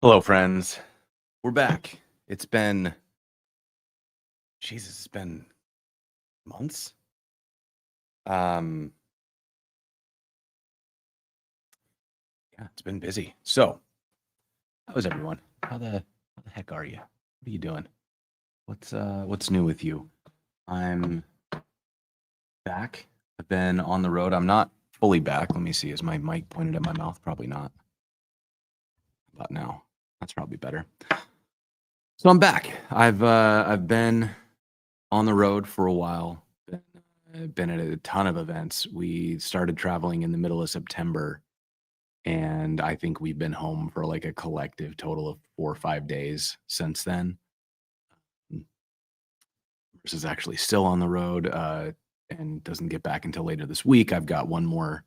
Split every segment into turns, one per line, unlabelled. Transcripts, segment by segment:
Hello, friends. We're back. It's been months. Um, yeah, it's been busy. So, how's everyone? How the heck are you? What are you doing? What's new with you? I'm back. I've been on the road. I'm not fully back. Let me see. Is my mic pointed at my mouth? Probably not. How about now? That's probably better. So I'm back. I've been on the road for a while. Been at a ton of events. We started traveling in the middle of September, and I think we've been home for like a collective total of 4 or 5 days since then. Mm, This is actually still on the road, and doesn't get back until later this week. I've got one more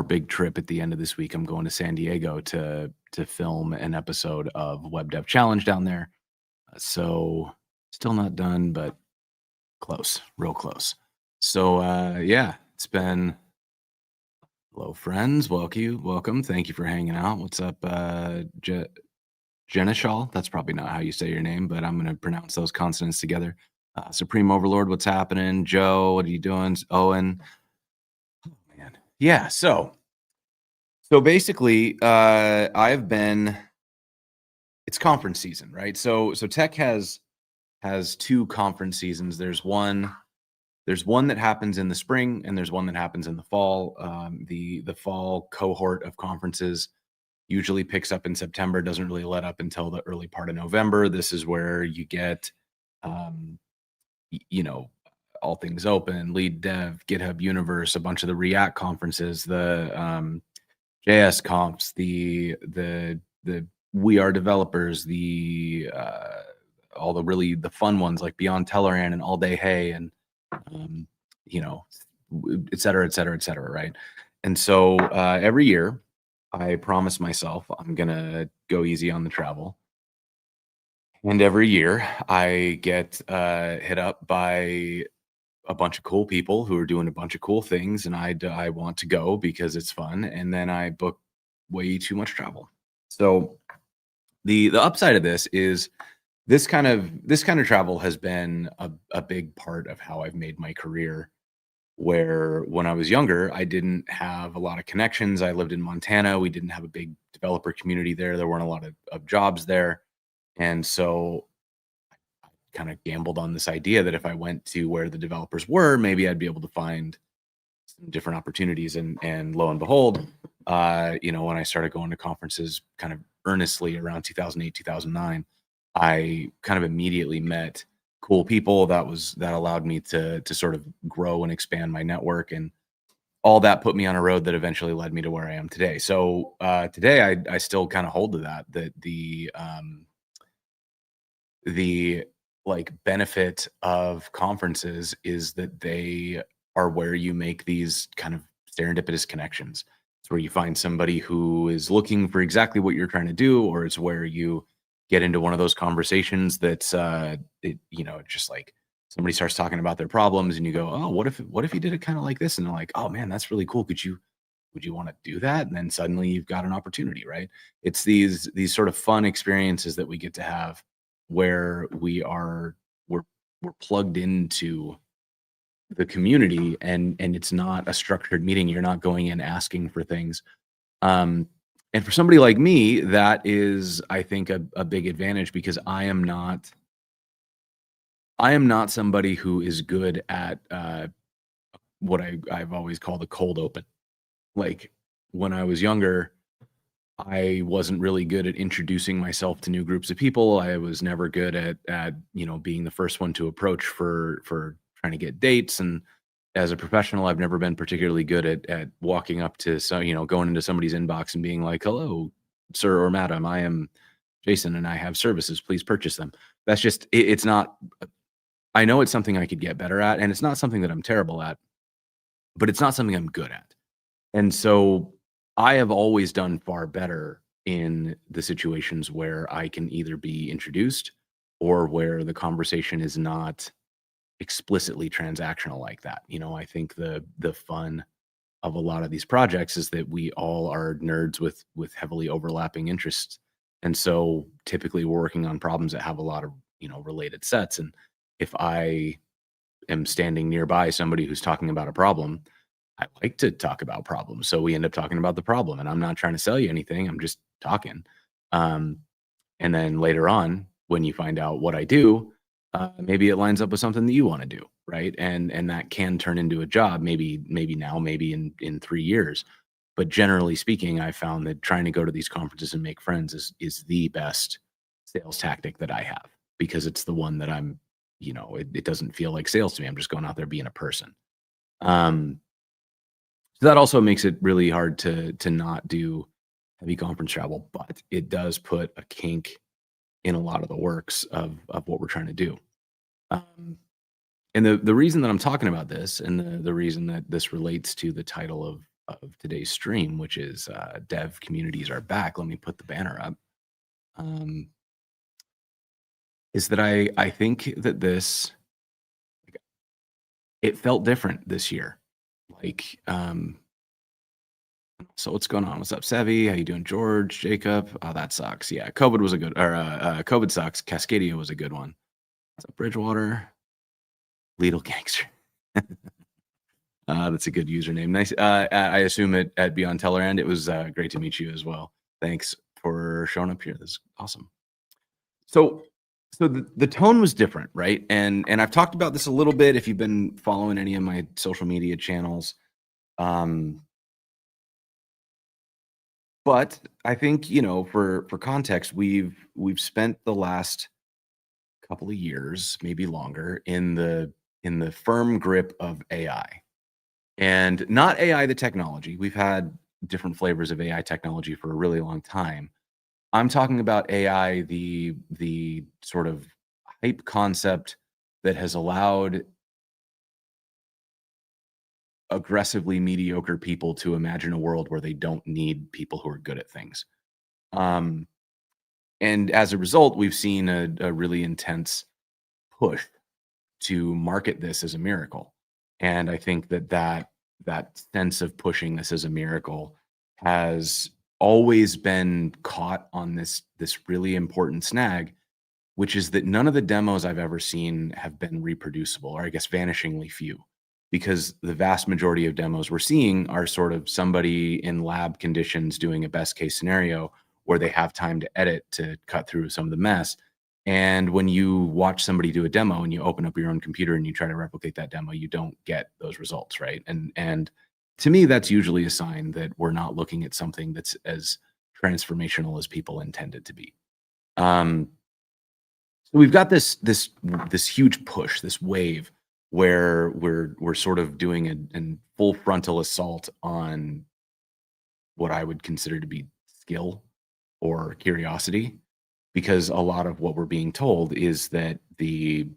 big trip at the end of this week. I'm going to San Diego to film an episode of Web Dev Challenge down there. So still not done, but close, real close. So yeah, it's been hello friends. Welcome. Thank you for hanging out. What's up, Jenishal? That's probably not how you say your name, but I'm gonna pronounce those consonants together. Supreme Overlord, what's happening? Joe, what are you doing? Owen. Oh man. Yeah, so basically, I've been it's conference season, right? So tech has two conference seasons. There's one that happens in the spring, and there's one that happens in the fall. The fall cohort of conferences usually picks up in September, doesn't really let up until the early part of November. This is where you get, um, you know, all things open, lead dev, GitHub Universe, a bunch of the React conferences, the JS comps, the We Are developers, the all the fun ones like Beyond Tellerant and All Day Hey and um, you know, et cetera, et cetera, et cetera, right? And so every year, I promise myself I'm gonna go easy on the travel. And every year, I get hit up by a bunch of cool people who are doing a bunch of cool things, and I want to go because it's fun. And then I book way too much travel. So the upside of this is this kind of travel has been a big part of how I've made my career. Where when I was younger, I didn't have a lot of connections. I lived in Montana. We didn't have a big developer community there. There weren't a lot of jobs there. And so I kind of gambled on this idea that if I went to where the developers were, maybe I'd be able to find some different opportunities. And lo and behold, when I started going to conferences kind of earnestly around 2008, 2009, I kind of immediately met cool people that allowed me to sort of grow and expand my network, and all that put me on a road that eventually led me to where I am today. So today I still kind of hold to that the like benefit of conferences is that they are where you make these kind of serendipitous connections. It's where you find somebody who is looking for exactly what you're trying to do, or it's where you get into one of those conversations that's it's just like somebody starts talking about their problems and you go, oh, what if you did it kind of like this? And they're like, oh man, that's really cool. Would you want to do that? And then suddenly you've got an opportunity, right? It's these sort of fun experiences that we get to have where we're plugged into the community, and it's not a structured meeting. You're not going in asking for things. Um, and for somebody like me, that is, I think, a big advantage because I am not somebody who is good at what I've always called a cold open. Like when I was younger, I wasn't really good at introducing myself to new groups of people. I was never good at being the first one to approach for trying to get dates. And as a professional, I've never been particularly good at walking up to going into somebody's inbox and being like, "Hello, sir or madam, I am Jason and I have services. Please purchase them." That's just it's not. I know it's something I could get better at, and it's not something that I'm terrible at, but it's not something I'm good at. And so I have always done far better in the situations where I can either be introduced or where the conversation is not explicitly transactional like that. I think the fun of a lot of these projects is that we all are nerds with heavily overlapping interests. And so typically we're working on problems that have a lot of, related sets. And if I am standing nearby somebody who's talking about a problem, I like to talk about problems. So we end up talking about the problem, and I'm not trying to sell you anything. I'm just talking. Um, and then later on, when you find out what I do, maybe it lines up with something that you want to do, right? And that can turn into a job. Maybe now, maybe in 3 years. But generally speaking, I found that trying to go to these conferences and make friends is the best sales tactic that I have, because it's the one that it doesn't feel like sales to me. I'm just going out there being a person. Um, so that also makes it really hard to not do heavy conference travel, but it does put a kink in a lot of the works of what we're trying to do. Um, and the reason that I'm talking about this, and the reason that this relates to the title of today's stream, which is Dev Communities Are Back. Let me put the banner up. Um, is that I think that it felt different this year. Like, so what's going on? What's up, Sevi? How you doing, George? Jacob? Oh, that sucks. Yeah, COVID was a good, or COVID sucks. Cascadia was a good one. What's up, Bridgewater? Lidl Gangster. That's a good username. Nice. I assume at Beyond Tellerand, it was great to meet you as well. Thanks for showing up here. This is awesome. So the tone was different, right? And I've talked about this a little bit if you've been following any of my social media channels. But I think, for context, we've spent the last couple of years, maybe longer, in the firm grip of AI. And not AI the technology. We've had different flavors of AI technology for a really long time. I'm talking about AI, the sort of hype concept that has allowed aggressively mediocre people to imagine a world where they don't need people who are good at things. Um, and as a result, we've seen a really intense push to market this as a miracle. And I think that sense of pushing this as a miracle has always been caught on this really important snag, which is that none of the demos I've ever seen have been reproducible, or I guess vanishingly few, because the vast majority of demos we're seeing are sort of somebody in lab conditions doing a best case scenario where they have time to edit to cut through some of the mess. And when you watch somebody do a demo and you open up your own computer and you try to replicate that demo, you don't get those results, right? And to me, that's usually a sign that we're not looking at something that's as transformational as people intend it to be. Um, so we've got this huge push, this wave where we're sort of doing a full frontal assault on what I would consider to be skill or curiosity, because a lot of what we're being told is that the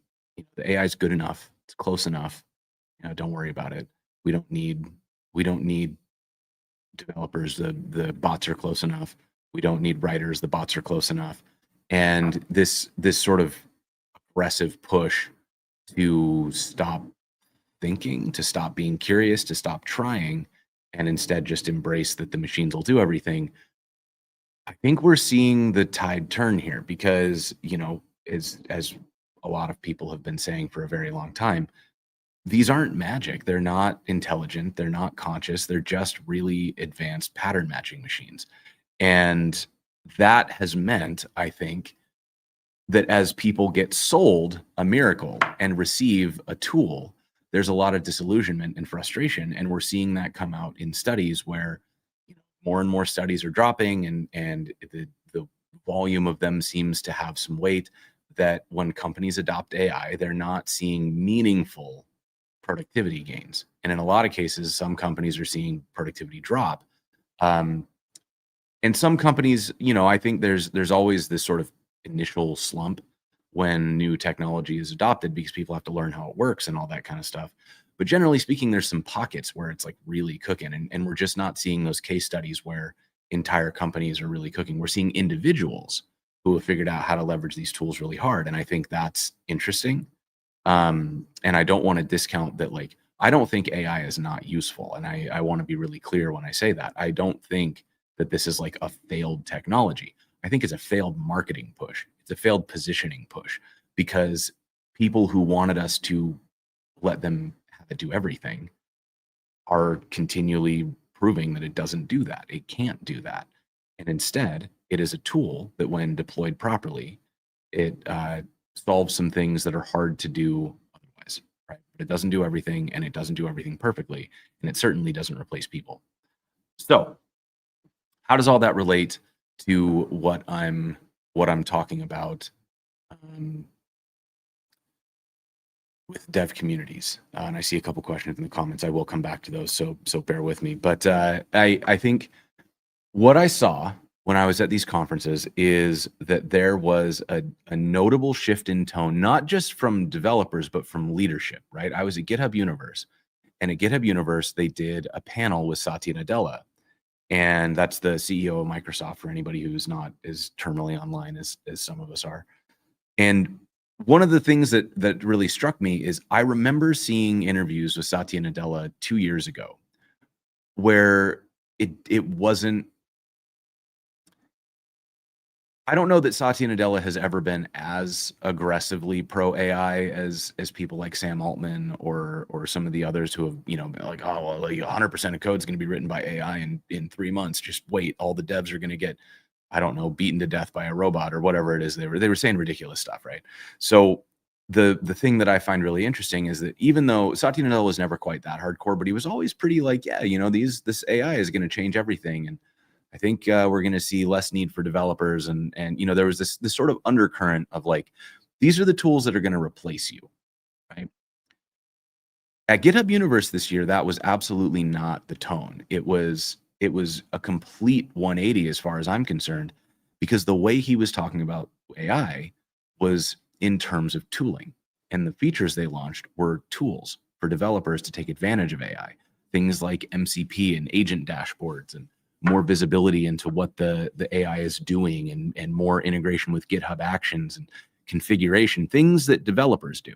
AI is good enough, it's close enough, don't worry about it. We don't need developers, the bots are close enough. We don't need writers, the bots are close enough. And this sort of aggressive push to stop thinking, to stop being curious, to stop trying, and instead just embrace that the machines will do everything. I think we're seeing the tide turn here because, as a lot of people have been saying for a very long time, these aren't magic. They're not intelligent. They're not conscious. They're just really advanced pattern matching machines. And that has meant, I think, that as people get sold a miracle and receive a tool, there's a lot of disillusionment and frustration. And we're seeing that come out in studies where more and more studies are dropping, and the volume of them seems to have some weight, that when companies adopt AI, they're not seeing meaningful productivity gains. And in a lot of cases, some companies are seeing productivity drop. And some companies, I think there's always this sort of initial slump when new technology is adopted because people have to learn how it works and all that kind of stuff. But generally speaking, there's some pockets where it's like really cooking, and we're just not seeing those case studies where entire companies are really cooking. We're seeing individuals who have figured out how to leverage these tools really hard. And I think that's interesting. And I don't want to discount that. Like, I don't think AI is not useful. And I want to be really clear when I say that. I don't think that this is like a failed technology. I think is a failed marketing push. It's a failed positioning push because people who wanted us to let them have it do everything are continually proving that it doesn't do that. It can't do that. And instead, it is a tool that, when deployed properly, it solves some things that are hard to do otherwise, right? But it doesn't do everything, and it doesn't do everything perfectly, and it certainly doesn't replace people. So, how does all that relate to what I'm talking about um, with dev communities? And I see a couple questions in the comments. I will come back to those, so bear with me. But I think what I saw when I was at these conferences is that there was a notable shift in tone, not just from developers, but from leadership, right? I was at GitHub Universe, and at GitHub Universe, they did a panel with Satya Nadella. And that's the CEO of Microsoft, for anybody who's not as terminally online as some of us are. And one of the things that really struck me is I remember seeing interviews with Satya Nadella 2 years ago where it wasn't. I don't know that Satya Nadella has ever been as aggressively pro AI as people like Sam Altman or some of the others who have, been like, oh well, like 100% of code is going to be written by AI in 3 months. Just wait, all the devs are going to get, I don't know, beaten to death by a robot or whatever it is. They were saying ridiculous stuff, right? So the thing that I find really interesting is that even though Satya Nadella was never quite that hardcore, but he was always pretty like, yeah, this AI is going to change everything. And I think we're going to see less need for developers, and there was this sort of undercurrent of like, these are the tools that are going to replace you, right? At GitHub Universe this year, that was absolutely not the tone. It was a complete 180 as far as I'm concerned, because the way he was talking about AI was in terms of tooling, and the features they launched were tools for developers to take advantage of AI. Things like MCP and agent dashboards and more visibility into what the AI is doing, and more integration with GitHub Actions and configuration, things that developers do,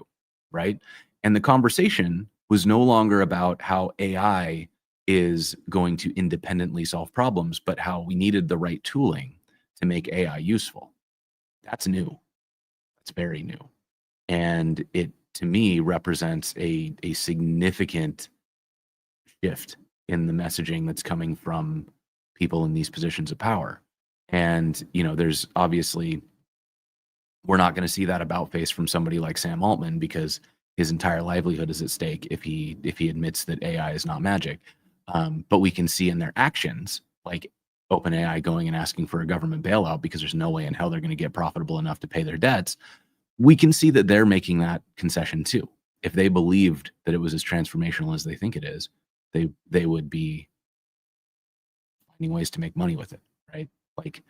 right? And the conversation was no longer about how AI is going to independently solve problems, but how we needed the right tooling to make AI useful. That's new. That's very new. And it, to me, represents a significant shift in the messaging that's coming from people in these positions of power. And, there's obviously, we're not going to see that about face from somebody like Sam Altman, because his entire livelihood is at stake if he admits that AI is not magic. But we can see in their actions, like OpenAI going and asking for a government bailout because there's no way in hell they're going to get profitable enough to pay their debts. We can see that they're making that concession too. If they believed that it was as transformational as they think it is, they would be finding ways to make money with it, right? Like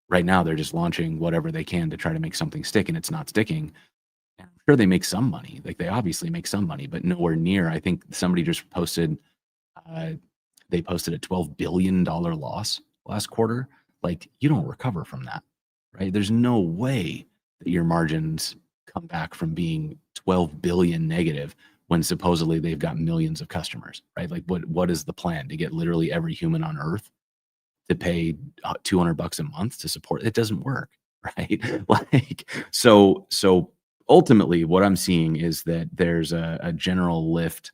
right now, they're just launching whatever they can to try to make something stick, and it's not sticking. And I'm sure they make some money. Like they obviously make some money, but nowhere near. I think somebody just posted, they posted a $12 billion loss last quarter. Like you don't recover from that, right? There's no way that your margins come back from being 12 billion negative when supposedly they've got millions of customers, right? Like what is the plan? To get literally every human on earth to pay $200 a month to support? It doesn't work, right? Like so ultimately what I'm seeing is that there's a general lift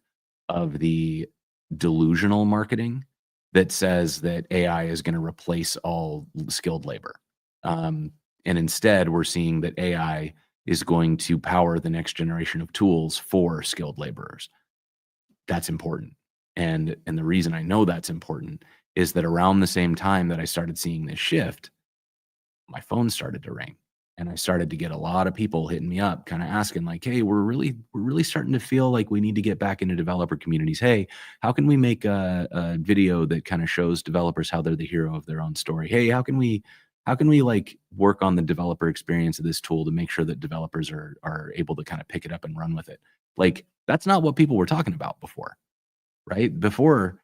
of the delusional marketing that says that AI is going to replace all skilled labor. And instead, we're seeing that AI is going to power the next generation of tools for skilled laborers. That's important. And the reason I know that's important is that around the same time that I started seeing this shift, my phone started to ring. And I started to get a lot of people hitting me up, kind of asking like, hey, we're really starting to feel like we need to get back into developer communities. Hey, how can we make a video that kind of shows developers how they're the hero of their own story? Hey, how can we like work on the developer experience of this tool to make sure that developers are able to kind of pick it up and run with it? Like that's not what people were talking about before, right? Before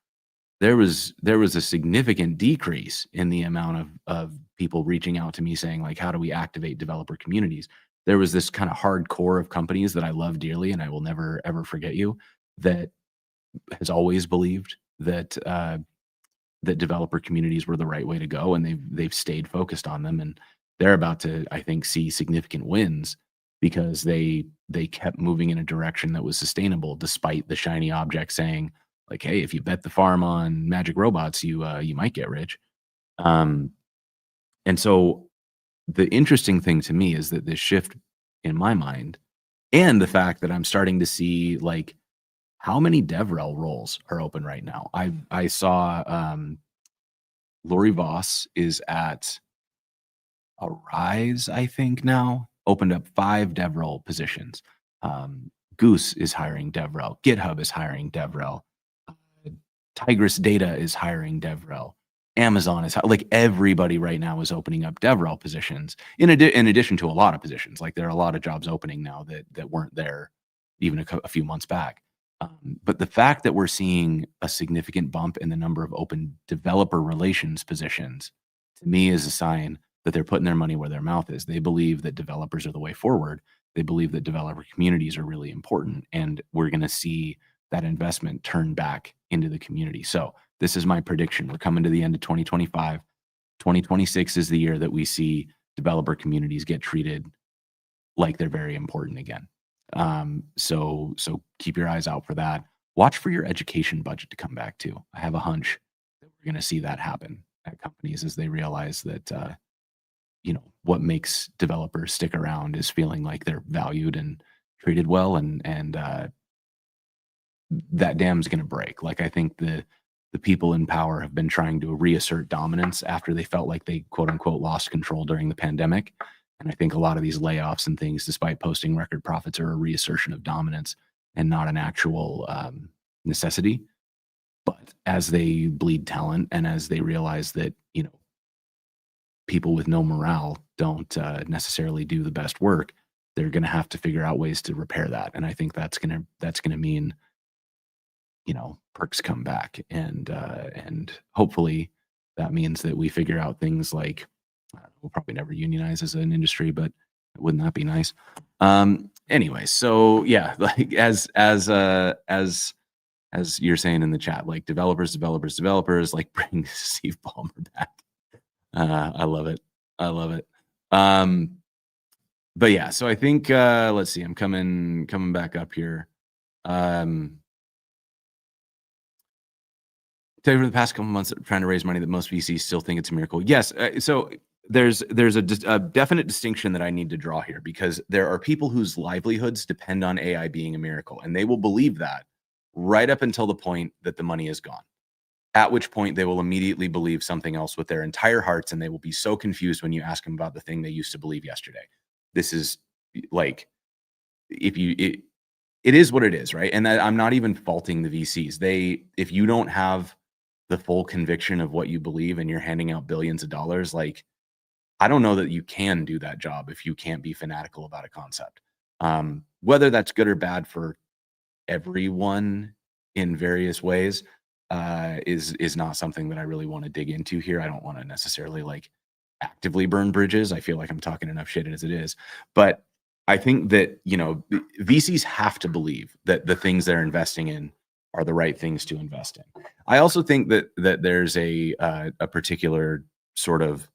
there was a significant decrease in the amount of people reaching out to me saying like, how do we activate developer communities? There was this kind of hardcore of companies that I love dearly, and I will never ever forget you, that has always believed that that developer communities were the right way to go, and they've stayed focused on them, and they're about to, I think, see significant wins because they kept moving in a direction that was sustainable despite the shiny object saying like, "Hey, if you bet the farm on magic robots, you might get rich." Um, and so the interesting thing to me is that this shift in my mind and the fact that I'm starting to see like how many DevRel roles are open right now. I saw Lori Voss is at Arise, I think now, opened up 5 DevRel positions. Goose is hiring DevRel. GitHub is hiring DevRel. Tigris Data is hiring DevRel. Amazon is like everybody right now is opening up DevRel positions. In addition to a lot of positions, like there are a lot of jobs opening now that weren't there even a few months back. But the fact that we're seeing a significant bump in the number of open developer relations positions, to me, is a sign that they're putting their money where their mouth is. They believe that developers are the way forward. They believe that developer communities are really important, and we're going to see that investment turn back into the community. So this is my prediction. We're coming to the end of 2025. 2026 is the year that we see developer communities get treated like they're very important again. So keep your eyes out for that. Watch for your education budget to come back too. I have a hunch that we're going to see that happen at companies as they realize that what makes developers stick around is feeling like they're valued and treated well, and that dam's going to break. Like I think the people in power have been trying to reassert dominance after they felt like they quote unquote lost control during the pandemic. And I think a lot of these layoffs and things, despite posting record profits, are a reassertion of dominance and not an actual necessity. But as they bleed talent and as they realize that, people with no morale don't necessarily do the best work, they're going to have to figure out ways to repair that. And I think that's going to mean, perks come back, and hopefully that means that we figure out things like we'll probably never unionize as an industry, but wouldn't that be nice? Anyway, so yeah, like as you're saying in the chat, like developers, like bring Steve Ballmer back. I love it. I love it. But yeah, so I think let's see, I'm coming back up here. Over the past couple months, trying to raise money that most VCs still think it's a miracle. Yes, so there's a definite distinction that I need to draw here, because there are people whose livelihoods depend on AI being a miracle, and they will believe that right up until the point that the money is gone, at which point they will immediately believe something else with their entire hearts, and they will be so confused when you ask them about the thing they used to believe yesterday. This is like, it is what it is, right? And I'm not even faulting the VCs. If you don't have the full conviction of what you believe and you're handing out billions of dollars, like, I don't know that you can do that job if you can't be fanatical about a concept. Whether that's good or bad for everyone in various ways is not something that I really want to dig into here. I don't want to necessarily like actively burn bridges. I feel like I'm talking enough shit as it is. But I think that, VCs have to believe that the things they're investing in are the right things to invest in. I also think that there's a particular sort of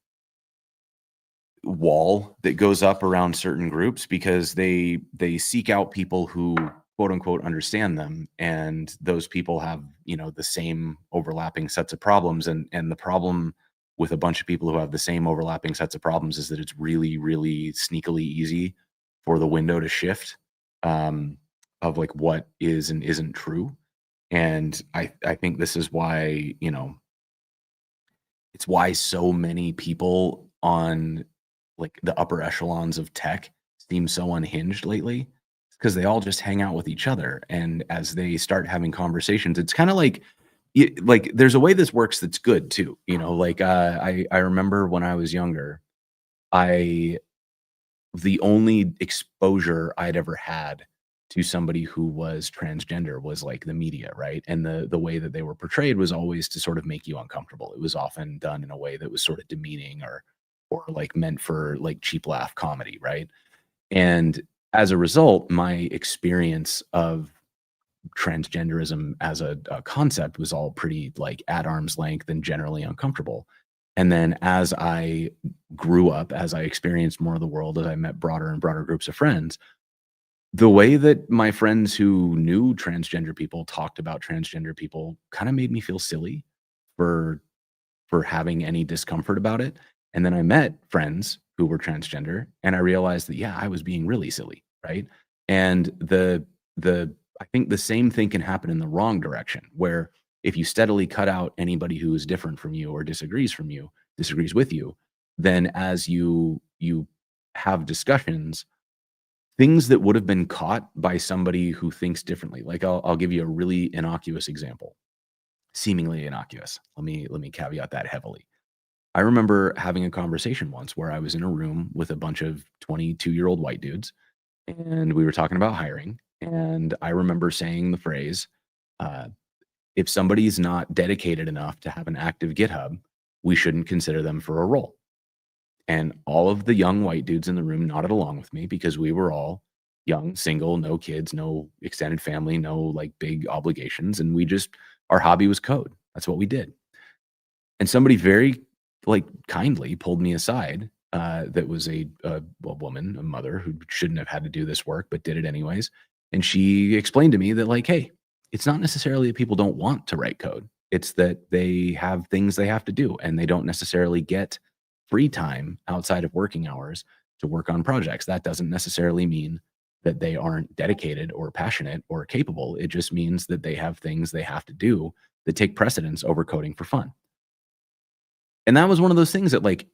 wall that goes up around certain groups because they seek out people who quote unquote understand them, and those people have the same overlapping sets of problems, and the problem with a bunch of people who have the same overlapping sets of problems is that it's really, really sneakily easy for the window to shift of like what is and isn't true. And I think this is why, it's why so many people on like the upper echelons of tech seem so unhinged lately, because they all just hang out with each other. And as they start having conversations, it's kind of like, there's a way this works that's good too. I remember when I was younger, the only exposure I'd ever had to somebody who was transgender was like the media, right? And the way that they were portrayed was always to sort of make you uncomfortable. It was often done in a way that was sort of demeaning or like meant for like cheap laugh comedy, right? And as a result, my experience of transgenderism as a concept was all pretty like at arm's length and generally uncomfortable. And then as I grew up, as I experienced more of the world, as I met broader and broader groups of friends, the way that my friends who knew transgender people talked about transgender people kind of made me feel silly for having any discomfort about it. And then I met friends who were transgender and I realized that yeah, I was being really silly, right? And the I think the same thing can happen in the wrong direction where if you steadily cut out anybody who is different from you or disagrees with you, then as you have discussions, things that would have been caught by somebody who thinks differently. Like I'll give you a really innocuous example, seemingly innocuous. Let me caveat that heavily. I remember having a conversation once where I was in a room with a bunch of 22-year-old white dudes and we were talking about hiring. And I remember saying the phrase, uh, if somebody's not dedicated enough to have an active GitHub, we shouldn't consider them for a role. And all of the young white dudes in the room nodded along with me because we were all young, single, no kids, no extended family, no like big obligations. And we just, our hobby was code. That's what we did. And somebody very like kindly pulled me aside. That was a woman, a mother who shouldn't have had to do this work, but did it anyways. And she explained to me that, like, hey, it's not necessarily that people don't want to write code. It's that they have things they have to do and they don't necessarily get free time outside of working hours to work on projects. That doesn't necessarily mean that they aren't dedicated or passionate or capable. It just means that they have things they have to do that take precedence over coding for fun. And that was one of those things that like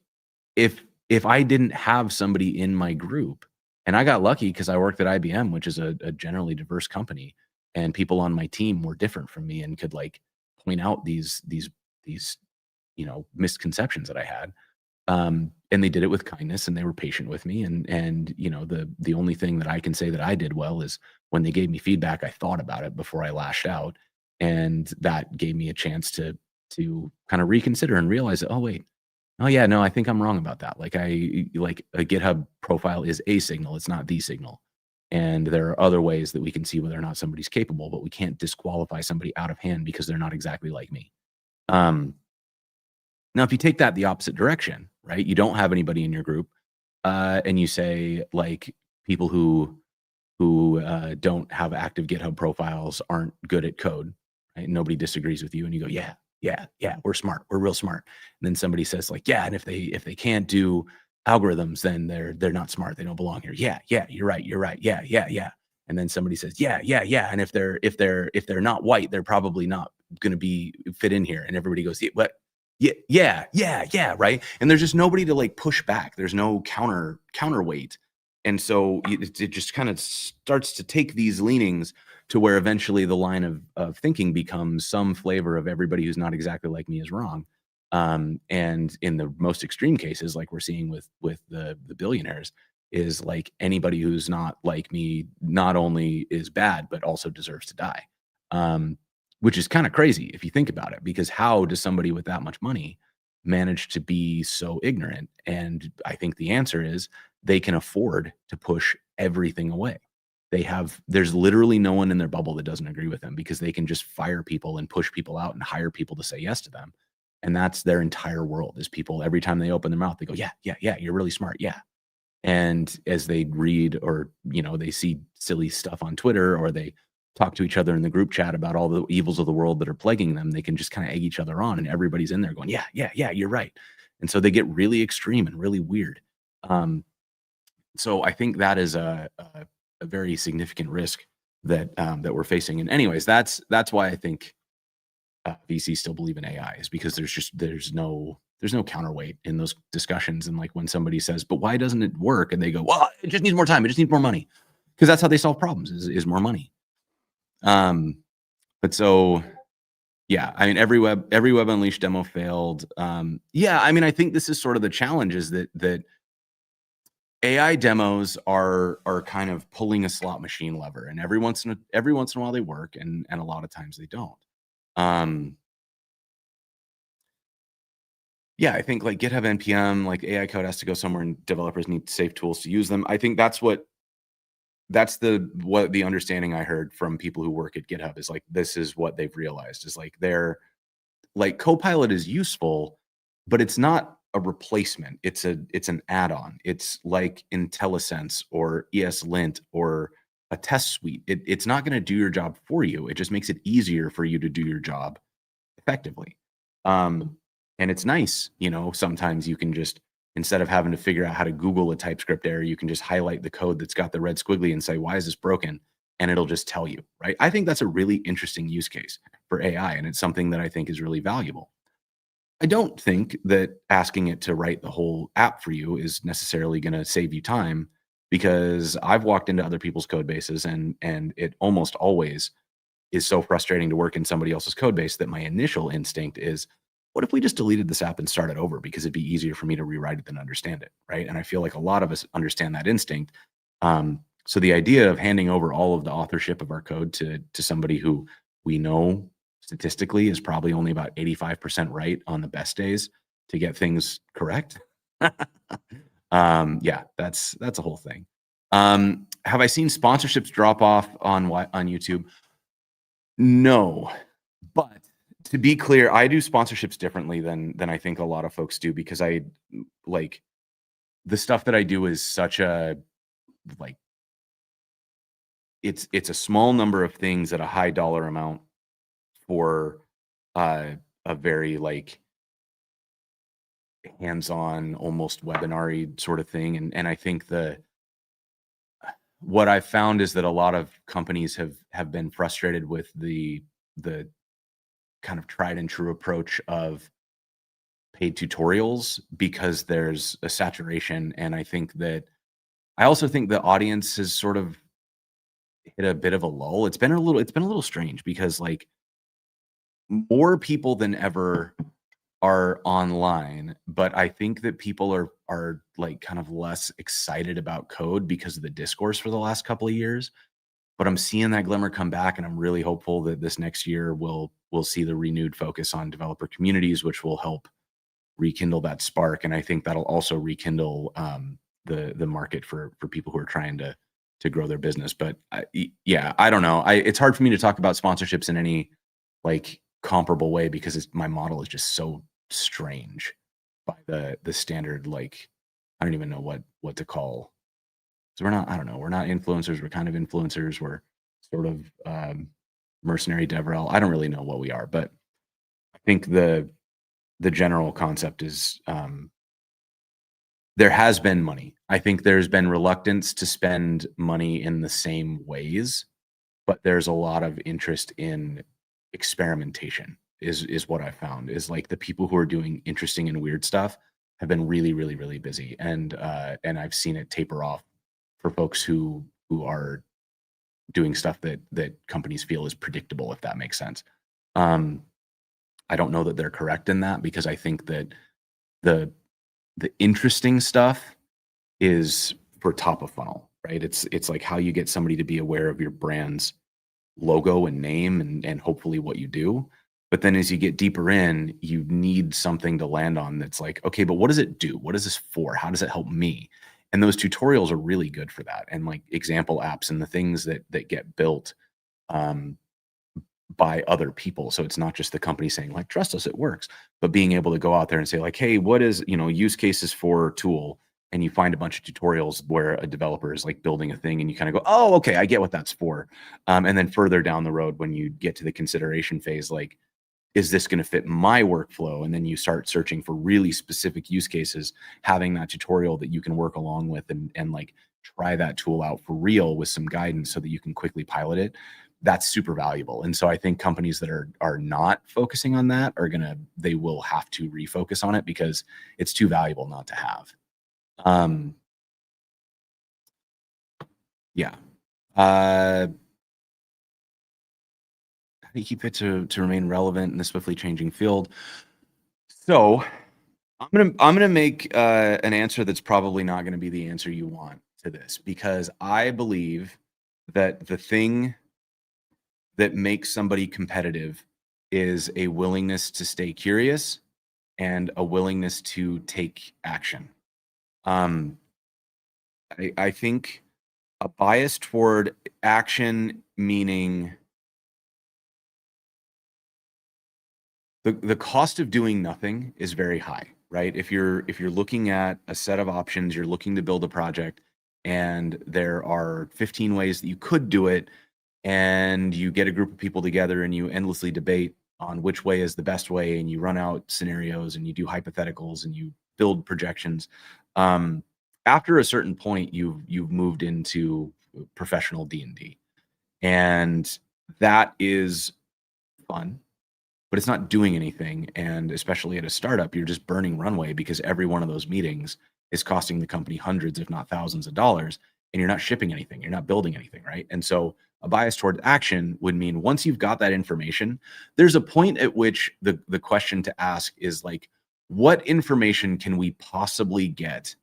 if I didn't have somebody in my group, and I got lucky because I worked at IBM, which is a generally diverse company, and people on my team were different from me and could like point out these misconceptions that I had. And they did it with kindness and they were patient with me. And the only thing that I can say that I did well is when they gave me feedback, I thought about it before I lashed out. And that gave me a chance to kind of reconsider and realize that, oh wait, oh yeah, no, I think I'm wrong about that. Like like a GitHub profile is a signal, it's not the signal. And there are other ways that we can see whether or not somebody's capable, but we can't disqualify somebody out of hand because they're not exactly like me. Um, Now, if you take that the opposite direction, right? You don't have anybody in your group, and you say like people who don't have active GitHub profiles aren't good at code, right? Nobody disagrees with you, and you go, yeah, yeah, yeah, we're smart, we're real smart. And then somebody says like, yeah, and if they can't do algorithms, then they're not smart, they don't belong here. Yeah, yeah, you're right, yeah, yeah, yeah. And then somebody says, yeah, yeah, yeah, and if they're not white, they're probably not going to be fit in here. And everybody goes, yeah, what? Yeah, yeah, yeah, yeah, right. And there's just nobody to like push back. There's no counterweight, and so it just kind of starts to take these leanings to where eventually the line of thinking becomes some flavor of everybody who's not exactly like me is wrong. And in the most extreme cases, like we're seeing with the billionaires, is like anybody who's not like me not only is bad but also deserves to die. Um, which is kind of crazy if you think about it, because how does somebody with that much money manage to be so ignorant? And I think the answer is they can afford to push everything away. There's literally no one in their bubble that doesn't agree with them because they can just fire people and push people out and hire people to say yes to them. And that's their entire world is people every time they open their mouth, they go, yeah, yeah, yeah, you're really smart. Yeah. And as they read or, they see silly stuff on Twitter or they talk to each other in the group chat about all the evils of the world that are plaguing them, they can just kind of egg each other on and everybody's in there going, yeah, yeah, yeah, you're right. And so they get really extreme and really weird. Um, so I think that is a very significant risk that we're facing. And anyways, that's why I think VCs still believe in AI is because there's no counterweight in those discussions. And like when somebody says, but why doesn't it work? And they go, well, it just needs more time. It just needs more money. Because that's how they solve problems is more money. But so yeah, I mean every Web Unleashed demo failed. Yeah, I mean I think this is sort of the challenge is that AI demos are kind of pulling a slot machine lever, and every once in a while they work, and a lot of times they don't. Um, yeah, I think like GitHub npm, like AI code has to go somewhere, and developers need safe tools to use them. I think that's what that's what the understanding I heard from people who work at GitHub is like, this is what they've realized is like like Copilot is useful, but it's not a replacement. It's an add-on. It's like IntelliSense or ESLint or a test suite. It's not going to do your job for you. It just makes it easier for you to do your job effectively. And it's nice, sometimes you can just, instead of having to figure out how to Google a TypeScript error, you can just highlight the code that's got the red squiggly and say, why is this broken? And it'll just tell you, right? I think that's a really interesting use case for AI. And it's something that I think is really valuable. I don't think that asking it to write the whole app for you is necessarily going to save you time, because I've walked into other people's code bases and it almost always is so frustrating to work in somebody else's code base that my initial instinct is, what if we just deleted this app and started over, because it'd be easier for me to rewrite it than understand it, right? And I feel like a lot of us understand that instinct. So the idea of handing over all of the authorship of our code to somebody who we know statistically is probably only about 85% right on the best days to get things correct. Yeah, that's a whole thing. Have I seen sponsorships drop off on YouTube? No, but to be clear, I do sponsorships differently than I think a lot of folks do, because I like the stuff that I do is such a like it's a small number of things at a high dollar amount for a very like hands-on, almost webinar-y sort of thing. And I think what I've found is that a lot of companies have been frustrated with the kind of tried and true approach of paid tutorials, because there's a saturation. And I also think the audience has sort of hit a bit of a lull. It's been a little strange, because like more people than ever are online, but I think that people are like kind of less excited about code because of the discourse for the last couple of years. But I'm seeing that glimmer come back, and I'm really hopeful that this next year we'll see the renewed focus on developer communities, which will help rekindle that spark. And I think that'll also rekindle the market for people who are trying to grow their business. But yeah, I don't know. It's hard for me to talk about sponsorships in any like comparable way, because my model is just so strange by the standard, like I don't even know what to call. So I don't know, we're not influencers, we're kind of influencers, we're sort of mercenary DevRel. I don't really know what we are, but I think the general concept is there has been money. I think there's been reluctance to spend money in the same ways, but there's a lot of interest in experimentation is what I found, is like the people who are doing interesting and weird stuff have been really, really, really busy. And I've seen it taper off for folks who are doing stuff that companies feel is predictable, if that makes sense. I don't know that they're correct in that, because I think that the interesting stuff is for top of funnel, right? It's like how you get somebody to be aware of your brand's logo and name and hopefully what you do. But then as you get deeper in, you need something to land on that's like, okay, but what does it do? What is this for? How does it help me? And those tutorials are really good for that. And like example apps and the things that get built by other people. So it's not just the company saying like, trust us, it works, but being able to go out there and say like, hey, what is, use cases for tool? And you find a bunch of tutorials where a developer is like building a thing, and you kind of go, oh, okay, I get what that's for. And then further down the road, when you get to the consideration phase, like, is this going to fit my workflow? And then you start searching for really specific use cases, having that tutorial that you can work along with and like try that tool out for real with some guidance so that you can quickly pilot it. That's super valuable. And so I think companies that are not focusing on that they will have to refocus on it, because it's too valuable not to have. Yeah. How do you keep it to remain relevant in the swiftly changing field? So I'm gonna make an answer that's probably not gonna be the answer you want to this, because I believe that the thing that makes somebody competitive is a willingness to stay curious and a willingness to take action. I think A bias toward action, meaning the cost of doing nothing is very high, right? If you're looking at a set of options, you're looking to build a project, and there are 15 ways that you could do it, and you get a group of people together and you endlessly debate on which way is the best way, and you run out scenarios and you do hypotheticals and you build projections. Um, After a certain point, you've moved into professional D&D, and that is fun, but it's not doing anything. And especially at a startup, you're just burning runway because every one of those meetings is costing the company hundreds, if not thousands of dollars, and you're not shipping anything, you're not building anything, right? And so a bias toward action would mean once you've got that information, there's a point at which the question to ask is like, what information can we possibly get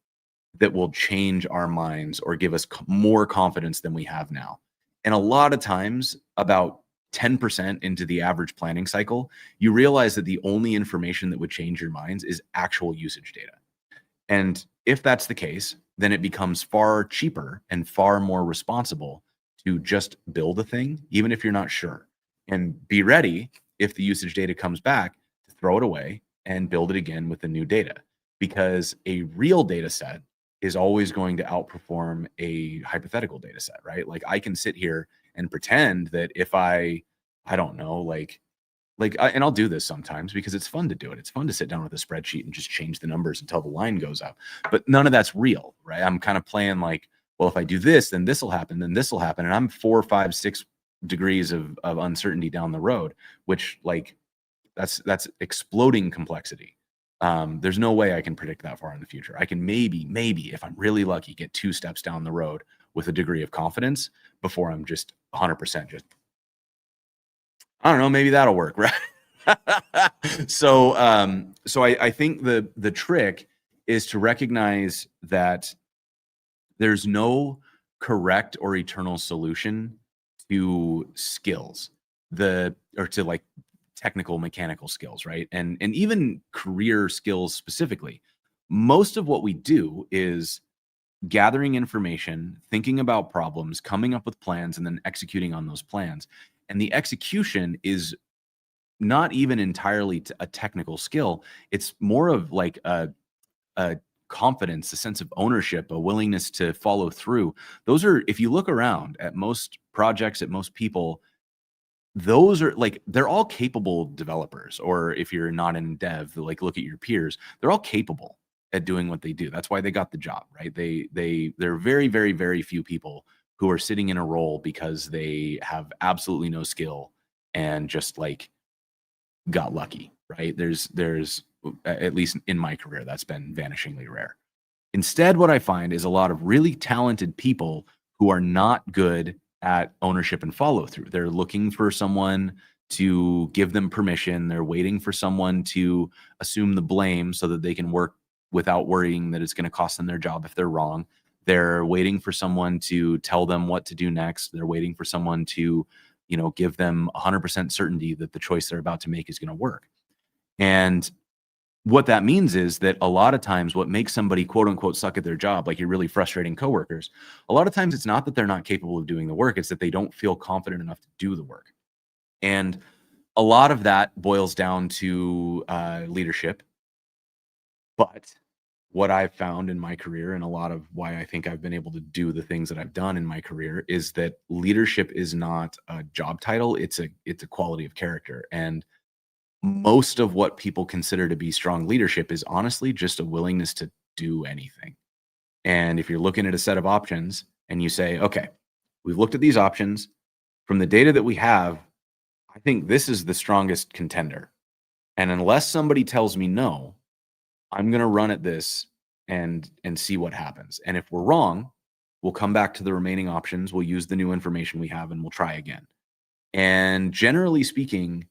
that will change our minds or give us more confidence than we have now? And a lot of times, about 10% into the average planning cycle, you realize that the only information that would change your minds is actual usage data. And if that's the case, then it becomes far cheaper and far more responsible to just build a thing, even if you're not sure, and be ready if the usage data comes back to throw it away and build it again with the new data. Because a real data set is always going to outperform a hypothetical data set, right? Like I can sit here and pretend that if I don't know, and I'll do this sometimes because it's fun to do it. It's fun to sit down with a spreadsheet and just change the numbers until the line goes up. But none of that's real, right? I'm kind of playing like, well, if I do this, then this will happen, then this will happen. And I'm 4, 5, 6 degrees of uncertainty down the road, which like that's exploding complexity. There's no way I can predict that far in the future. I can maybe, if I'm really lucky, get 2 steps down the road with a degree of confidence before I'm just 100% just, I don't know, maybe that'll work, right? So I think the trick is to recognize that there's no correct or eternal solution to skills, or to like technical mechanical skills, right? And even career skills specifically. Most of what we do is gathering information, thinking about problems, coming up with plans, and then executing on those plans. And the execution is not even entirely a technical skill. It's more of like a confidence, a sense of ownership, a willingness to follow through. Those are, if you look around at most projects, at most people, those are like, they're all capable developers. Or if you're not in dev, like look at your peers, they're all capable at doing what they do. That's why they got the job, right? There are very, very, very few people who are sitting in a role because they have absolutely no skill and just like got lucky, right? There's at least in my career, that's been vanishingly rare. Instead, what I find is a lot of really talented people who are not good at ownership and follow through. They're looking for someone to give them permission. They're waiting for someone to assume the blame so that they can work without worrying that it's going to cost them their job if they're wrong. They're waiting for someone to tell them what to do next. They're waiting for someone to, give them 100% certainty that the choice they're about to make is going to work. And what that means is that a lot of times what makes somebody quote unquote suck at their job, like your really frustrating coworkers, a lot of times it's not that they're not capable of doing the work, it's that they don't feel confident enough to do the work. And a lot of that boils down to leadership. But what I've found in my career, and a lot of why I think I've been able to do the things that I've done in my career, is that leadership is not a job title, it's a quality of character. And most of what people consider to be strong leadership is honestly just a willingness to do anything. And if you're looking at a set of options and you say, okay, we've looked at these options from the data that we have, I think this is the strongest contender. And unless somebody tells me no, I'm going to run at this and see what happens. And if we're wrong, we'll come back to the remaining options. We'll use the new information we have and we'll try again. And generally speaking,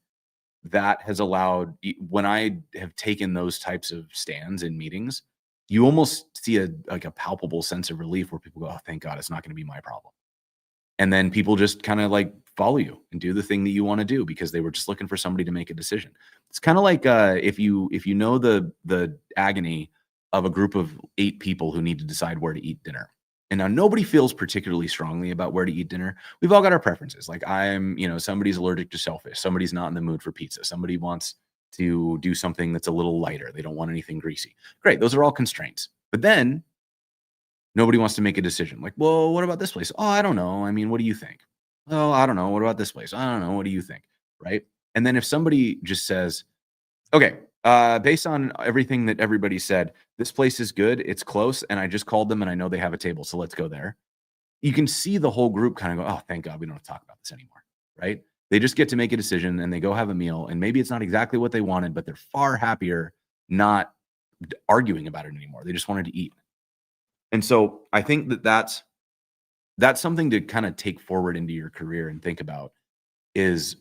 that has allowed, when I have taken those types of stands in meetings, you almost see a palpable sense of relief where people go, oh, thank God, it's not going to be my problem. And then people just kind of like follow you and do the thing that you want to do because they were just looking for somebody to make a decision. It's kind of like if you know the agony of a group of 8 people who need to decide where to eat dinner. And now nobody feels particularly strongly about where to eat dinner. We've all got our preferences. Like somebody's allergic to shellfish. Somebody's not in the mood for pizza. Somebody wants to do something that's a little lighter. They don't want anything greasy. Great. Those are all constraints. But then nobody wants to make a decision. Like, well, what about this place? Oh, I don't know. I mean, what do you think? Oh, I don't know. What about this place? I don't know. What do you think? Right. And then if somebody just says, okay, based on everything that everybody said, this place is good. It's close. And I just called them and I know they have a table. So let's go there. You can see the whole group kind of go, oh, thank God we don't have to talk about this anymore. Right. They just get to make a decision and they go have a meal. And maybe it's not exactly what they wanted, but they're far happier not arguing about it anymore. They just wanted to eat. And so I think that that's something to kind of take forward into your career and think about is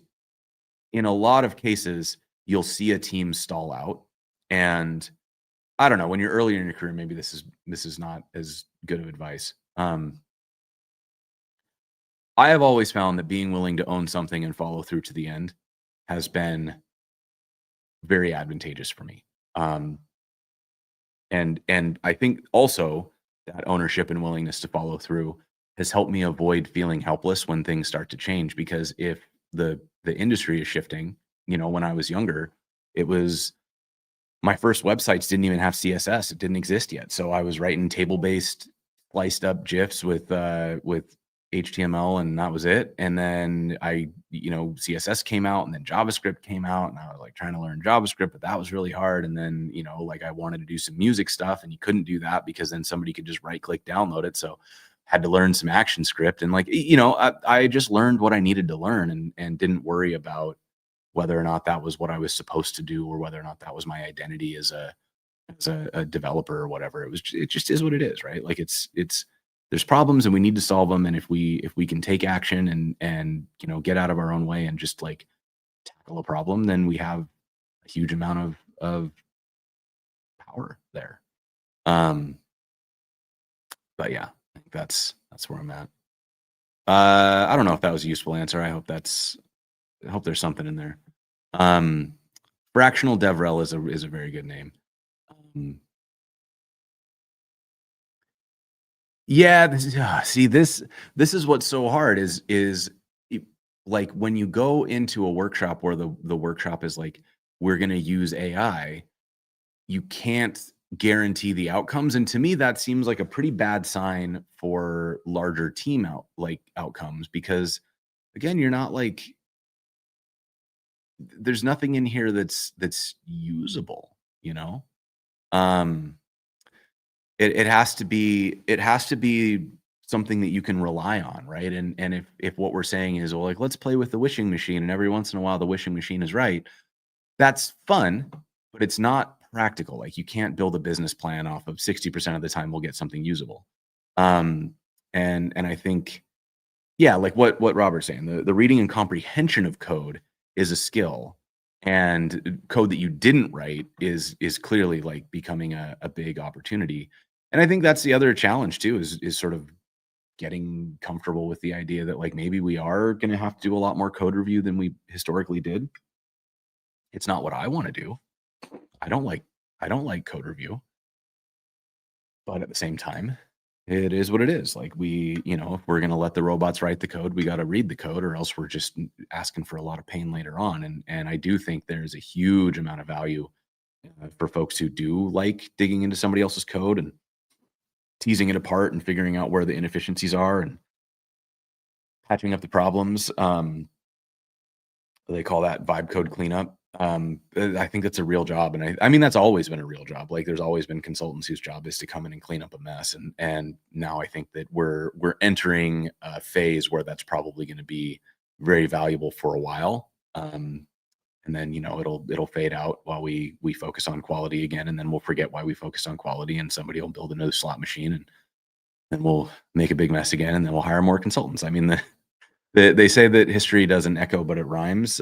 in a lot of cases, you'll see a team stall out. And I don't know, when you're earlier in your career, maybe this is not as good of advice. I have always found that being willing to own something and follow through to the end has been very advantageous for me. And I think also that ownership and willingness to follow through has helped me avoid feeling helpless when things start to change. Because if the industry is shifting, when I was younger, it was my first websites didn't even have CSS. It didn't exist yet. So I was writing table-based sliced up GIFs with HTML and that was it. And then CSS came out and then JavaScript came out and I was like trying to learn JavaScript, but that was really hard. And then, I wanted to do some music stuff and you couldn't do that because then somebody could just right click download it. So had to learn some ActionScript and I just learned what I needed to learn and didn't worry about whether or not that was what I was supposed to do or whether or not that was my identity as a developer or whatever. It just is what it is, right? Like it's there's problems and we need to solve them. And if we can take action and get out of our own way and just like tackle a problem, then we have a huge amount of power there. But yeah, I think that's where I'm at. I don't know if that was a useful answer. I hope there's something in there. Fractional DevRel is a very good name. Yeah, this is what's so hard is like when you go into a workshop where the workshop is like, we're going to use AI, you can't guarantee the outcomes. And to me, that seems like a pretty bad sign for larger team outcomes, because again, you're not like, there's nothing in here that's usable, it has to be something that you can rely on, right? And if what we're saying is, well, like, let's play with the wishing machine and every once in a while the wishing machine is right, that's fun, but it's not practical. Like, you can't build a business plan off of 60% of the time we'll get something usable. And I think, yeah, like what Robert's saying, the reading and comprehension of code is a skill, and code that you didn't write is clearly like becoming a big opportunity. And I think that's the other challenge too, is sort of getting comfortable with the idea that like maybe we are going to have to do a lot more code review than we historically did. It's not what I want to do. I don't like code review. But at the same time, it is what it is. Like, if we're going to let the robots write the code, we got to read the code, or else we're just asking for a lot of pain later on. And I do think there's a huge amount of value for folks who do like digging into somebody else's code and teasing it apart and figuring out where the inefficiencies are and patching up the problems. They call that vibe code cleanup. I think that's a real job. And I mean, that's always been a real job. Like, there's always been consultants whose job is to come in and clean up a mess. And now I think that we're entering a phase where that's probably going to be very valuable for a while. And then, it'll fade out while we focus on quality again. And then we'll forget why we focused on quality, and somebody will build another slot machine, and then we'll make a big mess again. And then we'll hire more consultants. I mean, they say that history doesn't echo, but it rhymes.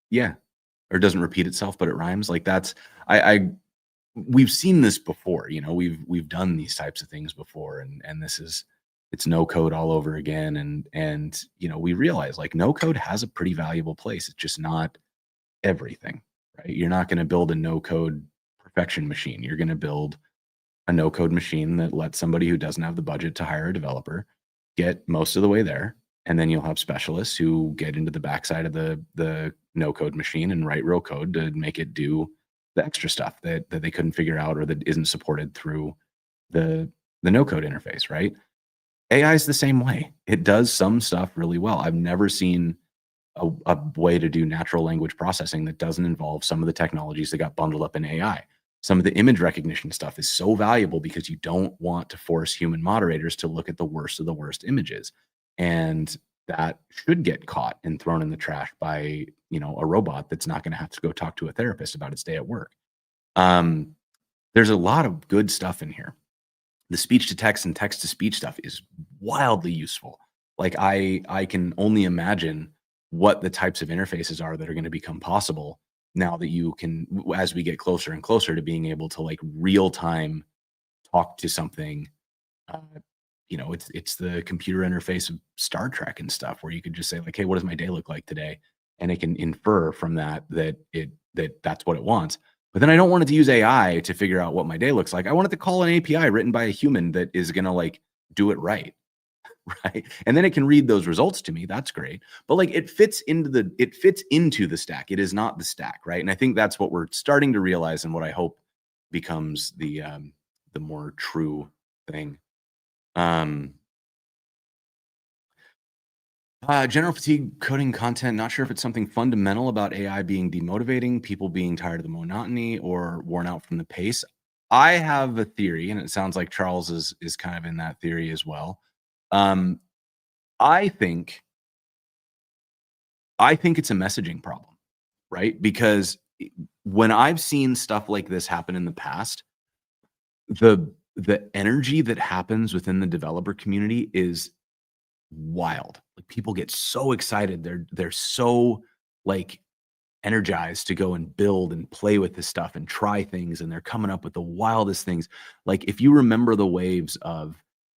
Yeah, or doesn't repeat itself, but it rhymes. Like, that's we've seen this before. We've done these types of things before, and it's no code all over again. And we realize, like, no code has a pretty valuable place. It's just not everything, right? You're not going to build a no code perfection machine. You're going to build a no code machine that lets somebody who doesn't have the budget to hire a developer get most of the way there. And then you'll have specialists who get into the backside of the no code machine and write real code to make it do the extra stuff that they couldn't figure out or that isn't supported through the no code interface, right? AI is the same way. It does some stuff really well. I've never seen a way to do natural language processing that doesn't involve some of the technologies that got bundled up in AI. Some of the image recognition stuff is so valuable because you don't want to force human moderators to look at the worst of the worst images. And that should get caught and thrown in the trash by, a robot that's not going to have to go talk to a therapist about its day at work. Um, there's a lot of good stuff in here. The speech to text and text to speech stuff is wildly useful. Like I can only imagine what the types of interfaces are that are going to become possible now that you can, as we get closer and closer to being able to like real time talk to something. uh, it's the computer interface of Star Trek and stuff where you could just say like, hey, what does my day look like today, and it can infer from that's what it wants. But then I don't want it to use AI to figure out what my day looks like. I want it to call an API written by a human that is going to like do it right. Right. And then it can read those results to me. That's great. But like it fits into the stack. It is not the stack. Right. And I think that's what we're starting to realize and what I hope becomes the more true thing. Um General fatigue coding content. Not sure if it's something fundamental about AI being demotivating, people being tired of the monotony or worn out from the pace. I have a theory, and it sounds like Charles is kind of in that theory as well. Um, I think I think it's a messaging problem, right? Because when I've seen stuff like this happen in the past, the energy that happens within the developer community is wild. Like people get so excited. They're so like energized to go and build and play with this stuff and try things, and they're coming up with the wildest things. Like if you remember the waves of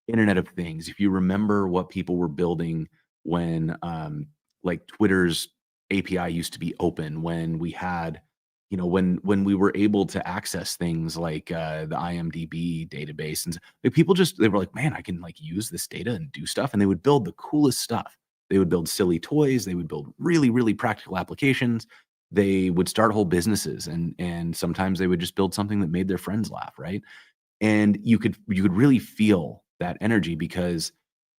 Internet of Things, if you remember what people were building when like Twitter's API used to be open, when we had when we were able to access things like the IMDb database, and like, people just they were like, man, I can like use this data and do stuff, and they would build the coolest stuff. They would build silly toys, they would build really really practical applications, they would start whole businesses, and sometimes they would just build something that made their friends laugh, right? And you could really feel that energy because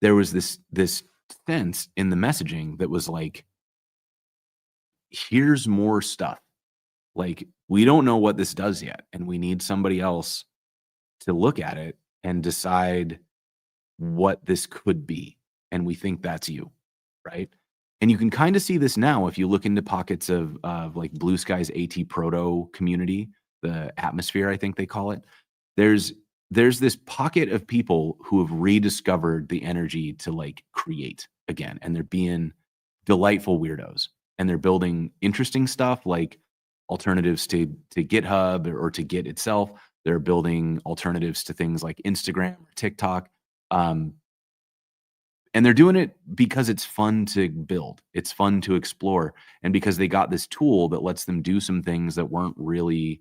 there was this sense in the messaging that was like, here's more stuff. Like, we don't know what this does yet, and we need somebody else to look at it and decide what this could be, and we think that's you, right? And you can kinda see this now if you look into pockets of, like, Blue Sky's AT Proto community, the Atmosphere, I think they call it. There's there's this pocket of people who have rediscovered the energy to, like, create again, and they're being delightful weirdos, and they're building interesting stuff, like alternatives to GitHub or to Git itself. They're building alternatives to things like Instagram or TikTok. Um, and they're doing it because it's fun to build. It's fun to explore. And because they got this tool that lets them do some things that weren't really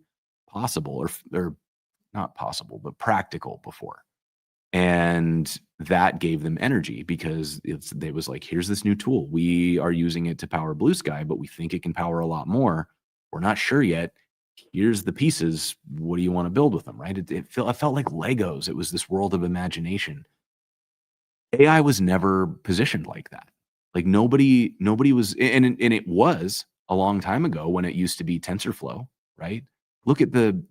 possible or not possible, but practical before. And that gave them energy because they was like, here's this new tool. We are using it to power Blue Sky, but we think it can power a lot more. We're not sure yet. Here's the pieces. What do you want to build with them? Right? I felt like Legos. It was this world of imagination. AI was never positioned like that. Like nobody was, and it was a long time ago when it used to be TensorFlow, right? Look at the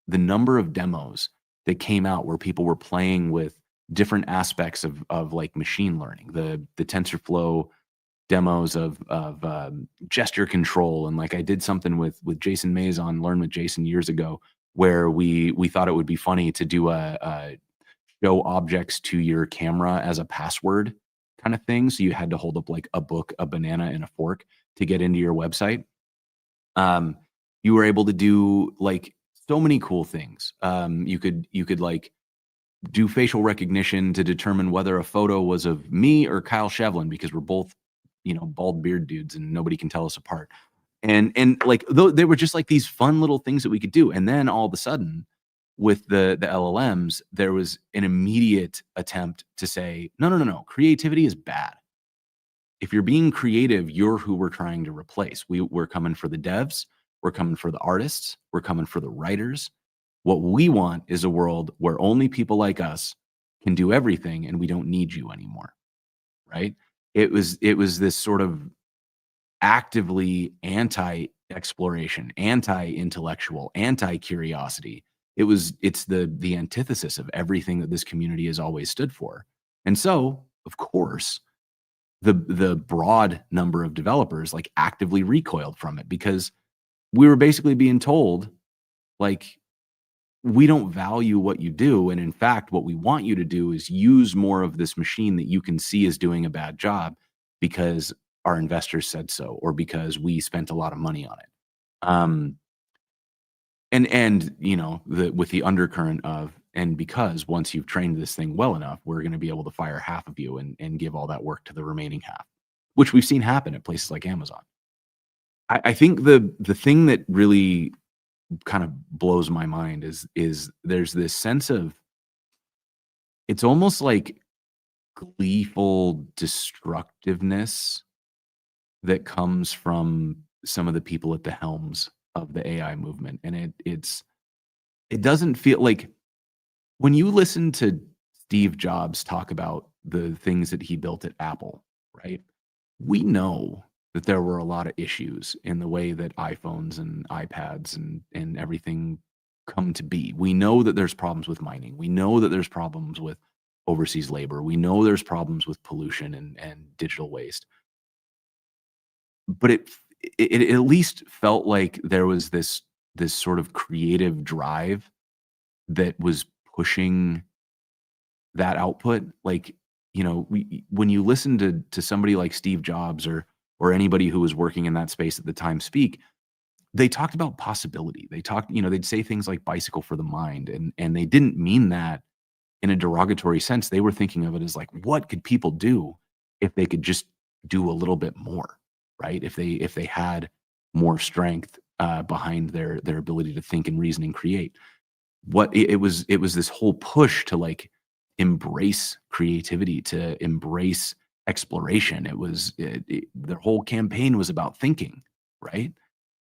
the number of demos that came out where people were playing with different aspects of like machine learning, the TensorFlow demos of gesture control, and like I did something with Jason Mays on Learn with Jason years ago, where we thought it would be funny to do a show objects to your camera as a password kind of thing. So you had to hold up like a book, a banana, and a fork to get into your website. Um, you were able to do like so many cool things. You could like do facial recognition to determine whether a photo was of me or Kyle Shevlin because we're both, bald beard dudes and nobody can tell us apart. And like they were just like these fun little things that we could do. And then all of a sudden, with the LLMs, there was an immediate attempt to say, no, no, no, no, creativity is bad. If you're being creative, you're who we're trying to replace. We're coming for the devs, we're coming for the artists, we're coming for the writers. What we want is a world where only people like us can do everything and we don't need you anymore, right? It was this sort of actively anti-exploration, anti-intellectual, anti-curiosity. It's the antithesis of everything that this community has always stood for. And so, of course, the broad number of developers like actively recoiled from it because we were basically being told like we don't value what you do, and in fact what we want you to do is use more of this machine that you can see is doing a bad job because our investors said so or because we spent a lot of money on it. um and with the undercurrent of, and because once you've trained this thing well enough, we're going to be able to fire half of you and give all that work to the remaining half, which we've seen happen at places like Amazon. I think the thing that really kind of blows my mind is there's this sense of, it's almost like gleeful destructiveness that comes from some of the people at the helms of the AI movement, and it doesn't feel like, when you listen to Steve Jobs talk about the things that he built at Apple, right? We know that there were a lot of issues in the way that iPhones and iPads and everything come to be. We know that there's problems with mining. We know that there's problems with overseas labor. We know there's problems with pollution and digital waste. But it at least felt like there was this sort of creative drive that was pushing that output. Like, when you listen to somebody like Steve Jobs or anybody who was working in that space at the time speak, they talked about possibility. They talked, they'd say things like bicycle for the mind, and they didn't mean that in a derogatory sense. They were thinking of it as like, what could people do if they could just do a little bit more, right? If they had more strength behind their ability to think and reason and create. It was this whole push to like embrace creativity, to embrace exploration. Their whole campaign was about thinking, right?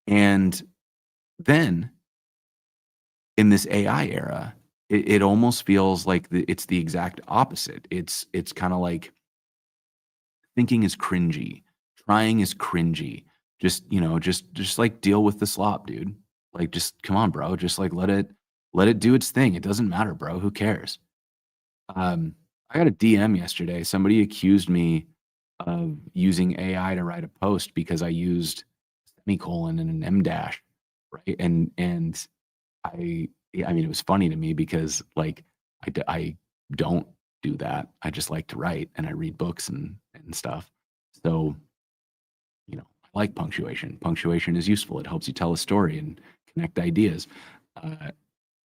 And then in this AI era, it almost feels like it's the exact opposite. It's kind of like thinking is cringy, trying is cringy. Just like deal with the slop, dude. Like just come on, bro. Just like let it do its thing. It doesn't matter, bro. Who cares? Um, I got a DM yesterday. Somebody accused me of using AI to write a post because I used semicolon and an M dash, right? And yeah, I mean, it was funny to me because like I don't do that. I just like to write and I read books and stuff. So, I like punctuation. Punctuation is useful. It helps you tell a story and connect ideas. Uh,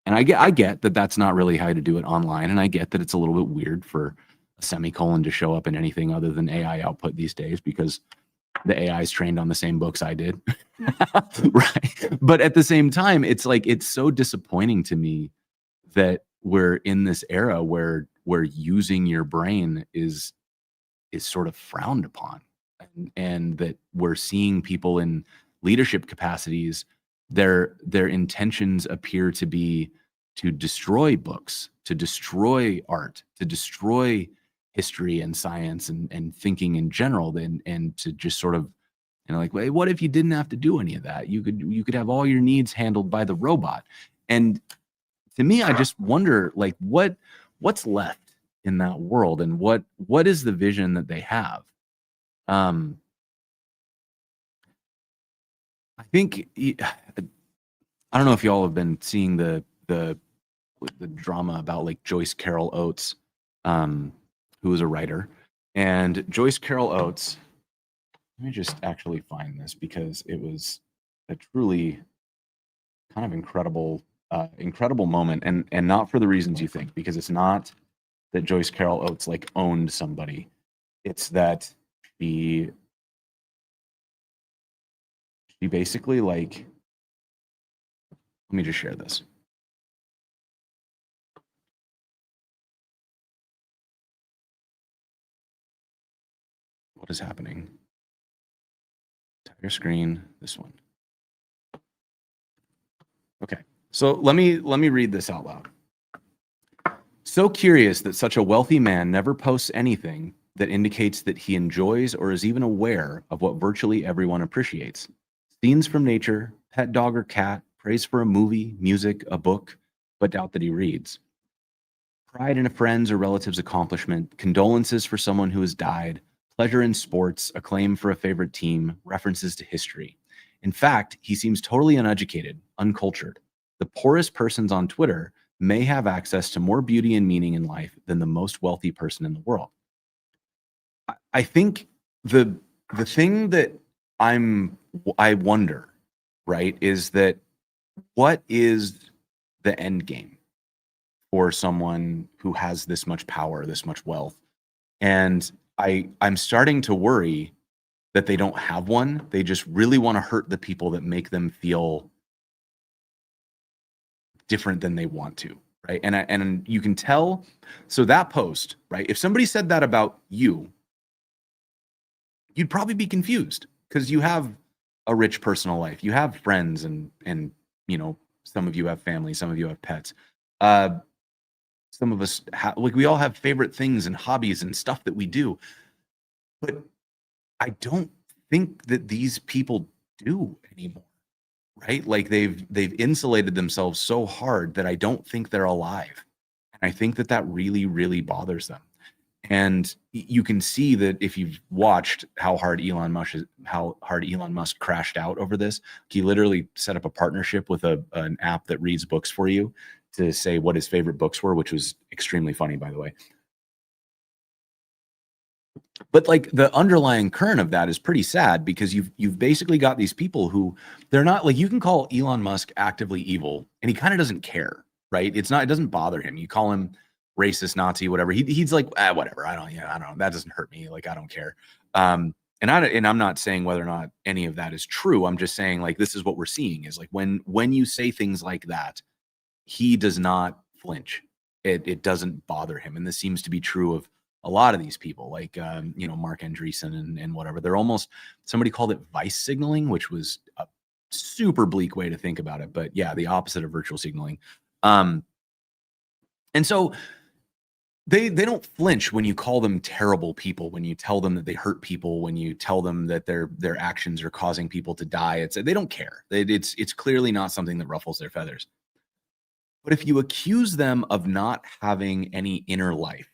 and I get that that's not really how to do it online, and I get that it's a little bit weird for a semicolon to show up in anything other than AI output these days because the AI is trained on the same books I did. Right. But at the same time, it's like it's so disappointing to me that we're in this era where using your brain is sort of frowned upon, and that we're seeing people in leadership capacities, their intentions appear to be to destroy books, to destroy art, to destroy history and science and thinking in general, and to just sort of, like, "Wait, what if you didn't have to do any of that? You could have all your needs handled by the robot." And to me, I just wonder, like, what's left in that world, and what is the vision that they have? Um, I think I don't know if y'all have been seeing the drama about like Joyce Carol Oates, um, who is a writer, and Joyce Carol Oates. Let me just actually find this because it was a truly kind of incredible moment, and not for the reasons you think, because it's not that Joyce Carol Oates like owned somebody. It's that she she basically like, let me just share this. What is happening? Entire screen, this one. Okay. So let me read this out loud. So curious that such a wealthy man never posts anything that indicates that he enjoys or is even aware of what virtually everyone appreciates. Scenes from nature, pet dog or cat, praise for a movie, music, a book, but doubt that he reads. Pride in a friend's or relative's accomplishment, condolences for someone who has died, pleasure in sports, acclaim for a favorite team, references to history. In fact, he seems totally uneducated, uncultured. The poorest persons on Twitter may have access to more beauty and meaning in life than the most wealthy person in the world. I think the thing that I wonder, right, is that what is the end game for someone who has this much power, this much wealth? And I'm starting to worry that they don't have one. They just really want to hurt the people that make them feel different than they want to, right? And you can tell. So that post, right? If somebody said that about you, you'd probably be confused because you have a rich personal life. You have friends and some of you have family, some of you have pets. Some of us like we all have favorite things and hobbies and stuff that we do. But I don't think that these people do anymore, right? Like they've insulated themselves so hard that I don't think they're alive. And I think that really, really bothers them. And you can see that if you've watched how hard Elon Musk crashed out over this. He literally set up a partnership with an app that reads books for you to say what his favorite books were, which was extremely funny, by the way. But like the underlying current of that is pretty sad because you've basically got these people who they're not like, you can call Elon Musk actively evil and he kind of doesn't care, right? It doesn't bother him. You call him racist, Nazi, whatever. He's like, whatever. I don't know. That doesn't hurt me. Like, I don't care. And I'm not saying whether or not any of that is true. I'm just saying like, this is what we're seeing is like when you say things like that, he does not flinch. It doesn't bother him. And this seems to be true of a lot of these people, like Mark Andreessen and whatever. They're almost, somebody called it vice signaling, which was a super bleak way to think about it. But yeah, the opposite of virtual signaling. And so they don't flinch when you call them terrible people, when you tell them that they hurt people, when you tell them that their actions are causing people to die. They don't care. It's clearly not something that ruffles their feathers. But if you accuse them of not having any inner life,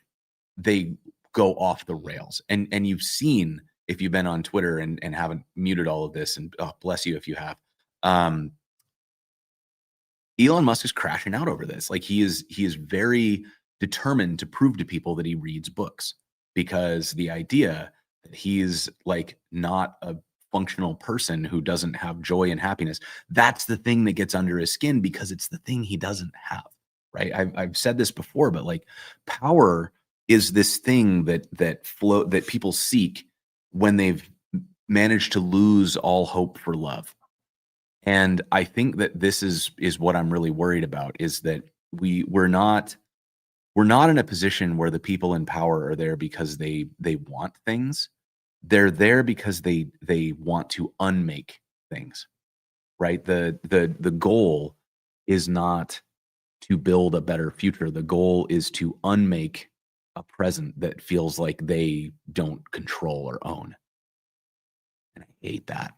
they go off the rails. And you've seen, if you've been on Twitter and haven't muted all of this, and bless you if you have, Elon Musk is crashing out over this. Like he is very determined to prove to people that he reads books, because the idea that he's like not a functional person who doesn't have joy and happiness, that's the thing that gets under his skin, because it's the thing he doesn't have, right? I've said this before, but like power is this thing that people seek when they've managed to lose all hope for love. And I think that this is what I'm really worried about, is that we're not in a position where the people in power are there because they want things. They're there because they want to unmake things, right? The goal is not to build a better future. The goal is to unmake a present that feels like they don't control or own. And I hate that.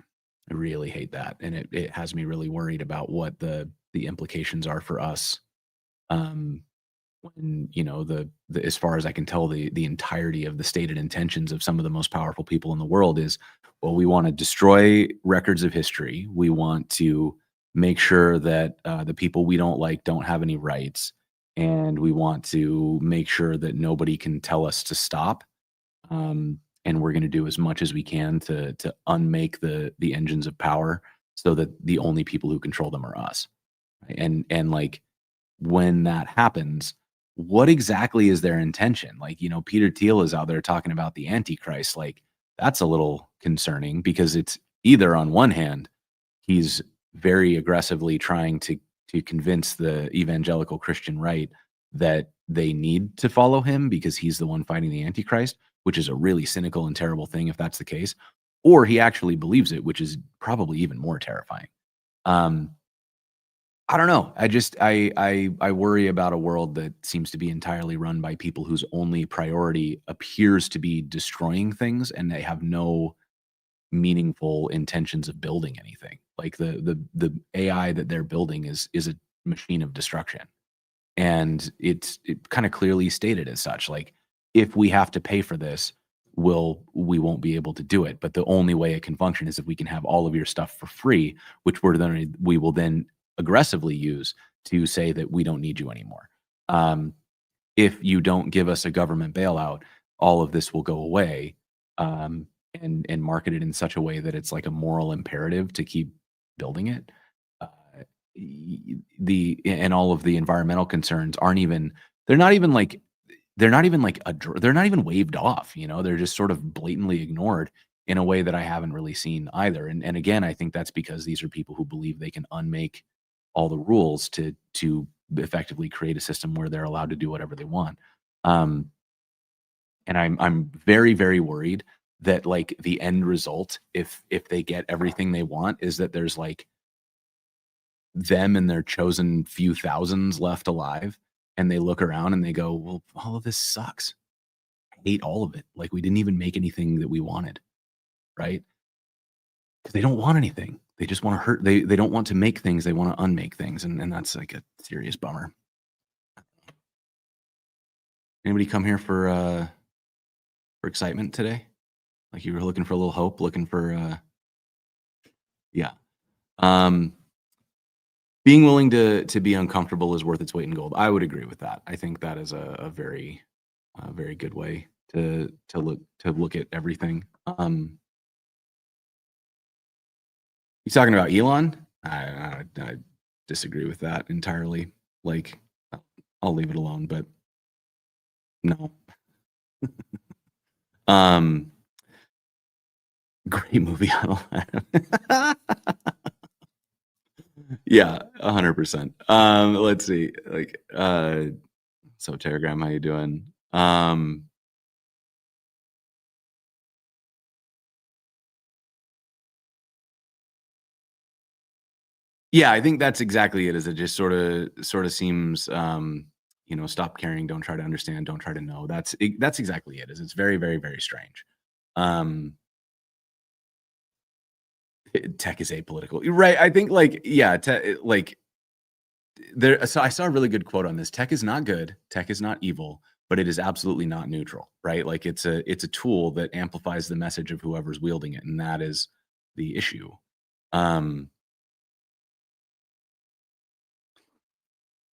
I really hate that. And it has me really worried about what the implications are for us. When, as far as I can tell, the entirety of the stated intentions of some of the most powerful people in the world is, well, we want to destroy records of history. We want to make sure that the people we don't like don't have any rights. And we want to make sure that nobody can tell us to stop. And we're going to do as much as we can to unmake the engines of power so that the only people who control them are us. Right? And like, when that happens, what exactly is their intention? Like, Peter Thiel is out there talking about the Antichrist. Like, that's a little concerning, because it's either, on one hand, he's very aggressively trying to convince the evangelical Christian right that they need to follow him because he's the one fighting the Antichrist, which is a really cynical and terrible thing if that's the case, or he actually believes it, which is probably even more terrifying. Um, I don't know. I worry about a world that seems to be entirely run by people whose only priority appears to be destroying things, and they have no meaningful intentions of building anything. Like the AI that they're building is a machine of destruction. And it kind of clearly stated as such. Like, if we have to pay for this, we won't be able to do it. But the only way it can function is if we can have all of your stuff for free, which we will then aggressively use to say that we don't need you anymore. Um, if you don't give us a government bailout, all of this will go away, and market it in such a way that it's like a moral imperative to keep building it. Uh, and all of the environmental concerns aren't even they're not even like they're not even waved off, they're just sort of blatantly ignored in a way that I haven't really seen either. And again, I think that's because these are people who believe they can unmake all the rules to effectively create a system where they're allowed to do whatever they want. Um, and I'm very, very worried that, like, the end result, if they get everything they want, is that there's like them and their chosen few thousands left alive, and they look around and they go, "Well, all of this sucks. I hate all of it. Like, we didn't even make anything that we wanted," right? Because they don't want anything. They just wanna hurt they don't want to make things, they wanna unmake things, and that's, like, a serious bummer. Anybody come here for excitement today? Like, you were looking for a little hope, looking for, yeah. Um, being willing to be uncomfortable is worth its weight in gold. I would agree with that. I think that is a very good way to look at everything. You talking about Elon? I disagree with that entirely. Like, I'll leave it alone, but no. Um, great movie. Yeah, 100%. Let's see. Like, so Telegram, how you doing? Yeah, I think that's exactly it. Is it just sort of seems, stop caring, don't try to understand, don't try to know. That's exactly it. Is it's very, very, very strange. Um, Tech is apolitical. You're right. I think, like, yeah, like, there. So I saw a really good quote on this. Tech is not good. Tech is not evil, but it is absolutely not neutral. Right? Like, it's a tool that amplifies the message of whoever's wielding it, and that is the issue. Um,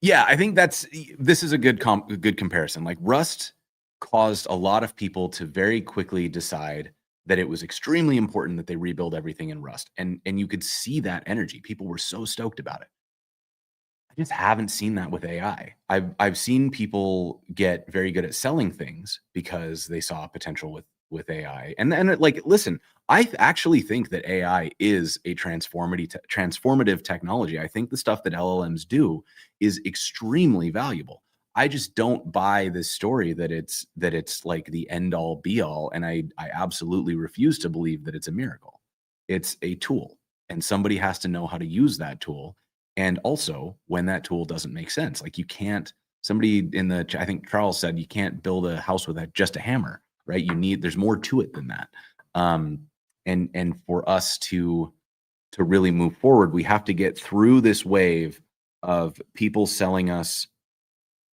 Yeah, I think this is a a good comparison. Like, Rust caused a lot of people to very quickly decide that it was extremely important that they rebuild everything in Rust, and you could see that energy. People were so stoked about it. I just haven't seen that with AI. I've seen people get very good at selling things because they saw potential with AI. Like, listen, actually think that AI is a transformative technology. I think the stuff that LLMs do is extremely valuable. I just don't buy this story that it's like the end all be all, and I absolutely refuse to believe that it's a miracle. It's a tool, and somebody has to know how to use that tool, and also when that tool doesn't make sense. Like, you can't somebody in the I think Charles said you can't build a house with just a hammer, right? There's more to it than that. Um, and for us to really move forward, we have to get through this wave of people selling us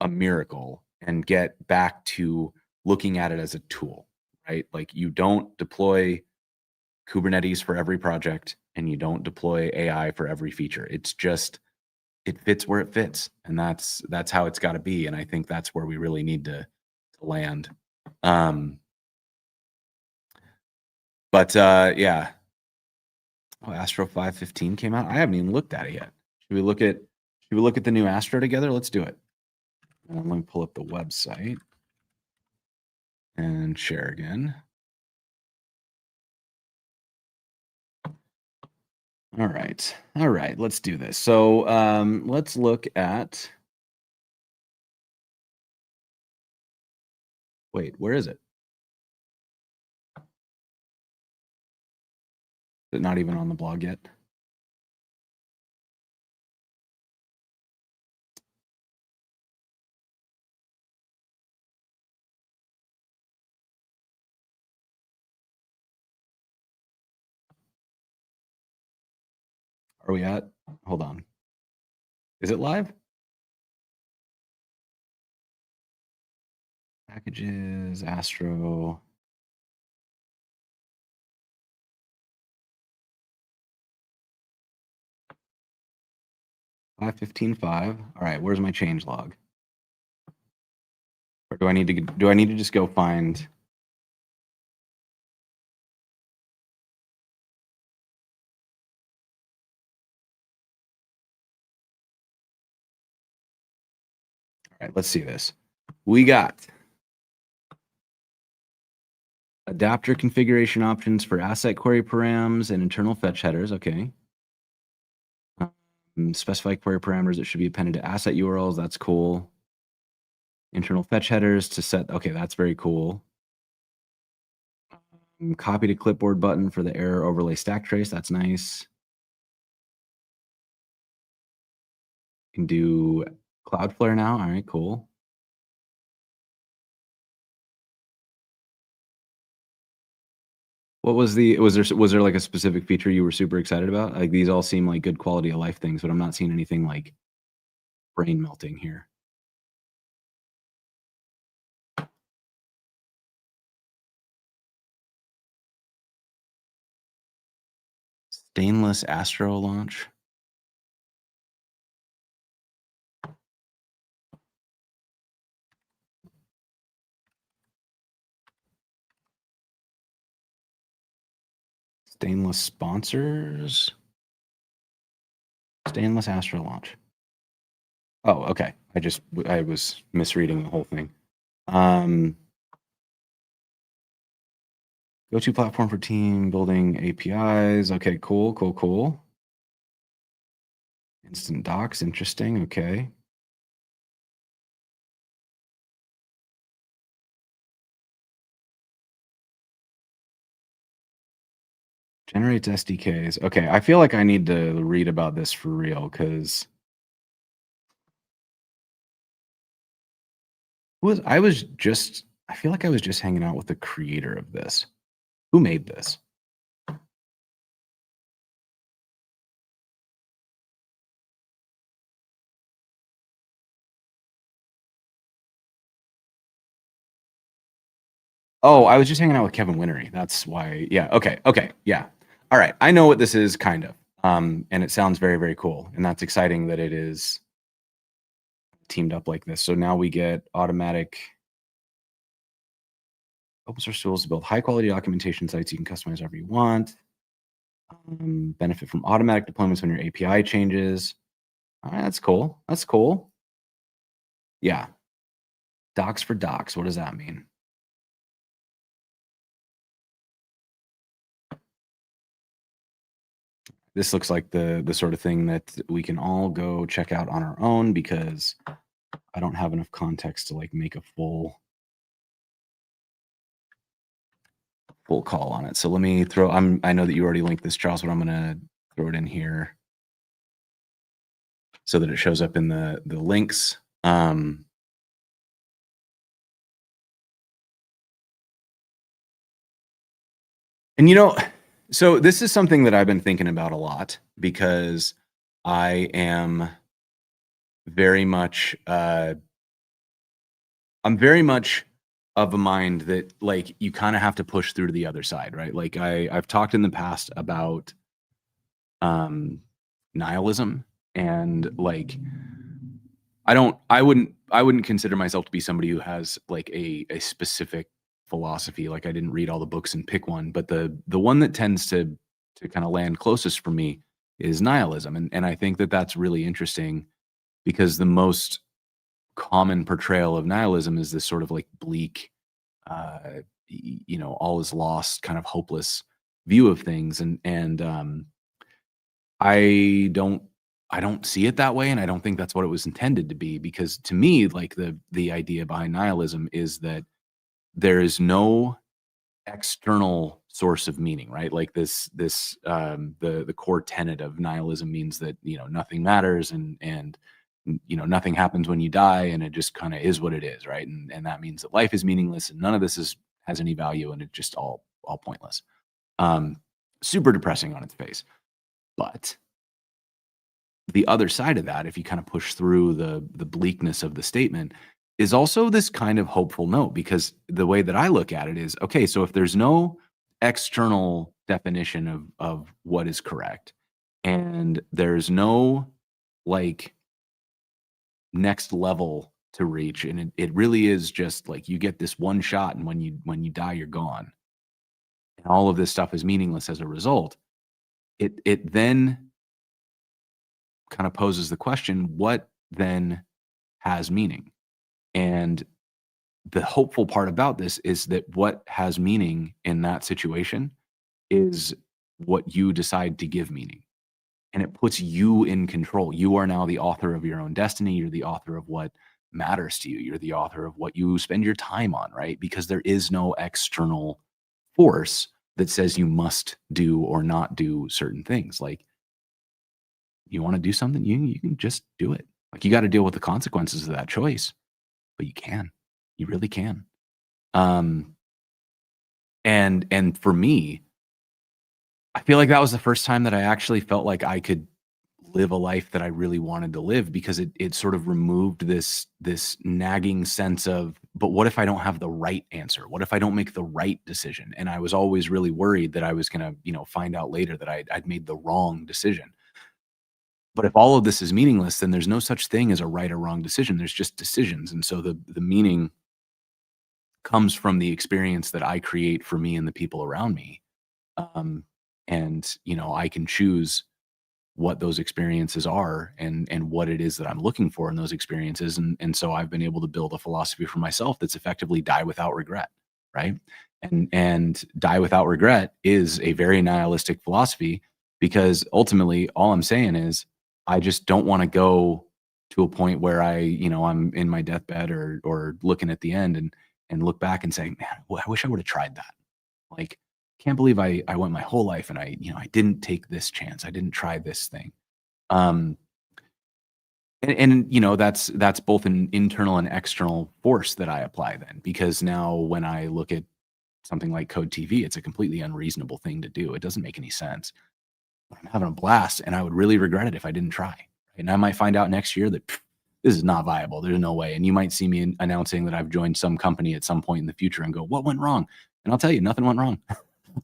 a miracle and get back to looking at it as a tool, right? Like, you don't deploy Kubernetes for every project, and you don't deploy AI for every feature. It's just it fits where it fits, and that's how it's got to be. And I think that's where we really need to land. Um, but yeah. Oh, Astro 515 came out. I haven't even looked at it yet. Should we look at the new Astro together? Let's do it. Let me pull up the website and share again. All right. All right. Let's do this. So let's look at. Wait, where is it? Is it not even on the blog yet? Are we at? Hold on. Is it live? Packages, Astro. Five 15.5. All right, where's my change log? Or do I need to just go find? All right, let's see this. We got adapter configuration options for asset query params and internal fetch headers. Okay. Specify query parameters that should be appended to asset URLs. That's cool. Internal fetch headers to set. Okay, that's very cool. Copy to clipboard button for the error overlay stack trace. That's nice. Can do Cloudflare now. All right, cool. What was there like a specific feature you were super excited about? Like these all seem like good quality of life things, but I'm not seeing anything like brain melting here. Stainless Astro launch. Stainless sponsors. Stainless Astro launch. Oh, okay. I was misreading the whole thing. Go-to platform for team building APIs. Okay, cool. Instant docs, interesting. Okay. Generates SDKs. Okay, I feel like I need to read about this for real because I feel like I was just hanging out with the creator of this. Who made this? Oh, I was just hanging out with Kevin Winnery. That's why. Yeah. Okay. Yeah. All right. I know what this is, kind of. And it sounds very, very cool. And that's exciting that it is teamed up like this. So now we get automatic open source tools to build high quality documentation sites you can customize whatever you want. Benefit from automatic deployments when your API changes. All right, that's cool. That's cool. Yeah. Docs for docs. What does that mean? This looks like the sort of thing that we can all go check out on our own because I don't have enough context to like make a full call on it. So let me throw. I know that you already linked this, Charles, but I'm gonna throw it in here so that it shows up in the links. And so this is something that I've been thinking about a lot because I am very much I'm very much of a mind that like you kind of have to push through to the other side, right? Like I've talked in the past about nihilism and like I wouldn't consider myself to be somebody who has like a specific philosophy. Like I didn't read all the books and pick one, but the one that tends to kind of land closest for me is nihilism. And I think that that's really interesting because the most common portrayal of nihilism is this sort of like bleak, all is lost, kind of hopeless view of things. And I don't see it that way, and I don't think that's what it was intended to be. Because to me, like the idea behind nihilism is that there is no external source of meaning, right? Like the core tenet of nihilism means that, nothing matters, and nothing happens when you die, and it just kind of is what it is, right? And that means that life is meaningless and none of this has any value, and it's just all pointless. Um, Super depressing on its face. But the other side of that, if you kind of push through the bleakness of the statement, is also this kind of hopeful note, because the way that I look at it is, okay, so if there's no external definition of what is correct, and there's no like next level to reach, and it really is just like you get this one shot, and when you die, you're gone, and all of this stuff is meaningless as a result. It then kind of poses the question, what then has meaning? And the hopeful part about this is that what has meaning in that situation is what you decide to give meaning. And it puts you in control. You are now the author of your own destiny. You're the author of what matters to you. You're the author of what you spend your time on, right? Because there is no external force that says you must do or not do certain things. Like, you want to do something, you can just do it. Like, you got to deal with the consequences of that choice, but you can. You really can. Um, and for me, I feel like that was the first time that I actually felt like I could live a life that I really wanted to live, because it sort of removed this nagging sense of, but what if I don't have the right answer? What if I don't make the right decision? And I was always really worried that I was gonna, find out later that I'd made the wrong decision. But if all of this is meaningless, then there's no such thing as a right or wrong decision. There's just decisions. And so the meaning comes from the experience that I create for me and the people around me. Um, and I can choose what those experiences are, and what it is that I'm looking for in those experiences. And so I've been able to build a philosophy for myself that's effectively die without regret, right? And die without regret is a very nihilistic philosophy, because ultimately all I'm saying is I just don't want to go to a point where I'm in my deathbed, or looking at the end, and look back and say, man, well, I wish I would have tried that. Like, can't believe I went my whole life and I didn't take this chance. I didn't try this thing. Um, and that's both an internal and external force that I apply then, because now when I look at something like Code TV, it's a completely unreasonable thing to do. It doesn't make any sense. I'm having a blast, and I would really regret it if I didn't try. And I might find out next year that this is not viable. There's no way. And you might see me announcing that I've joined some company at some point in the future and go, what went wrong? And I'll tell you, nothing went wrong.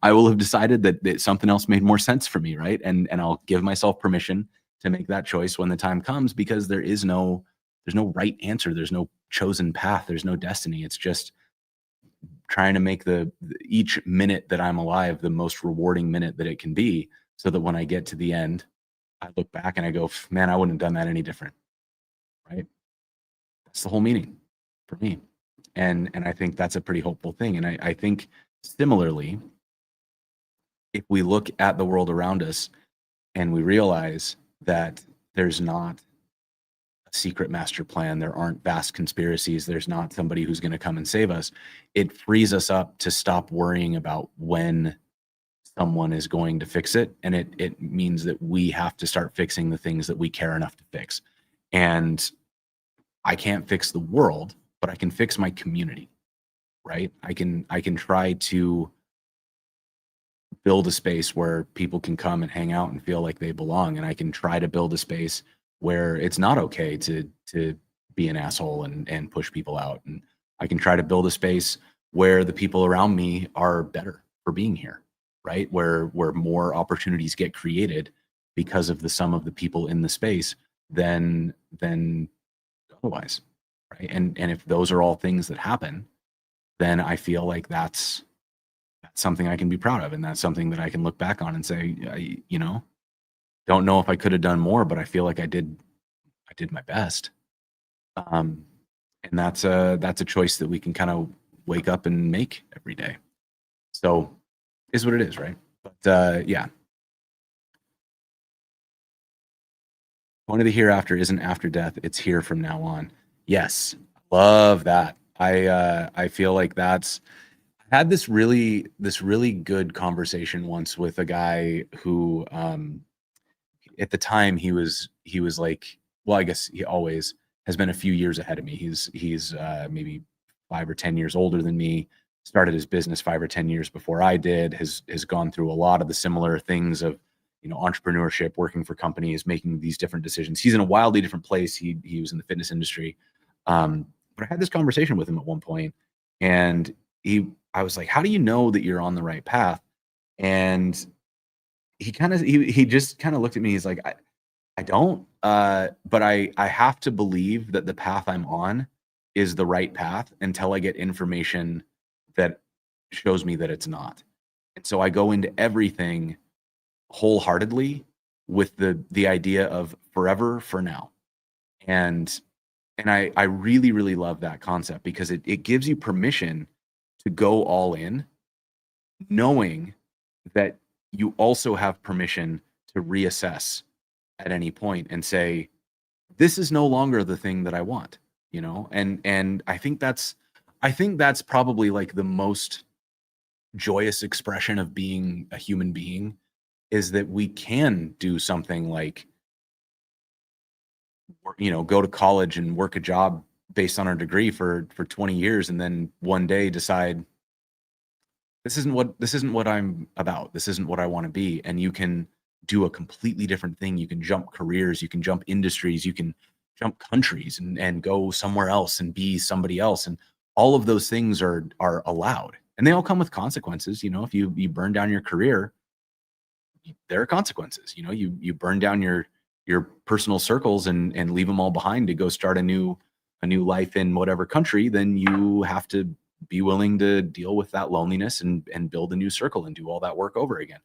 I will have decided that something else made more sense for me, right? And I'll give myself permission to make that choice when the time comes, because there's no right answer. There's no chosen path. There's no destiny. It's just trying to make each minute that I'm alive the most rewarding minute that it can be, so that when I get to the end, I look back and I go, man, I wouldn't have done that any different, right? That's the whole meaning for me. And I think that's a pretty hopeful thing. And I think similarly, if we look at the world around us and we realize that there's not a secret master plan, there aren't vast conspiracies, there's not somebody who's going to come and save us, it frees us up to stop worrying about when someone is going to fix it. And it means that we have to start fixing the things that we care enough to fix. And I can't fix the world, but I can fix my community, right? I can try to build a space where people can come and hang out and feel like they belong. And I can try to build a space where it's not okay to be an asshole and push people out. And I can try to build a space where the people around me are better for being here, right? Where more opportunities get created because of the sum of the people in the space than otherwise, right? And if those are all things that happen, then I feel like that's something I can be proud of, and that's something that I can look back on and say, don't know if I could have done more, but I feel like I did my best. Um, and that's a choice that we can kind of wake up and make every day. So is what it is, right? But yeah. Point of the hereafter isn't after death, it's here from now on. Yes. Love that. I feel like that's I had this really good conversation once with a guy who at the time he was like, well, I guess he always has been a few years ahead of me. He's maybe 5 or 10 years older than me. Started his business 5 or 10 years before I did. Has gone through a lot of the similar things of entrepreneurship, working for companies, making these different decisions. He's in a wildly different place. He was in the fitness industry, but I had this conversation with him at one point, and he I was like, "How do you know that you're on the right path?" And he just kind of looked at me. He's like, I don't, but I have to believe that the path I'm on is the right path until I get information that shows me that it's not. And so I go into everything wholeheartedly with the idea of forever for now. And I really, really love that concept because it gives you permission to go all in, knowing that you also have permission to reassess at any point and say, this is no longer the thing that I want, and I think that's probably like the most joyous expression of being a human being, is that we can do something like go to college and work a job based on our degree for 20 years, and then one day decide this isn't what I'm about. This isn't what I want to be. And you can do a completely different thing. You can jump careers, you can jump industries, you can jump countries and go somewhere else and be somebody else. And all of those things are allowed. And they all come with consequences. If you burn down your career, there are consequences. You burn down your personal circles and leave them all behind to go start a new life in whatever country, then you have to be willing to deal with that loneliness and build a new circle and do all that work over again.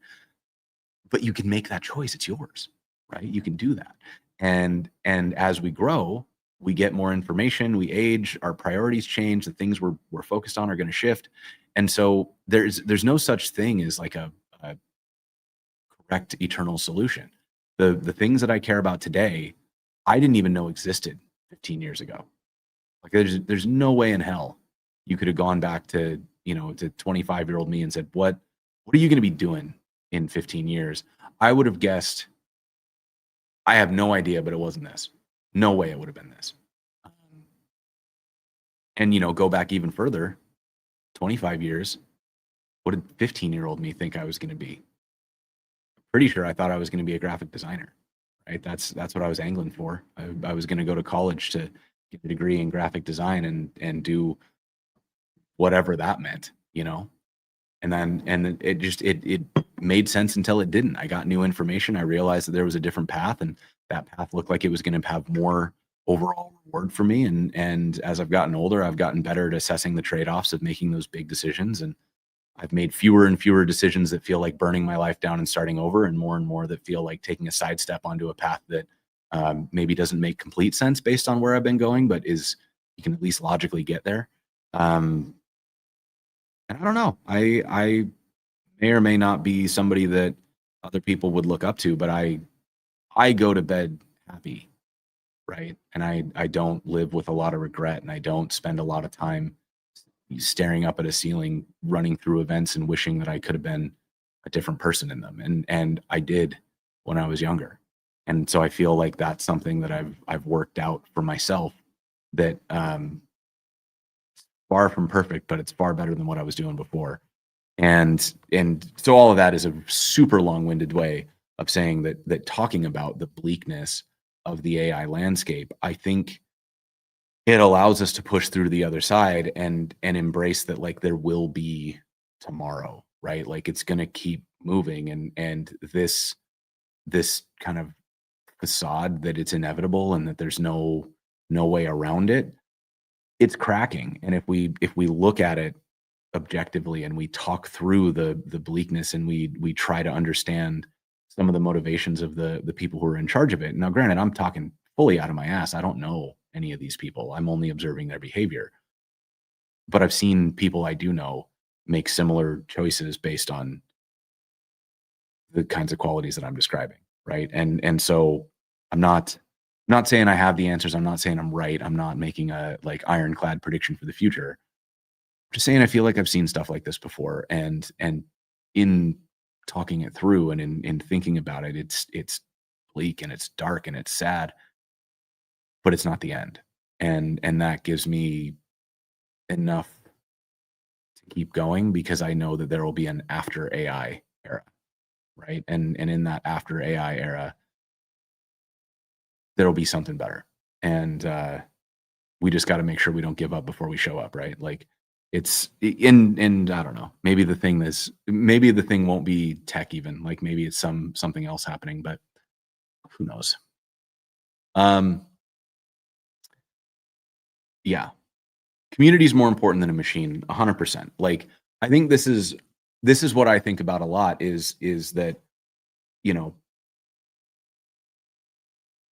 But you can make that choice. It's yours, right? You can do that. And as we grow, we get more information, we age, our priorities change, the things we're focused on are going to shift. And so there's no such thing as like a correct eternal solution. The things that I care about today, I didn't even know existed 15 years ago. Like there's no way in hell you could have gone back to 25-year-old me and said, what are you going to be doing in 15 years? I would have guessed, I have no idea, but it wasn't this. No way it would have been this. Um, and go back even further, 25 years. What did 15-year-old me think I was going to be? Pretty sure I thought I was going to be a graphic designer, right? That's what I was angling for. I was going to go to college to get a degree in graphic design and do whatever that meant. And then it made sense until it didn't. I got new information. I realized that there was a different path, and that path looked like it was going to have more overall reward for me. And as I've gotten older, I've gotten better at assessing the trade-offs of making those big decisions. And I've made fewer and fewer decisions that feel like burning my life down and starting over, and more that feel like taking a sidestep onto a path that maybe doesn't make complete sense based on where I've been going, but you can at least logically get there. Um, and I don't know. I may or may not be somebody that other people would look up to, but I go to bed happy, right? And I don't live with a lot of regret, and I don't spend a lot of time staring up at a ceiling, running through events and wishing that I could have been a different person in them. And I did when I was younger. And so I feel like that's something that I've worked out for myself, that far from perfect, but it's far better than what I was doing before. And so all of that is a super long-winded way of saying that talking about the bleakness of the AI landscape, I think it allows us to push through to the other side and embrace that, like, there will be tomorrow, right? Like, it's going to keep moving, and this kind of facade that it's inevitable and that there's no way around it, it's cracking. And if we look at it objectively and we talk through the bleakness, and we try to understand some of the motivations of the people who are in charge of it. Now, granted, I'm talking fully out of my ass. I don't know any of these people. I'm only observing their behavior. But I've seen people I do know make similar choices based on the kinds of qualities that I'm describing, right? And so I'm not saying I have the answers. I'm not saying I'm right. I'm not making a like ironclad prediction for the future. Just saying, I feel like I've seen stuff like this before, and in talking it through and in thinking about it, it's bleak and it's dark and it's sad, but it's not the end. And that gives me enough to keep going because I know that there will be an after AI era, right? And in that after AI era, there'll be something better. And we just got to make sure we don't give up before we show up, right? Like and I don't know. Maybe the thing won't be tech even. Like maybe it's something else happening, but who knows? Um yeah. Community is more important than a machine, 100%. Like I think this is what I think about a lot is that, you know,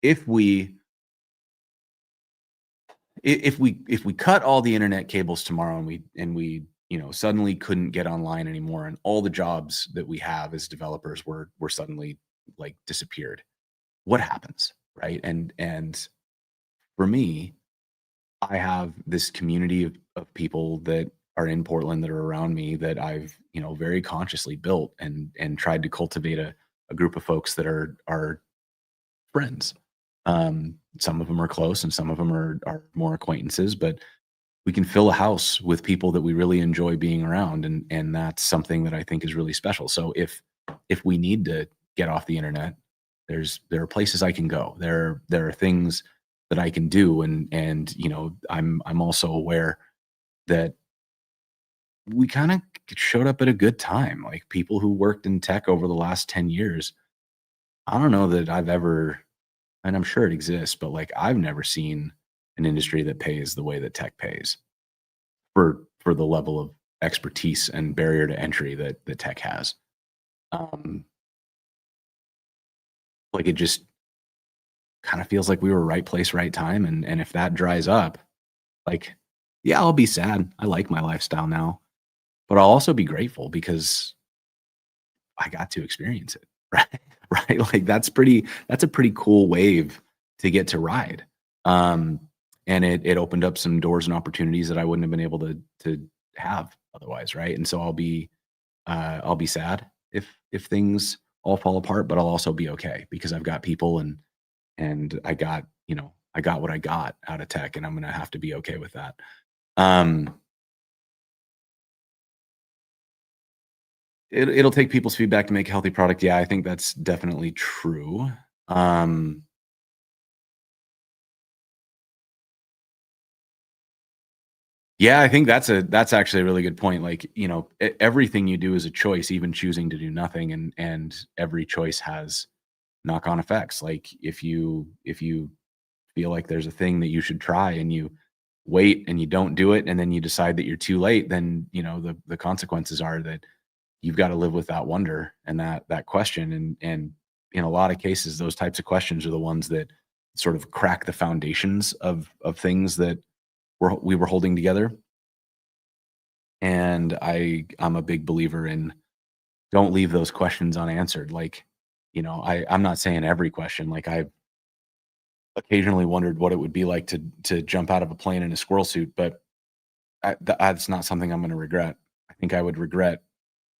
if we if we cut all the internet cables tomorrow and we suddenly couldn't get online anymore and all the jobs that we have as developers were suddenly like disappeared, what happens, right? And for me, I have this community of people that are in Portland that are around me that I've very consciously built and tried to cultivate a group of folks that are friends. Some of them are close and some of them are more acquaintances, but we can fill a house with people that we really enjoy being around, and that's something that I think is really special. So if we need to get off the internet, there are places I can go. There are things that I can do, and I'm also aware that we kind of showed up at a good time. Like people who worked in tech over the last 10 years, I don't know that I've ever, and I'm sure it exists, but like I've never seen an industry that pays the way that tech pays for the level of expertise and barrier to entry that the tech has. Um, like it just kind of feels like we were right place, right time. And if that dries up, like, yeah, I'll be sad. I like my lifestyle now, but I'll also be grateful because I got to experience it. Right. Right. Like that's a pretty cool wave to get to ride. Um, and it opened up some doors and opportunities that I wouldn't have been able to have otherwise. Right. And so I'll be sad if things all fall apart, but I'll also be okay because I've got people and I got what I got out of tech and I'm gonna have to be okay with that. Um it'll take people's feedback to make a healthy product. Yeah, I think that's definitely true. Um yeah, I think that's actually a really good point. Like, everything you do is a choice, even choosing to do nothing, and every choice has knock-on effects. Like if you feel like there's a thing that you should try and you wait and you don't do it and then you decide that you're too late, then the consequences are that you've got to live with that wonder and that question. And in a lot of cases, those types of questions are the ones that sort of crack the foundations of things that we were holding together. And I'm a big believer in don't leave those questions unanswered. Like, I'm not saying every question. Like I occasionally wondered what it would be like to jump out of a plane in a squirrel suit, but that's not something I'm going to regret. I think I would regret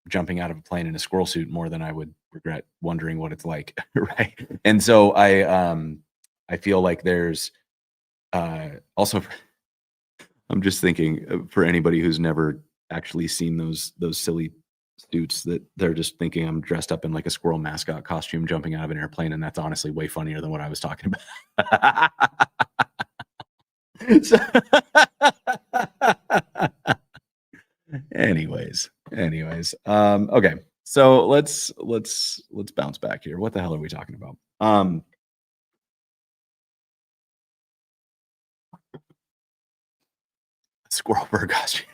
jumping out of a plane in a squirrel suit more than I would regret wondering what it's like, right? And so I feel like there's also I'm just thinking for anybody who's never actually seen those silly suits that they're just thinking I'm dressed up in like a squirrel mascot costume jumping out of an airplane, and that's honestly way funnier than what I was talking about. So okay. So let's bounce back here. What the hell are we talking about? Squirrel fur costume.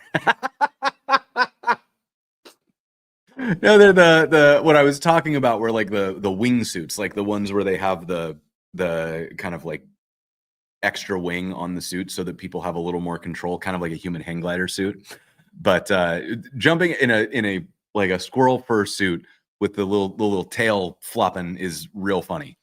No, they're the what I was talking about were like the wingsuits, like the ones where they have the kind of like extra wing on the suit so that people have a little more control, kind of like a human hang glider suit. But jumping in a like a squirrel fur suit with the little tail flopping is real funny.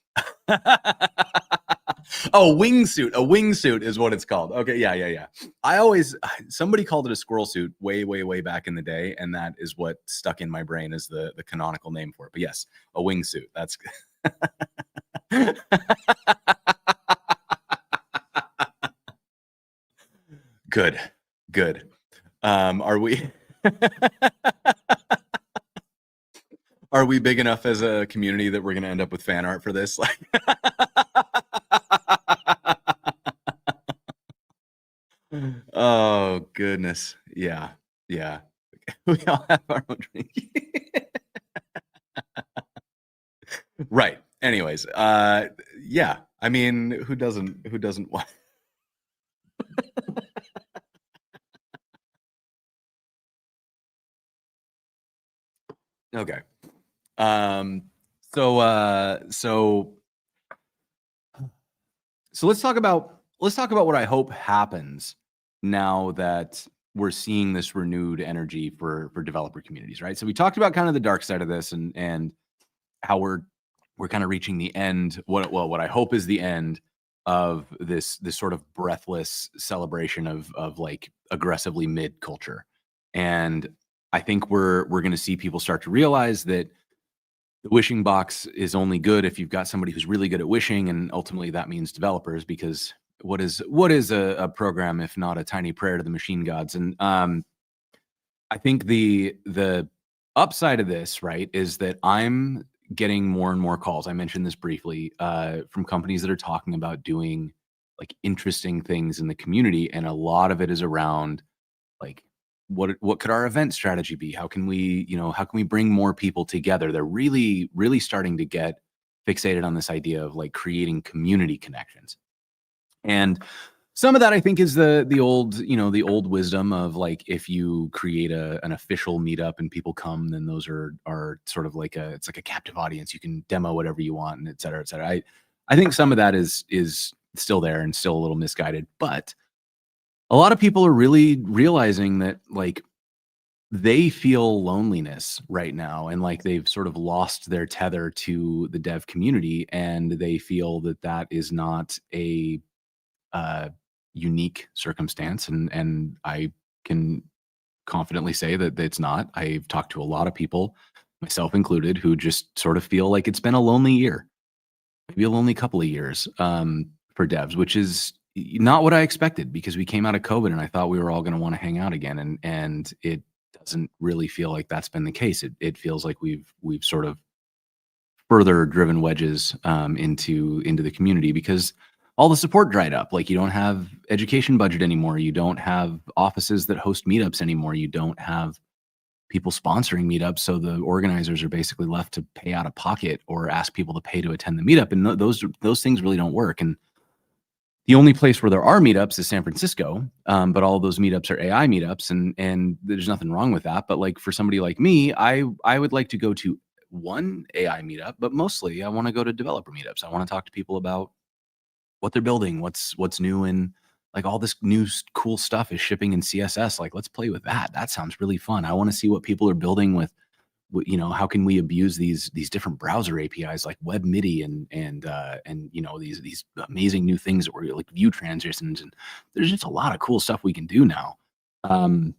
Oh, wingsuit. A wingsuit is what it's called. Okay, yeah. I always somebody called it a squirrel suit way back in the day, and that is what stuck in my brain as the canonical name for it. But yes, a wingsuit. That's good. Good. Are we are we big enough as a community that we're going to end up with fan art for this? Like Oh goodness. Yeah. Yeah. We all have our own drink. Right. Anyways, yeah. I mean, who doesn't want Okay. Um so so let's talk about what I hope happens now that we're seeing this renewed energy for developer communities, right? So we talked about kind of the dark side of this and how we're kind of reaching the end. What I hope is the end of this sort of breathless celebration of like aggressively mid culture, and I think we're going to see people start to realize that the wishing box is only good if you've got somebody who's really good at wishing, and ultimately that means developers, because what is a program if not a tiny prayer to the machine gods? And I think the upside of this, right, is that I'm getting more and more calls. I mentioned this briefly, from companies that are talking about doing like interesting things in the community, and a lot of it is around like what could our event strategy be? How can we bring more people together? They're really starting to get fixated on this idea of like creating community connections. And some of that I think is the old wisdom of like, if you create an official meetup and people come, then those are sort of like it's like a captive audience. You can demo whatever you want, and et cetera, et cetera. I think some of that is still there and still a little misguided, but a lot of people are really realizing that like they feel loneliness right now, and like they've sort of lost their tether to the dev community, and they feel that that is not a uh, unique circumstance, and I can confidently say that it's not. I've talked to a lot of people, myself included, who just sort of feel like it's been a lonely year, maybe a lonely couple of years, for devs, which is not what I expected, because we came out of COVID and I thought we were all going to want to hang out again, and it doesn't really feel like that's been the case. It feels like we've sort of further driven wedges, into the community, because all the support dried up. Like, you don't have education budget anymore. You don't have offices that host meetups anymore. You don't have people sponsoring meetups. So the organizers are basically left to pay out of pocket or ask people to pay to attend the meetup. And those things really don't work. And the only place where there are meetups is San Francisco. But all of those meetups are AI meetups, and there's nothing wrong with that. But like, for somebody like me, I would like to go to one AI meetup, but mostly I want to go to developer meetups. I want to talk to people about what they're building, what's new, and like all this new cool stuff is shipping in CSS. Like, let's play with that. That sounds really fun. I want to see what people are building with, how can we abuse these different browser APIs like Web MIDI and these amazing new things that were like view transitions, and there's just a lot of cool stuff we can do now. Um,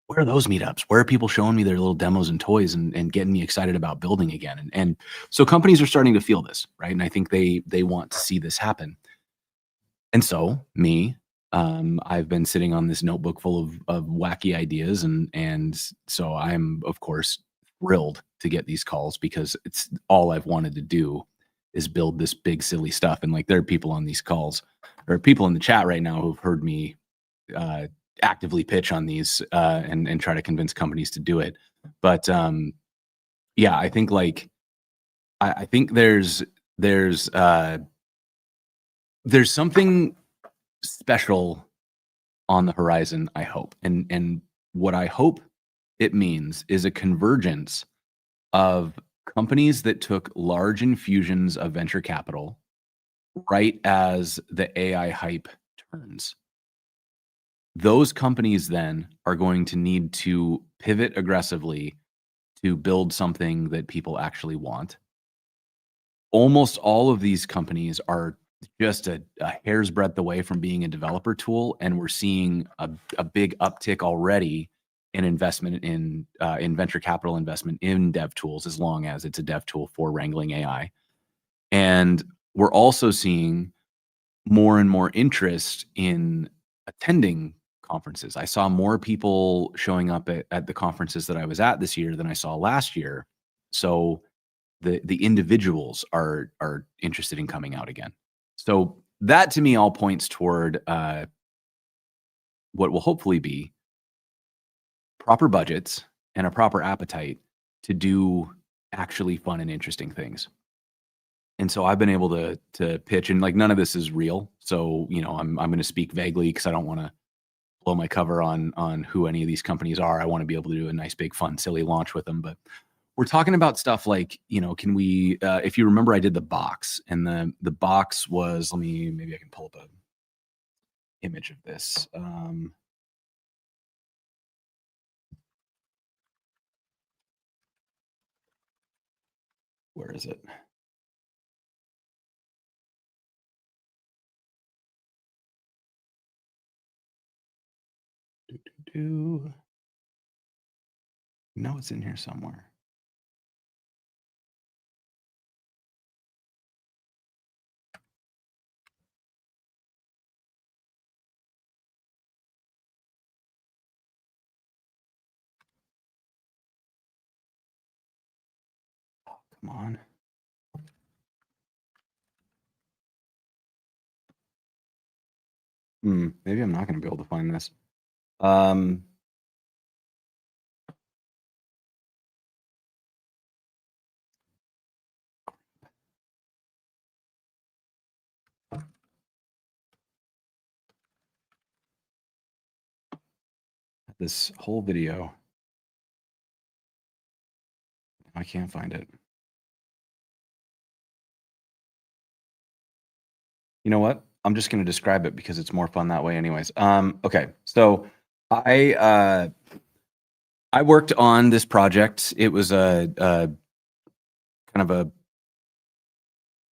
where are those meetups? Where are people showing me their little demos and toys, and getting me excited about building again? And so companies are starting to feel this, right? And I think they want to see this happen. And so me, I've been sitting on this notebook full of wacky ideas, and so I'm of course thrilled to get these calls, because it's all I've wanted to do is build this big silly stuff. And like, there are people on these calls, or people in the chat right now, who've heard me uh, actively pitch on these, and try to convince companies to do it. But yeah, I think like I think there's uh, there's something special on the horizon, I hope. And what I hope it means is a convergence of companies that took large infusions of venture capital right as the AI hype turns. Those companies then are going to need to pivot aggressively to build something that people actually want. Almost all of these companies are just a hair's breadth away from being a developer tool, and we're seeing a big uptick already in investment in venture capital investment in dev tools, as long as it's a dev tool for wrangling AI. And we're also seeing more and more interest in attending conferences. I saw more people showing up at the conferences that I was at this year than I saw last year. So the individuals are interested in coming out again. So that to me all points toward what will hopefully be proper budgets and a proper appetite to do actually fun and interesting things. And so I've been able to pitch, and like none of this is real. So, you know, I'm going to speak vaguely because I don't want to blow my cover on who any of these companies are. I want to be able to do a nice, big, fun, silly launch with them. But we're talking about stuff like, you know, can we, if you remember, I did the box, and the box was, maybe I can pull up a image of this. Where is it? No, it's in here somewhere. Oh, come on. Maybe I'm not going to be able to find this. This whole video. I can't find it. You know what? I'm just going to describe it because it's more fun that way anyways. Okay. So I worked on this project. It was a kind of a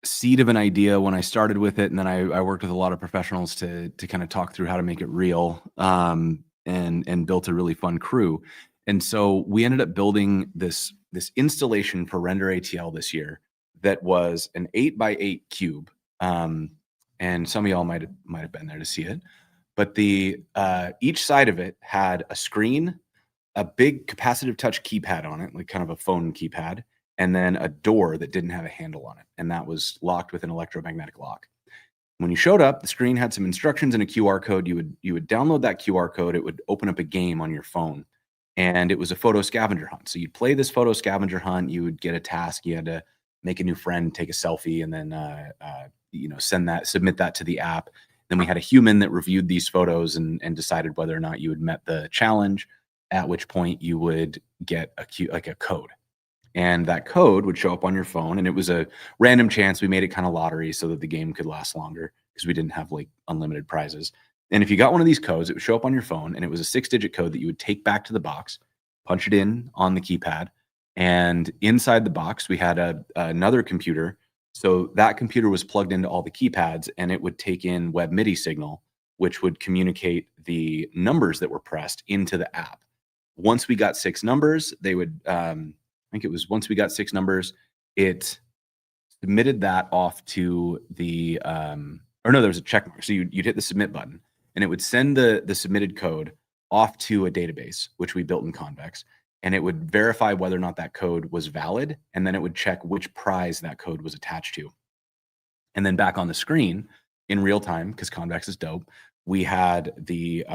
seed of an idea when I started with it. And then I worked with a lot of professionals to kind of talk through how to make it real, and built a really fun crew. And so we ended up building this installation for Render ATL this year that was an 8x8 cube. And some of y'all might have been there to see it. But the each side of it had a screen, a big capacitive touch keypad on it, like kind of a phone keypad, and then a door that didn't have a handle on it, and that was locked with an electromagnetic lock. When you showed up, the screen had some instructions and a QR code. You would download that QR code. It would open up a game on your phone, and it was a photo scavenger hunt. So you'd play this photo scavenger hunt. You would get a task. You had to make a new friend, take a selfie, and then submit that to the app. Then we had a human that reviewed these photos and decided whether or not you had met the challenge, at which point you would get a code. And that code would show up on your phone, and it was a random chance. We made it kind of lottery so that the game could last longer because we didn't have like unlimited prizes. And if you got one of these codes, it would show up on your phone, and it was a 6-digit code that you would take back to the box, punch it in on the keypad, and inside the box we had another computer. So that computer was plugged into all the keypads, and it would take in web MIDI signal, which would communicate the numbers that were pressed into the app. Once we got 6 numbers, they would, I think it was once we got 6 numbers, it submitted that off to the, or no, there was a check mark. So you'd hit the submit button, and it would send the submitted code off to a database, which we built in Convex, and it would verify whether or not that code was valid, and then it would check which prize that code was attached to. And then back on the screen in real time, because Convex is dope, we had the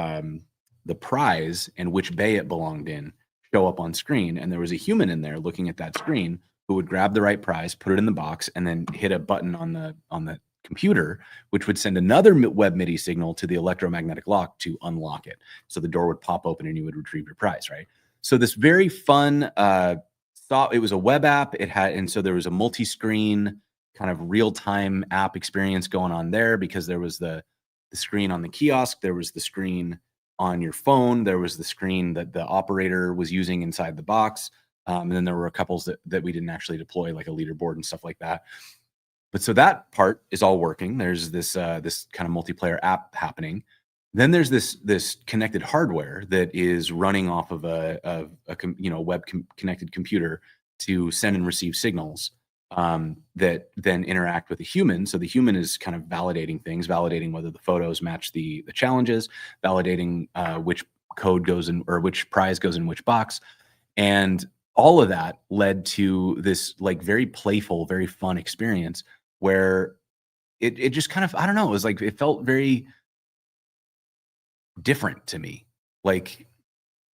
prize and which bay it belonged in show up on screen, and there was a human in there looking at that screen who would grab the right prize, put it in the box, and then hit a button on the computer, which would send another web MIDI signal to the electromagnetic lock to unlock it. So the door would pop open and you would retrieve your prize, right? So this very fun it was a web app. And so there was a multi-screen kind of real-time app experience going on there, because there was the screen on the kiosk, there was the screen on your phone, there was the screen that the operator was using inside the box. And then there were a couple that we didn't actually deploy, like a leaderboard and stuff like that. But so that part is all working. There's this kind of multiplayer app happening. Then there's this connected hardware that is running off of a connected computer to send and receive signals that then interact with the human. So the human is kind of validating things, validating whether the photos match the challenges, validating which code goes in or which prize goes in which box, and all of that led to this like very playful, very fun experience where it just kind of, I don't know, it was like it felt very different to me. Like,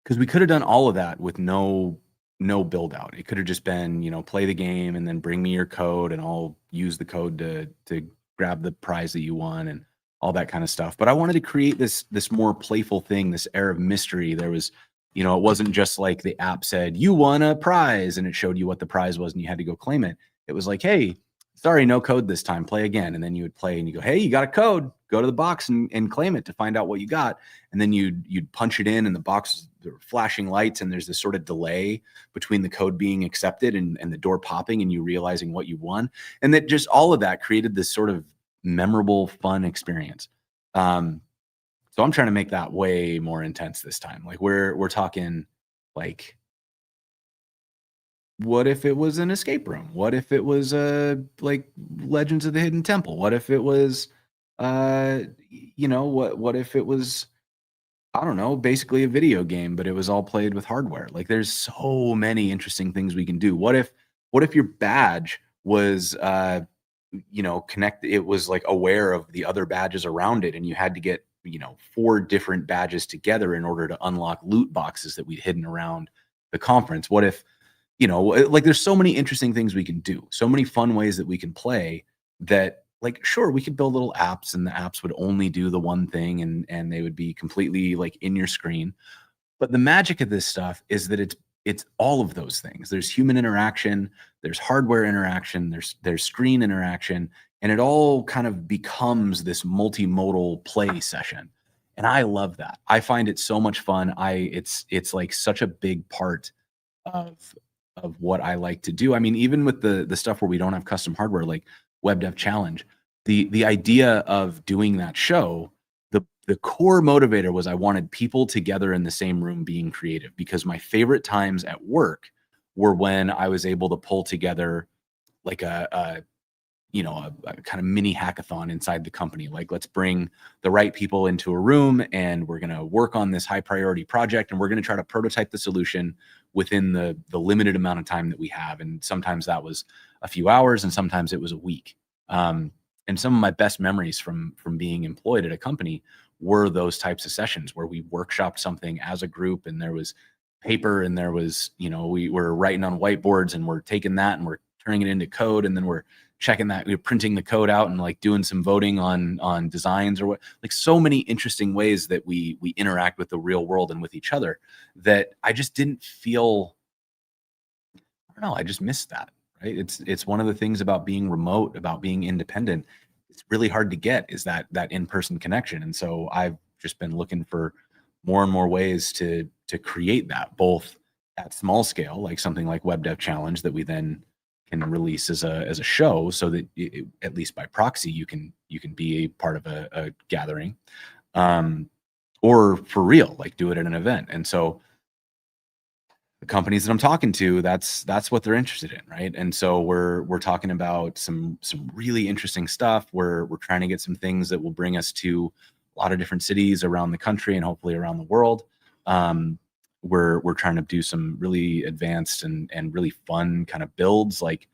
because we could have done all of that with no build out. It could have just been, play the game and then bring me your code and I'll use the code to grab the prize that you won and all that kind of stuff. But I wanted to create this more playful thing, this air of mystery. There was, it wasn't just like the app said, you won a prize and it showed you what the prize was and you had to go claim it. It was like, hey, sorry, no code this time, play again. And then you would play and you go, hey, you got a code, go to the box and claim it to find out what you got. And then you'd punch it in and the box, there were flashing lights and there's this sort of delay between the code being accepted and the door popping and you realizing what you won. And that just all of that created this sort of memorable, fun experience. So I'm trying to make that way more intense this time. Like we're talking like, what if it was an escape room? What if it was like Legends of the Hidden Temple? What if it was what if it was, I don't know, basically a video game, but it was all played with hardware? Like there's so many interesting things we can do. What if your badge was connect, it was like aware of the other badges around it and you had to get 4 different badges together in order to unlock loot boxes that we'd hidden around the conference? What if like there's so many interesting things we can do, so many fun ways that we can play that, like, sure, we could build little apps and the apps would only do the one thing and they would be completely like in your screen. But the magic of this stuff is that it's all of those things. There's human interaction, there's hardware interaction, there's screen interaction, and it all kind of becomes this multimodal play session. And I love that. I find it so much fun. It's like such a big part of what I like to do. I mean, even with the stuff where we don't have custom hardware, like Web Dev Challenge, the idea of doing that show, the core motivator was I wanted people together in the same room being creative, because my favorite times at work were when I was able to pull together like a kind of mini hackathon inside the company. Like, let's bring the right people into a room and we're going to work on this high priority project and we're going to try to prototype the solution within the limited amount of time that we have. And sometimes that was a few hours and sometimes it was a week. And some of my best memories from being employed at a company were those types of sessions where we workshopped something as a group and there was paper and there was, we were writing on whiteboards and we're taking that and we're turning it into code and then we're checking that, we're printing the code out and like doing some voting on designs or what, like so many interesting ways that we interact with the real world and with each other that I just didn't feel, I don't know, I just missed that, right? It's one of the things about being remote, about being independent. It's really hard to get is that in-person connection. And so I've just been looking for more and more ways to create that, both at small scale, like something like Web Dev Challenge that we then can release as a show, so that at least by proxy you can be a part of a gathering, or for real, like do it at an event. And so the companies that I'm talking to, that's what they're interested in, right? And so we're talking about some really interesting stuff. We're trying to get some things that will bring us to a lot of different cities around the country and hopefully around the world. We're trying to do some really advanced and really fun kind of builds. Like,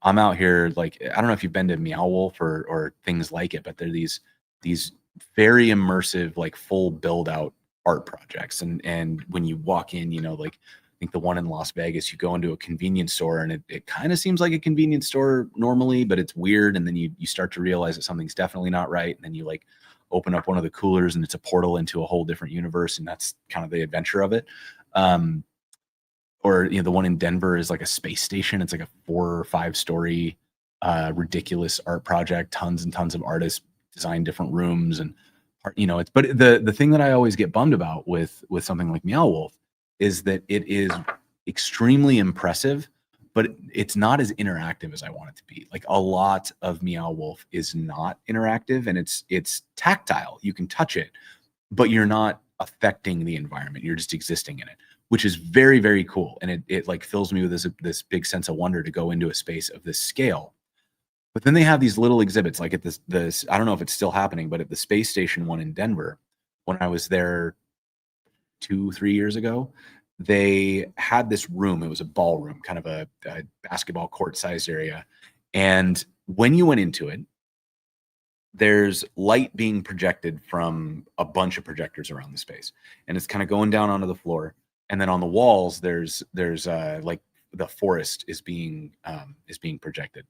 I'm out here, like, I don't know if you've been to Meow Wolf or things like it, but they're these very immersive, like full build out art projects. And when you walk in, like I think the one in Las Vegas, you go into a convenience store and it kind of seems like a convenience store normally, but it's weird. And then you start to realize that something's definitely not right. And then you like open up one of the coolers and it's a portal into a whole different universe. And that's kind of the adventure of it. Or, the one in Denver is like a space station. It's like a 4 or 5 story, ridiculous art project. Tons and tons of artists design different rooms and, it's, but the thing that I always get bummed about with something like Meow Wolf is that it is extremely impressive, but it's not as interactive as I want it to be. Like a lot of Meow Wolf is not interactive, and it's tactile. You can touch it, but you're not affecting the environment. You're just existing in it, which is very, very cool. And it like fills me with this big sense of wonder to go into a space of this scale. But then they have these little exhibits, like at this I don't know if it's still happening, but at the space station one in Denver, when I was there 2, 3 years ago, they had this room. It was a ballroom, kind of a basketball court sized area. And when you went into it, there's light being projected from a bunch of projectors around the space, and it's kind of going down onto the floor. And then on the walls, there's like the forest is being projected.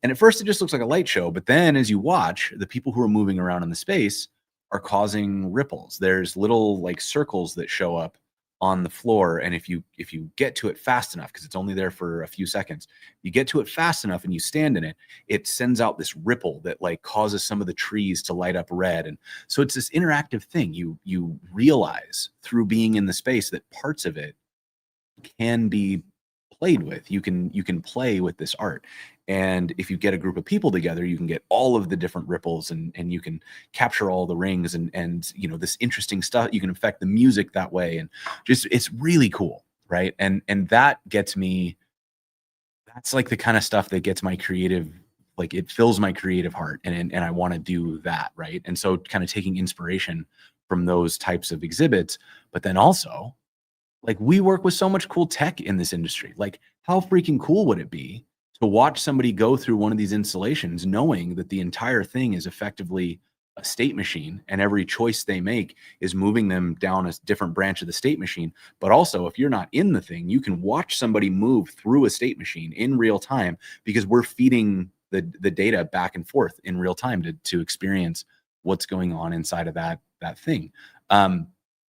And at first, it just looks like a light show. But then as you watch, the people who are moving around in the space are causing ripples. There's little like circles that show up on the floor. And if you get to it fast enough, because it's only there for a few seconds, you get to it fast enough and you stand in it, it sends out this ripple that like causes some of the trees to light up red. And so it's this interactive thing. You realize through being in the space that parts of it can be played with. You can play with this art. And if you get a group of people together, you can get all of the different ripples, and you can capture all the rings, and this interesting stuff. You can affect the music that way, and just it's really cool, right? And that gets me. That's like the kind of stuff that gets my creative, like it fills my creative heart, and I want to do that, right? And so kind of taking inspiration from those types of exhibits, but then also like we work with so much cool tech in this industry. Like how freaking cool would it be to watch somebody go through one of these installations knowing that the entire thing is effectively a state machine, and every choice they make is moving them down a different branch of the state machine. But also, if you're not in the thing, you can watch somebody move through a state machine in real time, because we're feeding the data back and forth in real time to experience what's going on inside of that thing.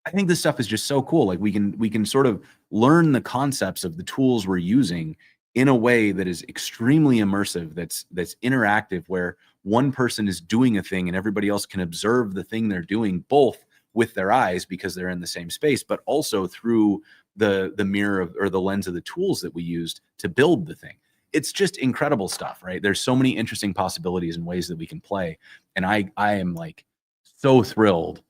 I think this stuff is just so cool. Like we can sort of learn the concepts of the tools we're using in a way that is extremely immersive, that's interactive, where one person is doing a thing and everybody else can observe the thing they're doing, both with their eyes because they're in the same space, but also through the mirror of, or the lens of the tools that we used to build the thing. It's just incredible stuff, right? There's so many interesting possibilities and ways that we can play. And I am like so thrilled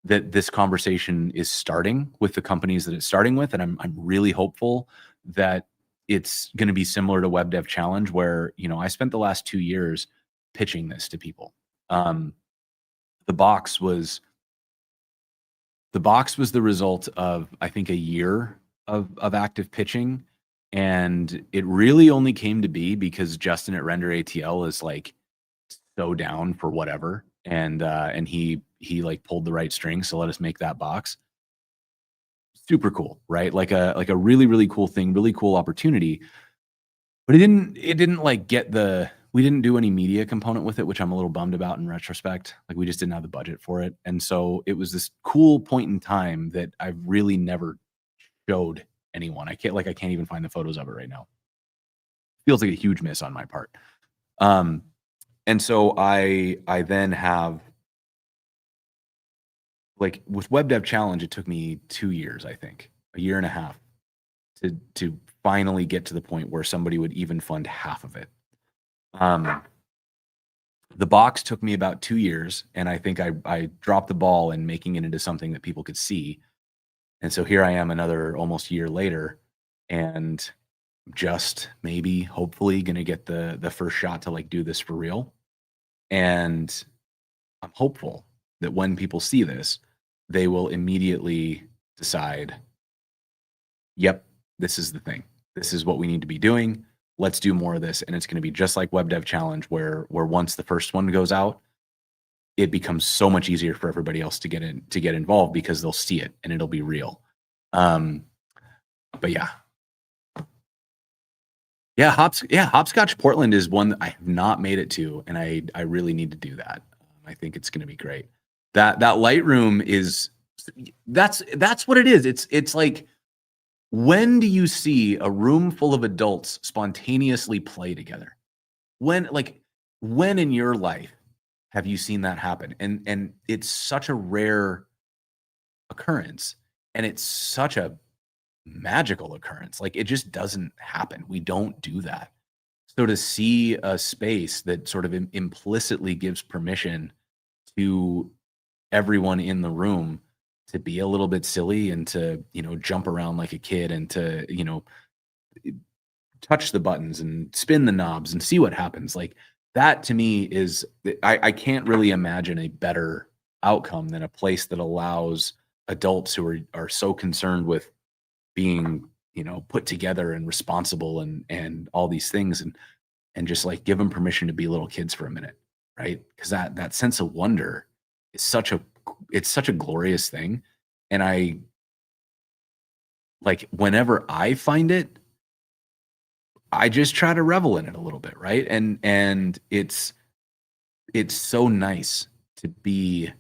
that this conversation is starting with the companies that it's starting with. And I'm really hopeful that it's going to be similar to Web Dev Challenge, where, I spent the last 2 years pitching this to people. The box was the result of, I think, a year of active pitching. And it really only came to be because Justin at Render ATL is like so down for whatever. And he like pulled the right strings to let us make that box. Super cool, right? Like a really, really cool thing, really cool opportunity. But it didn't like we didn't do any media component with it, which I'm a little bummed about in retrospect. Like we just didn't have the budget for it. And so it was this cool point in time that I've really never showed anyone. I can't even find the photos of it right now. Feels like a huge miss on my part. And so I then have, like with Web Dev Challenge, it took me 2 years, I think, a year and a half to finally get to the point where somebody would even fund half of it. The box took me about 2 years, and I think I dropped the ball in making it into something that people could see. And so here I am another almost year later, and just maybe, hopefully, gonna get the first shot to like do this for real. And I'm hopeful that when people see this, they will immediately decide, yep, this is the thing. This is what we need to be doing. Let's do more of this. And it's going to be just like Web Dev Challenge, where once the first one goes out, it becomes so much easier for everybody else to get involved, because they'll see it and it'll be real. But yeah, Hopscotch Portland is one that I have not made it to, and I really need to do that. I think it's going to be great. That Lightroom is that's what it is. It's like, when do you see a room full of adults spontaneously play together? When in your life have you seen that happen? And it's such a rare occurrence, and it's such a magical occurrence. Like, it just doesn't happen. We don't do that. So to see a space that sort of implicitly gives permission to everyone in the room to be a little bit silly and to, jump around like a kid and to, touch the buttons and spin the knobs and see what happens. Like, that to me is, I can't really imagine a better outcome than a place that allows adults who are so concerned with being, put together and responsible and all these things, and just like give them permission to be little kids for a minute, right? Because that sense of wonder is such a glorious thing. And I, like, whenever I find it, I just try to revel in it a little bit, right? And it's so nice to be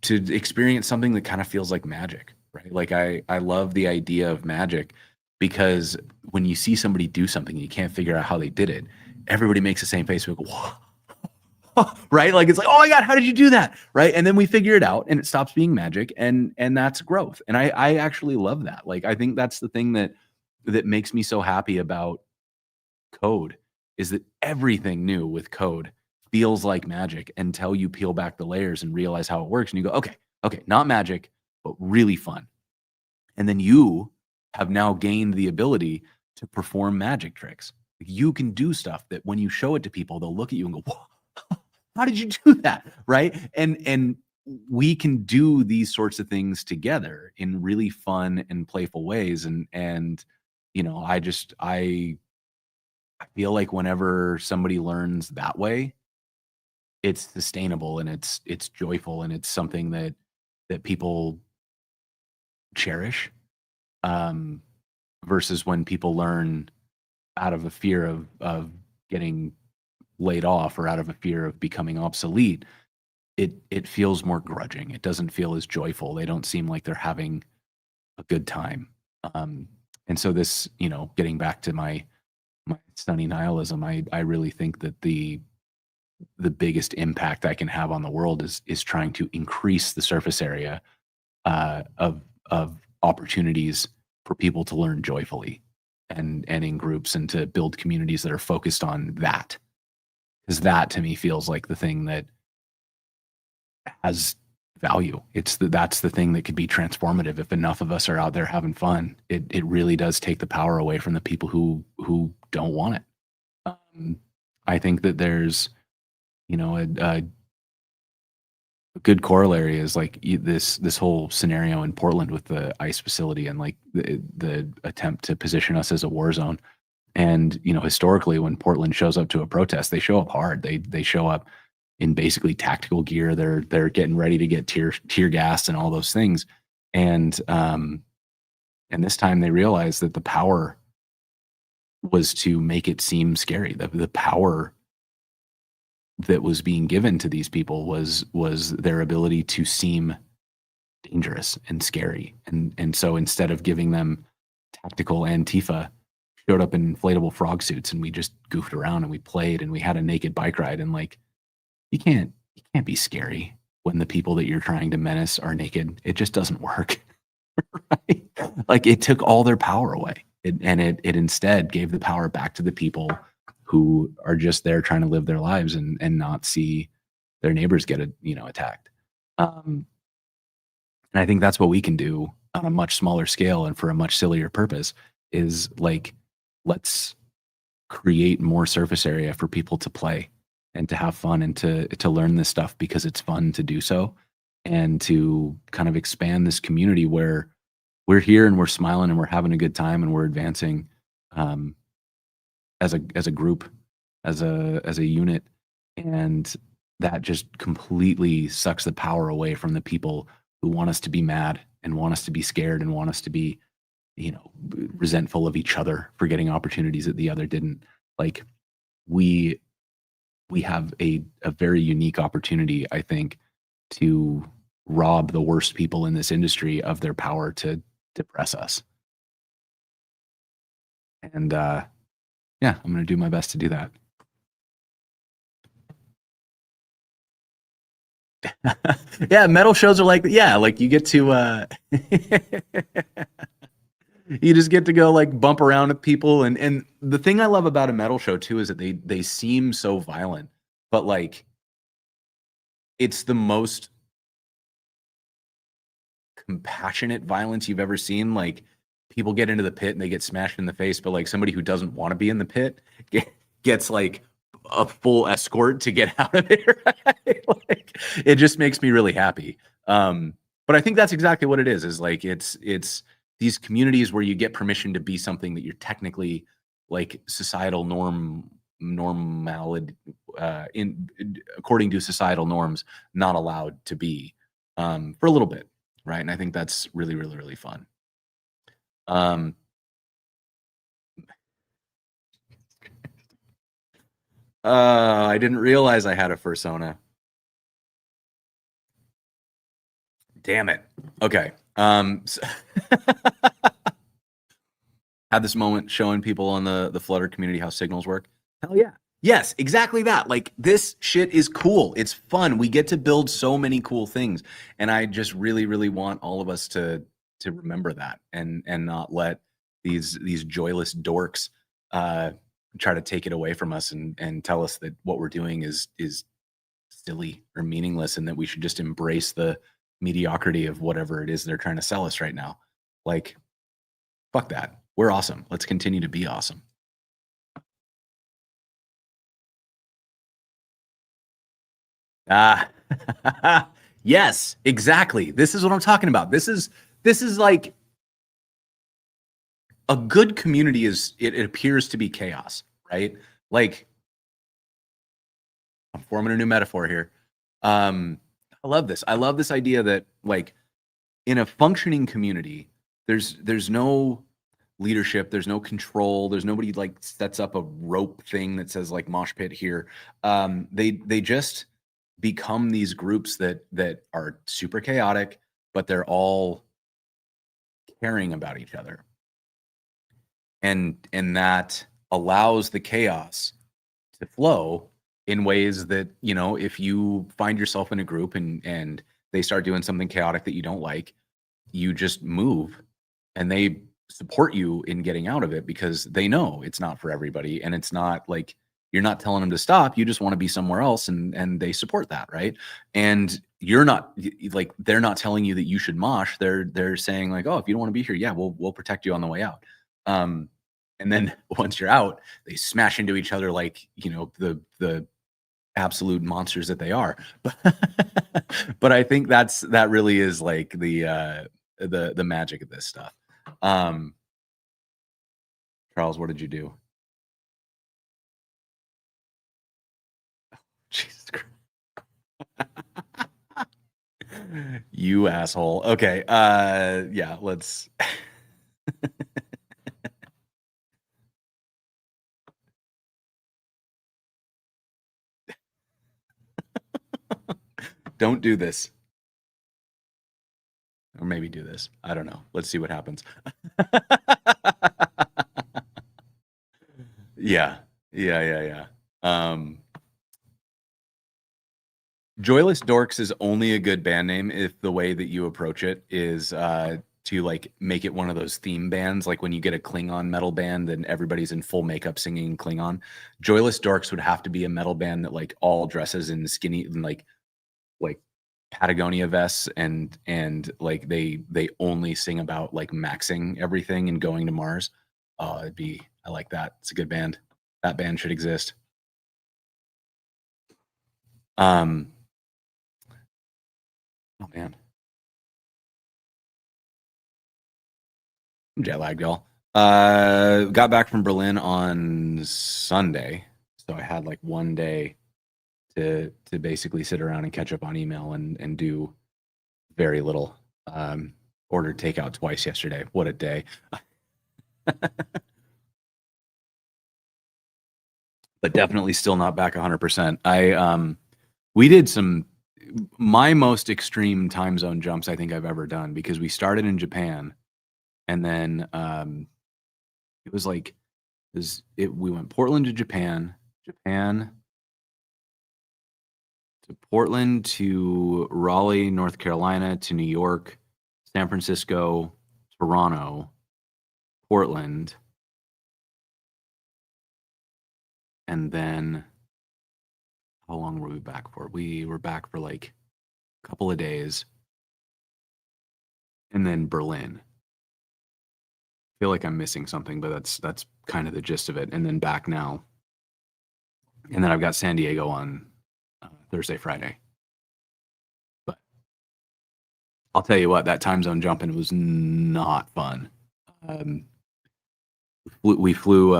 to experience something that kind of feels like magic, right? Like, I love the idea of magic, because when you see somebody do something and you can't figure out how they did it, everybody makes the same face. We go, "Whoa." Right? Like, it's like, "Oh my God, how did you do that?" Right? And then we figure it out and it stops being magic, and that's growth. And I actually love that. Like, I think that's the thing that makes me so happy about code, is that everything new with code feels like magic until you peel back the layers and realize how it works. And you go, okay, okay, not magic, but really fun. And then you have now gained the ability to perform magic tricks. Like, you can do stuff that when you show it to people, they'll look at you and go, "Whoa, how did you do that?" Right? And we can do these sorts of things together in really fun and playful ways. And I feel like whenever somebody learns that way, it's sustainable and it's joyful and it's something that people cherish, um, versus when people learn out of a fear of getting laid off or out of a fear of becoming obsolete. It feels more grudging. It doesn't feel as joyful. They don't seem like they're having a good time. Um, and so this, getting back to my sunny nihilism, I really think that the biggest impact I can have on the world is trying to increase the surface area, of opportunities for people to learn joyfully and in groups, and to build communities that are focused on that. Because that to me feels like the thing that has value. That's the thing that could be transformative if enough of us are out there having fun. It really does take the power away from the people who don't want it. Um, I think that there's, a good corollary is like, this whole scenario in Portland with the ICE facility, and like the attempt to position us as a war zone. And historically, when Portland shows up to a protest, they show up hard. They show up in basically tactical gear. They're getting ready to get tear gas and all those things. And this time they realized that the power was to make it seem scary. The power that was being given to these people was their ability to seem dangerous and scary. And so instead of giving them tactical Antifa, showed up in inflatable frog suits, and we just goofed around and we played and we had a naked bike ride. And like, you can't be scary when the people that you're trying to menace are naked. It just doesn't work. Right? Like, it took all their power away. It instead gave the power back to the people who are just there trying to live their lives and not see their neighbors get attacked. Um, and I think that's what we can do on a much smaller scale and for a much sillier purpose, is like, let's create more surface area for people to play and to have fun and to learn this stuff because it's fun to do so, and to kind of expand this community where we're here and we're smiling and we're having a good time and we're advancing, um, as a group, as a unit. And that just completely sucks the power away from the people who want us to be mad and want us to be scared and want us to be, resentful of each other for getting opportunities that the other didn't. Like, we we have a very unique opportunity, I think, to rob the worst people in this industry of their power to depress us. And yeah, I'm going to do my best to do that. Yeah, metal shows are like, yeah, like you get to you just get to go like bump around with people, and the thing I love about a metal show too is that they seem so violent, but like it's the most compassionate violence you've ever seen. Like people get into the pit and they get smashed in the face, but like somebody who doesn't want to be in the pit gets like a full escort to get out of there. Right? Like it just makes me really happy. But I think that's exactly what it is like it's these communities where you get permission to be something that you're technically like societal normality in according to societal norms not allowed to be for a little bit, right? And I think that's really, really, really fun. Um, I didn't realize I had a fursona. Damn it. Okay. So had this moment showing people on the Flutter community how signals work. Hell yeah. Yes, exactly that. Like this shit is cool. It's fun. We get to build so many cool things, and I just really, really want all of us to remember that and not let these joyless dorks uh, try to take it away from us and tell us that what we're doing is silly or meaningless, and that we should just embrace the mediocrity of whatever it is they're trying to sell us right now. Like, fuck that. We're awesome. Let's continue to be awesome. Ah, yes, exactly. This is what I'm talking about. This is like a good community is it appears to be chaos, right? Like I'm forming a new metaphor here. Um, I love this. I love this idea that like in a functioning community, there's no leadership, there's no control, there's nobody like sets up a rope thing that says like mosh pit here. They just become these groups that are super chaotic, but they're all caring about each other, and that allows the chaos to flow in ways that, you know, if you find yourself in a group and they start doing something chaotic that you don't like, you just move and they support you in getting out of it because they know it's not for everybody, and it's not like you're not telling them to stop, you just want to be somewhere else, and they support that, right? And you're not like they're not telling you that you should mosh, they're saying like, oh, if you don't want to be here, yeah, we'll protect you on the way out. um and then once you're out, they smash into each other like, you know, the absolute monsters that they are. But I think that really is like the magic of this stuff. Um, Charles, what did you do? Jesus Christ. You asshole. Okay. Yeah, let's don't do this. Or maybe do this. I don't know. Let's see what happens. Yeah. Yeah, yeah, yeah. Joyless Dorks is only a good band name if the way that you approach it is to like make it one of those theme bands, like when you get a Klingon metal band and everybody's in full makeup singing Klingon. Joyless Dorks would have to be a metal band that like all dresses in skinny and like Patagonia vests, and like they only sing about like maxing everything and going to Mars. It'd be I like that. It's a good band. That band should exist. Um, oh man. I'm jet lagged, y'all. Got back from Berlin on Sunday, so I had like one day to basically sit around and catch up on email and do very little. Ordered takeout twice yesterday. What a day! But definitely still not back 100%. We did some my most extreme time zone jumps I think I've ever done because we started in Japan and then it was like we went Portland to Japan, Japan to Portland, to Raleigh, North Carolina, to New York, San Francisco, Toronto, Portland, and then how long were we back for? We were back for like a couple of days, and then Berlin. I feel like I'm missing something, but that's kind of the gist of it. And then back now, and then I've got San Diego on Thursday, Friday. But I'll tell you what, that time zone jumping was not fun. Um, we flew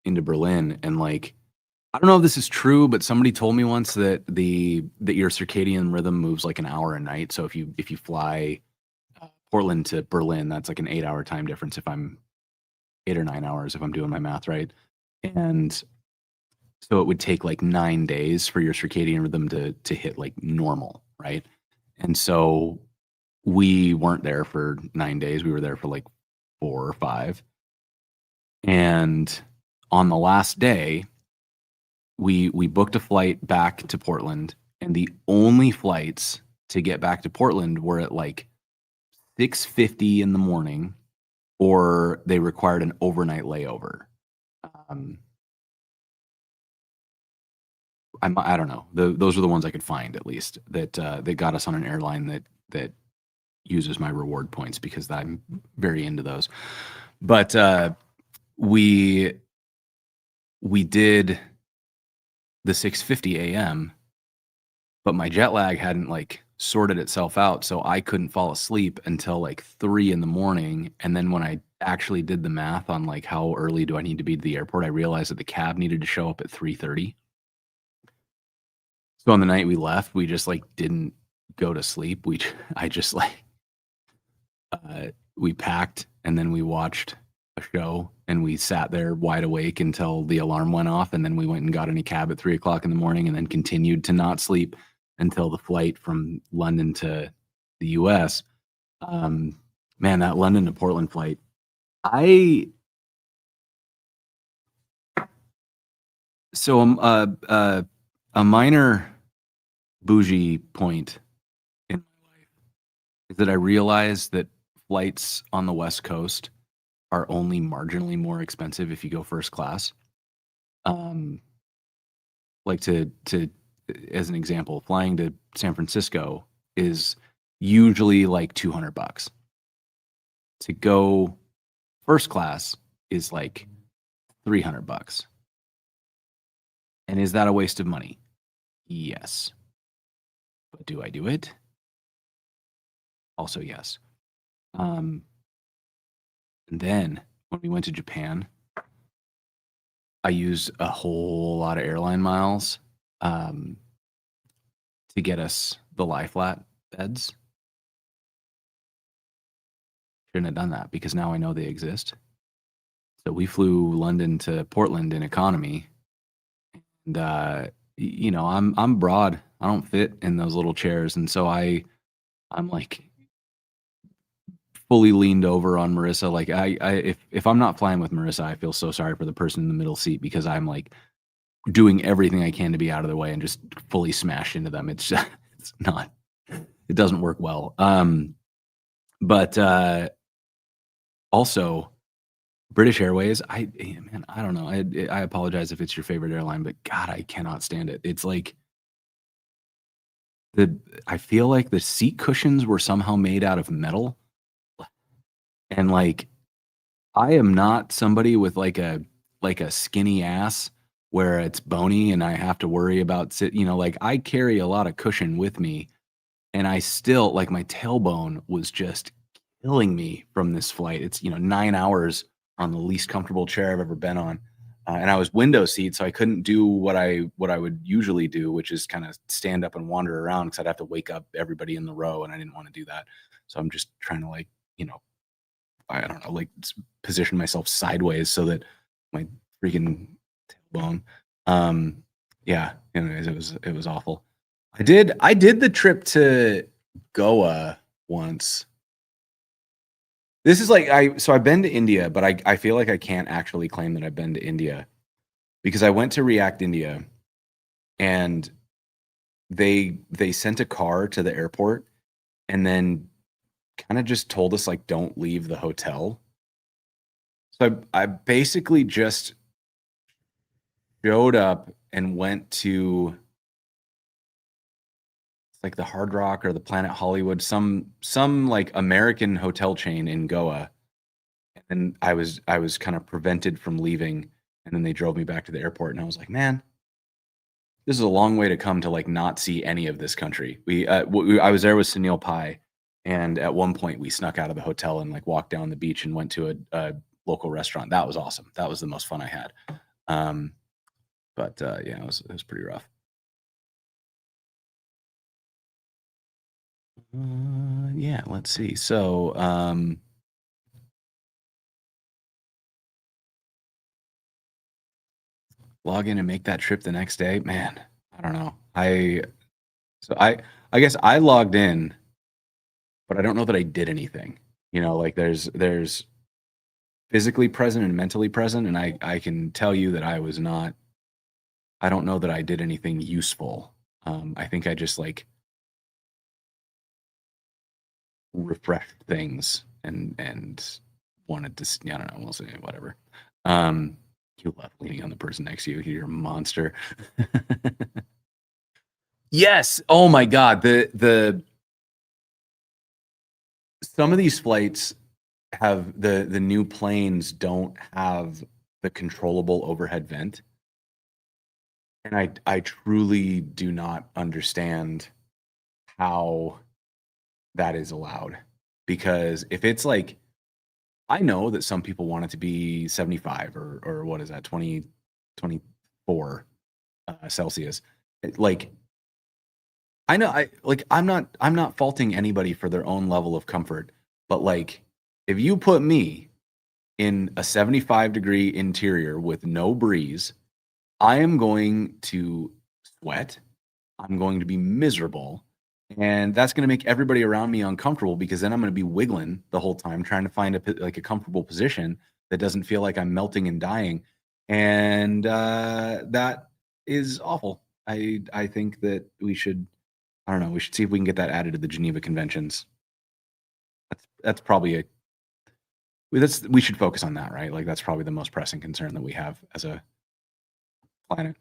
into Berlin, and like, I don't know if this is true, but somebody told me once that your circadian rhythm moves like an hour a night. So if you fly Portland to Berlin, that's like an 8-hour time difference. If I'm 8 or 9 hours, if I'm doing my math right, and so it would take like 9 days for your circadian rhythm to hit like normal, right? And so we weren't there for 9 days. We were there for like 4 or 5. And on the last day, we booked a flight back to Portland, and the only flights to get back to Portland were at like 6:50 in the morning, or they required an overnight layover. I don't know. Those are the ones I could find, at least, that got us on an airline that uses my reward points, because I'm very into those. But we did the 6:50 a.m., but my jet lag hadn't like sorted itself out, so I couldn't fall asleep until like 3 in the morning. And then when I actually did the math on like how early do I need to be to the airport, I realized that the cab needed to show up at 3:30. So on the night we left, we just like didn't go to sleep. I just like we packed, and then we watched a show, and we sat there wide awake until the alarm went off, and then we went and got in a cab at 3 o'clock in the morning, and then continued to not sleep until the flight from London to the US. Man, that London to Portland flight, a minor bougie point in my life is that I realized that flights on the West Coast are only marginally more expensive if you go first class. Like to as an example, flying to San Francisco is usually like $200. To go first class is like $300. And is that a waste of money? Yes. But do I do it? Also, yes. And then when we went to Japan, I used a whole lot of airline miles to get us the lie flat beds. Shouldn't have done that, because now I know they exist. So we flew London to Portland in economy, and I'm broad. I don't fit in those little chairs, and so I'm like fully leaned over on Marissa. Like if I'm not flying with Marissa, I feel so sorry for the person in the middle seat, because I'm like doing everything I can to be out of their way and just fully smash into them. It's not, it doesn't work well. But also British Airways, I don't know. I apologize if it's your favorite airline, but God, I cannot stand it. It's like I feel like the seat cushions were somehow made out of metal. And like, I am not somebody with like a skinny ass where it's bony and I have to worry about like I carry a lot of cushion with me, and I still like my tailbone was just killing me from this flight. It's 9 hours on the least comfortable chair I've ever been on. And I was window seat, so I couldn't do what I would usually do, which is kind of stand up and wander around, because I'd have to wake up everybody in the row, and I didn't want to do that. So I'm just trying to like, I don't know, like position myself sideways so that my freaking tailbone. Yeah. Anyways, it was awful. I did the trip to Goa once. This is like I've been to India, but I feel like I can't actually claim that I've been to India, because I went to React India, and they sent a car to the airport and then kind of just told us like don't leave the hotel. So I basically just showed up and went to like the Hard Rock or the Planet Hollywood, some like American hotel chain in Goa. And I was kind of prevented from leaving, and then they drove me back to the airport, and I was like, man, this is a long way to come to like not see any of this country. I was there with Sunil Pai, and at one point we snuck out of the hotel and like walked down the beach and went to a local restaurant. That was awesome. That was the most fun I had. Um, but yeah, it was pretty rough. Yeah, let's see. So log in and make that trip the next day. Man, I don't know. I guess I logged in, but I don't know that I did anything. Like there's physically present and mentally present, and I can tell you that I don't know that I did anything useful. I think I just like refreshed things and wanted to I don't know, we'll say whatever. You love leaning on the person next to you. You're a monster. Yes. Oh my God. The some of these flights have the new planes don't have the controllable overhead vent. And I truly do not understand how that is allowed. Because if it's like I know that some people want it to be 75 or what is that, 24 Celsius. Like I know I'm not faulting anybody for their own level of comfort, but like if you put me in a 75-degree interior with no breeze, I am going to sweat. I'm going to be miserable. And that's going to make everybody around me uncomfortable because then I'm going to be wiggling the whole time trying to find a comfortable position that doesn't feel like I'm melting and dying. And that is awful. I think that I don't know, we should see if we can get that added to the Geneva Conventions. That's probably we should focus on that, right? Like that's probably the most pressing concern that we have as a planet.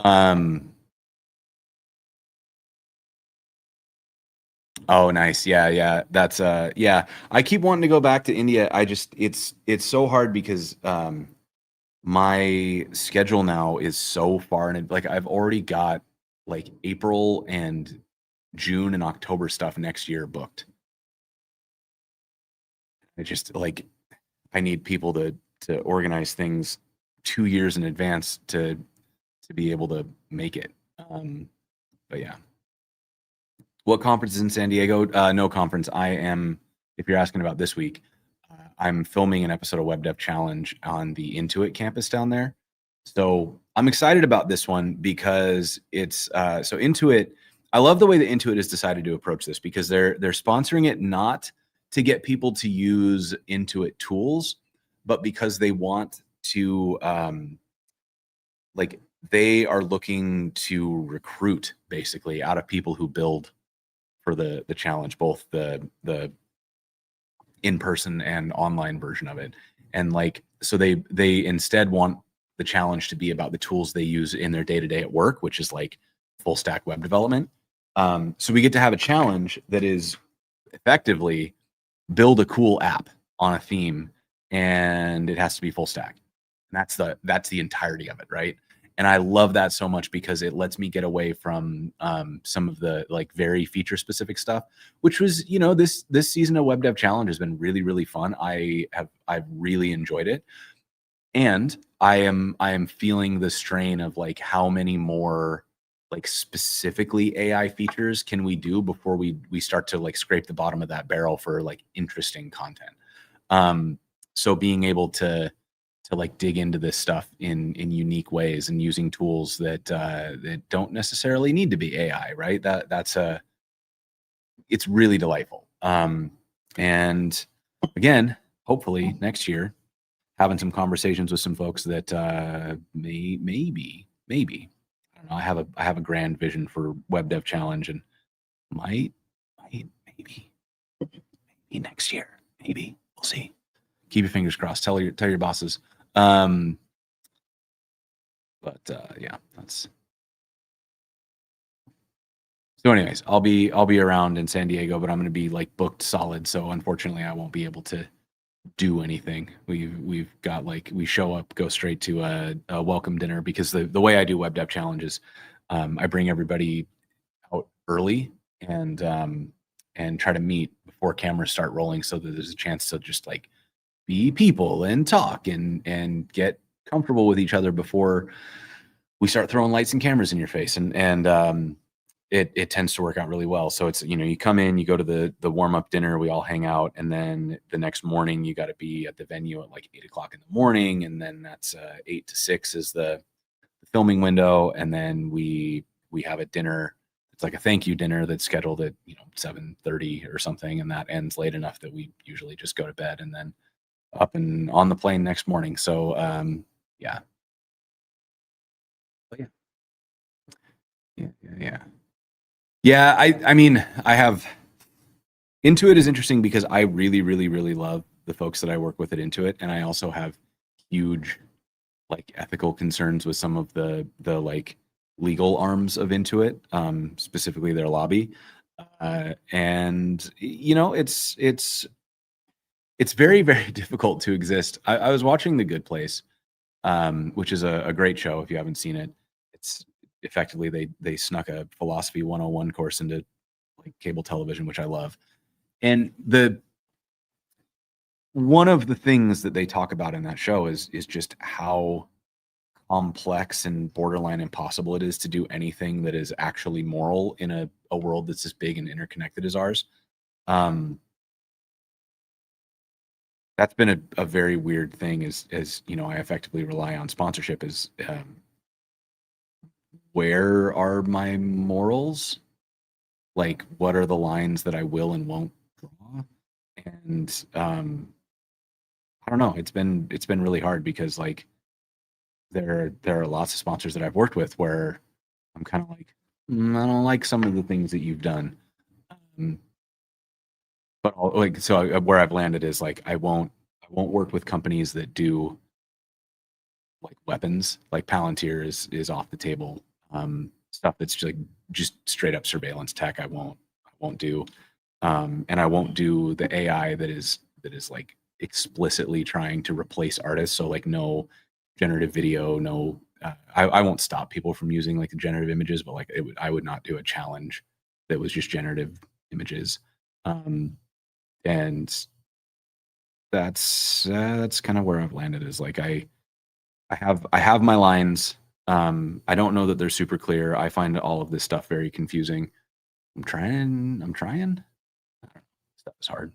Um, oh, nice. Yeah, yeah. That's yeah. I keep wanting to go back to India. It's so hard because my schedule now is so far and like I've already got like April and June and October stuff next year booked. It just like I need people to organize things 2 years in advance to be able to make it. But yeah. What conference is in San Diego? No conference. If you're asking about this week, I'm filming an episode of Web Dev Challenge on the Intuit campus down there. So I'm excited about this one because it's so Intuit. I love the way that Intuit has decided to approach this because they're sponsoring it not to get people to use Intuit tools, but because they want to like they are looking to recruit basically out of people who build for the challenge, both the in-person and online version of it. And like so they instead want the challenge to be about the tools they use in their day-to-day at work, which is like full stack web development. So we get to have a challenge that is effectively build a cool app on a theme, and it has to be full stack. And that's the entirety of it, right? And I love that so much because it lets me get away from some of the like very feature specific stuff, which was this season of Web Dev Challenge has been really really fun. I've really enjoyed it, and I am feeling the strain of like how many more like specifically AI features can we do before we start to like scrape the bottom of that barrel for like interesting content. So being able to like dig into this stuff in unique ways and using tools that don't necessarily need to be AI, right? It's really delightful. And again, hopefully next year, having some conversations with some folks that maybe don't know. I have a grand vision for Web Dev Challenge, and might maybe next year. Maybe we'll see. Keep your fingers crossed. Tell your bosses. But yeah, that's. So, anyways, I'll be around in San Diego, but I'm going to be like booked solid. So, unfortunately, I won't be able to do anything. We've got like we show up, go straight to a welcome dinner because the way I do Web Dev Challenge is I bring everybody out early and try to meet before cameras start rolling, so that there's a chance to just like be people and talk and get comfortable with each other before we start throwing lights and cameras in your face. And it tends to work out really well. So it's, you come in, you go to the warm up dinner, we all hang out, and then the next morning you got to be at the venue at like 8 o'clock in the morning, and then that's 8 to 6 is the filming window, and then we have a dinner. It's like a thank you dinner that's scheduled at 7:30 or something, and that ends late enough that we usually just go to bed and then up and on the plane next morning. So yeah. But yeah. I mean, I have Intuit is interesting because I really, really, really love the folks that I work with at Intuit, and I also have huge like ethical concerns with some of the like legal arms of Intuit, specifically their lobby. And it's very, very difficult to exist. I was watching The Good Place, which is a great show if you haven't seen it. It's effectively they snuck a philosophy 101 course into like cable television, which I love. And one of the things that they talk about in that show is just how complex and borderline impossible it is to do anything that is actually moral in a world that's as big and interconnected as ours. That's been a very weird thing as I effectively rely on sponsorship is where are my morals? Like, what are the lines that I will and won't draw? And I don't know. It's been really hard because like there are lots of sponsors that I've worked with where I'm kind of like, I don't like some of the things that you've done. But where I've landed is like I won't work with companies that do like weapons. Like Palantir is off the table. Stuff that's just straight up surveillance tech. I won't do. And I won't do the AI that is like explicitly trying to replace artists. So like no generative video, no. I won't stop people from using like the generative images, but like I would not do a challenge that was just generative images. And that's kind of where I've landed is like I have my lines. I don't know that they're super clear. I find all of this stuff very confusing. I'm trying. Stuff is hard.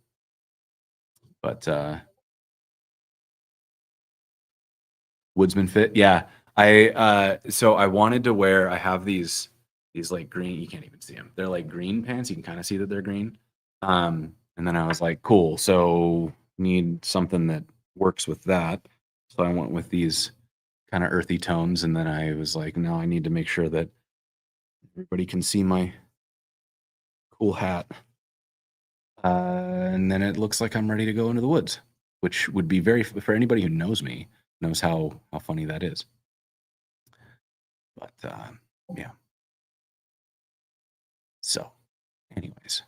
But Woodsman Fit, yeah. So I wanted to wear. I have these like green. You can't even see them. They're like green pants. You can kind of see that they're green. And then I was like, cool. So need something that works with that. So I went with these kind of earthy tones. And then I was like, no, I need to make sure that everybody can see my cool hat. And then it looks like I'm ready to go into the woods, which would be for anybody who knows me, knows how funny that is. But yeah. So, anyways,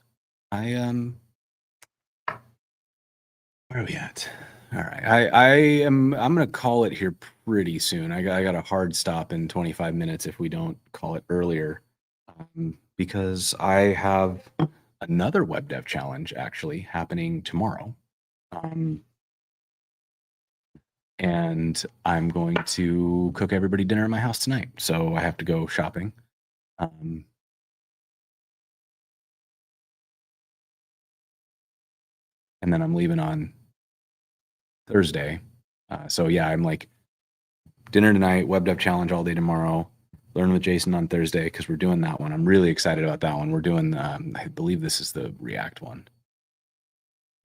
where are we at? All right, I'm gonna call it here pretty soon. I got a hard stop in 25 minutes if we don't call it earlier, because I have another web dev challenge actually happening tomorrow. And I'm going to cook everybody dinner at my house tonight. So I have to go shopping. And then I'm leaving on Thursday. So yeah, I'm like dinner tonight, web dev challenge all day tomorrow, learn with Jason on Thursday because we're doing that one. I'm really excited about that one. We're doing, I believe this is the React one.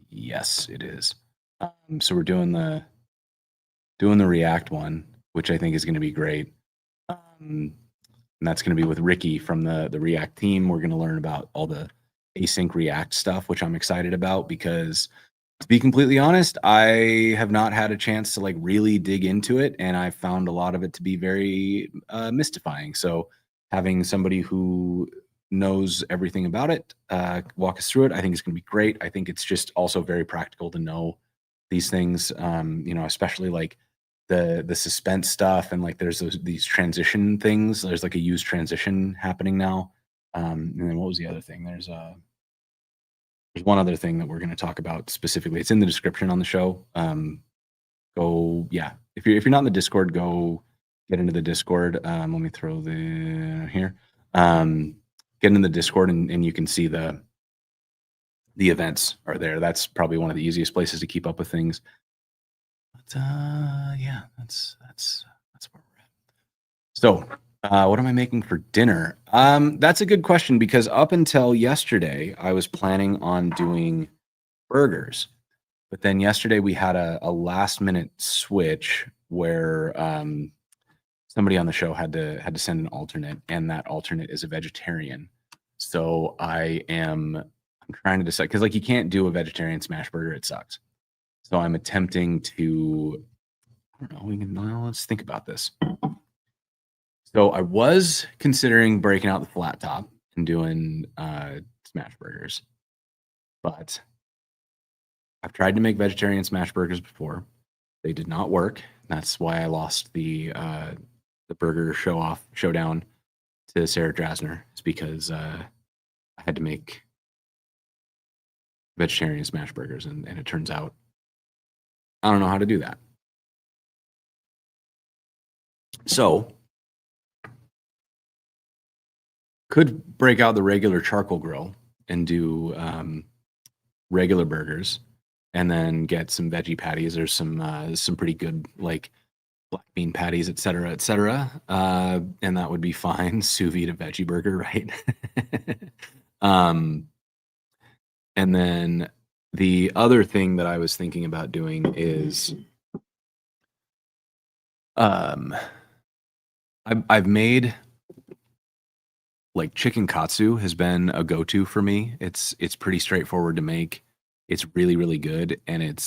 Yes, it is. So we're doing the React one, which I think is going to be great. and that's going to be with Ricky from the React team. We're going to learn about all the async React stuff, which I'm excited about because, to be completely honest, I have not had a chance to like really dig into it, and I found a lot of it to be very mystifying. So having somebody who knows everything about it walk us through it, I think is going to be great. I think it's just also very practical to know these things, especially like the suspense stuff, and like there's these transition things. There's like a use transition happening now. And then what was the other thing? There's one other thing that we're going to talk about specifically. It's in the description on the show. If you're not in the Discord, go get into the Discord. Let me throw the here. Get into the Discord and you can see the events are there. That's probably one of the easiest places to keep up with things. But yeah, that's where we're at. So what am I making for dinner? That's a good question, because up until yesterday, I was planning on doing burgers. But then yesterday we had a last minute switch where somebody on the show had to send an alternate, and that alternate is a vegetarian. So I'm trying to decide, because like you can't do a vegetarian smash burger, it sucks. So I'm attempting to, I don't know, let's think about this. So I was considering breaking out the flat top and doing smash burgers, but I've tried to make vegetarian smash burgers before. They did not work. That's why I lost the burger showdown to Sarah Drasner. It's because I had to make vegetarian smash burgers, and it turns out I don't know how to do that. So could break out the regular charcoal grill and do regular burgers, and then get some veggie patties or some pretty good like black bean patties, et cetera, et cetera. And that would be fine. Sous vide a veggie burger, right? And then the other thing that I was thinking about doing is I've made like chicken katsu has been a go-to for me. It's pretty straightforward to make. It's really, really good, and it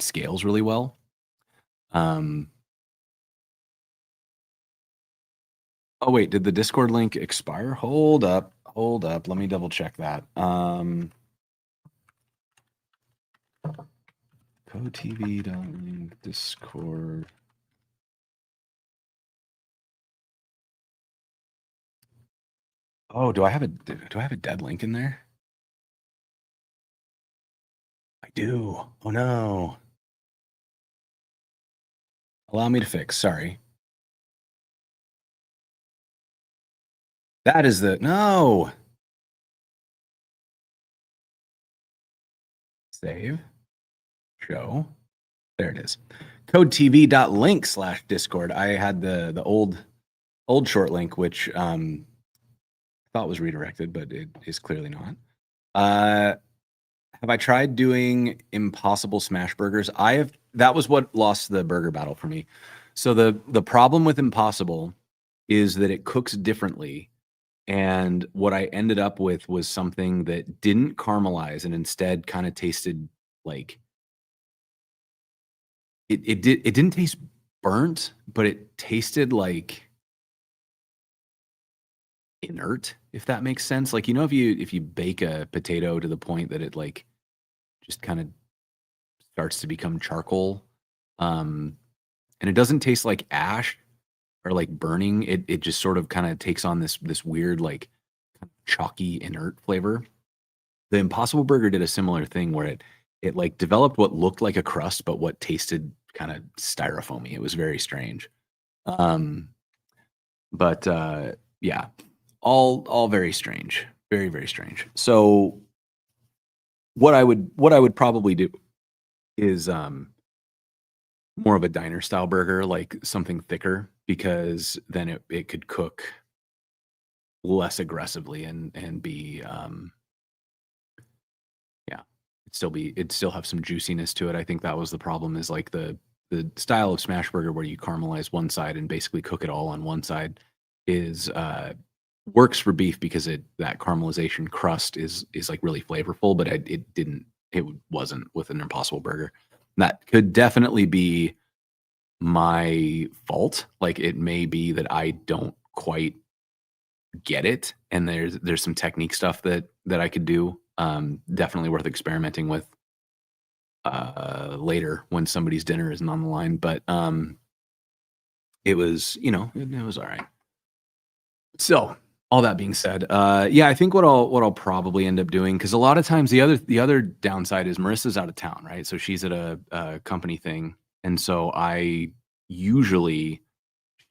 scales really well. Oh wait, did the Discord link expire? Hold up. Let me double check that. CodeTV.link Discord. Oh, do I have a dead link in there? I do. Oh no. Allow me to fix. Sorry. That is no. Save. Show. There it is. CodeTV.link/Discord. I had the old short link, which I thought was redirected, but it is clearly not. Have I tried doing impossible smash burgers? That was what lost the burger battle for me. So the problem with impossible is that it cooks differently. And what I ended up with was something that didn't caramelize and instead kind of tasted like it didn't taste burnt, but it tasted like inert, if that makes sense. Like, if you bake a potato to the point that it like just kind of starts to become charcoal, and it doesn't taste like ash or like burning. It just sort of kind of takes on this weird like chalky inert flavor. The Impossible Burger did a similar thing where it like developed what looked like a crust, but what tasted kind of styrofoamy. It was very strange. But yeah, all very strange, very, very strange. So what I would probably do is more of a diner style burger, like something thicker, because then it could cook less aggressively and be yeah, it'd still have some juiciness to it. I think that was the problem, is like the style of smash burger where you caramelize one side and basically cook it all on one side. is works for beef because that caramelization crust is like really flavorful, but it wasn't with an Impossible Burger. That could definitely be my fault. Like it may be that I don't quite get it, and there's some technique stuff that I could do. Definitely worth experimenting with later when somebody's dinner isn't on the line. But it was, it was all right. So all that being said, yeah, I think what I'll probably end up doing, because a lot of times the other downside is Marissa's out of town, right? So she's at a company thing, and so I usually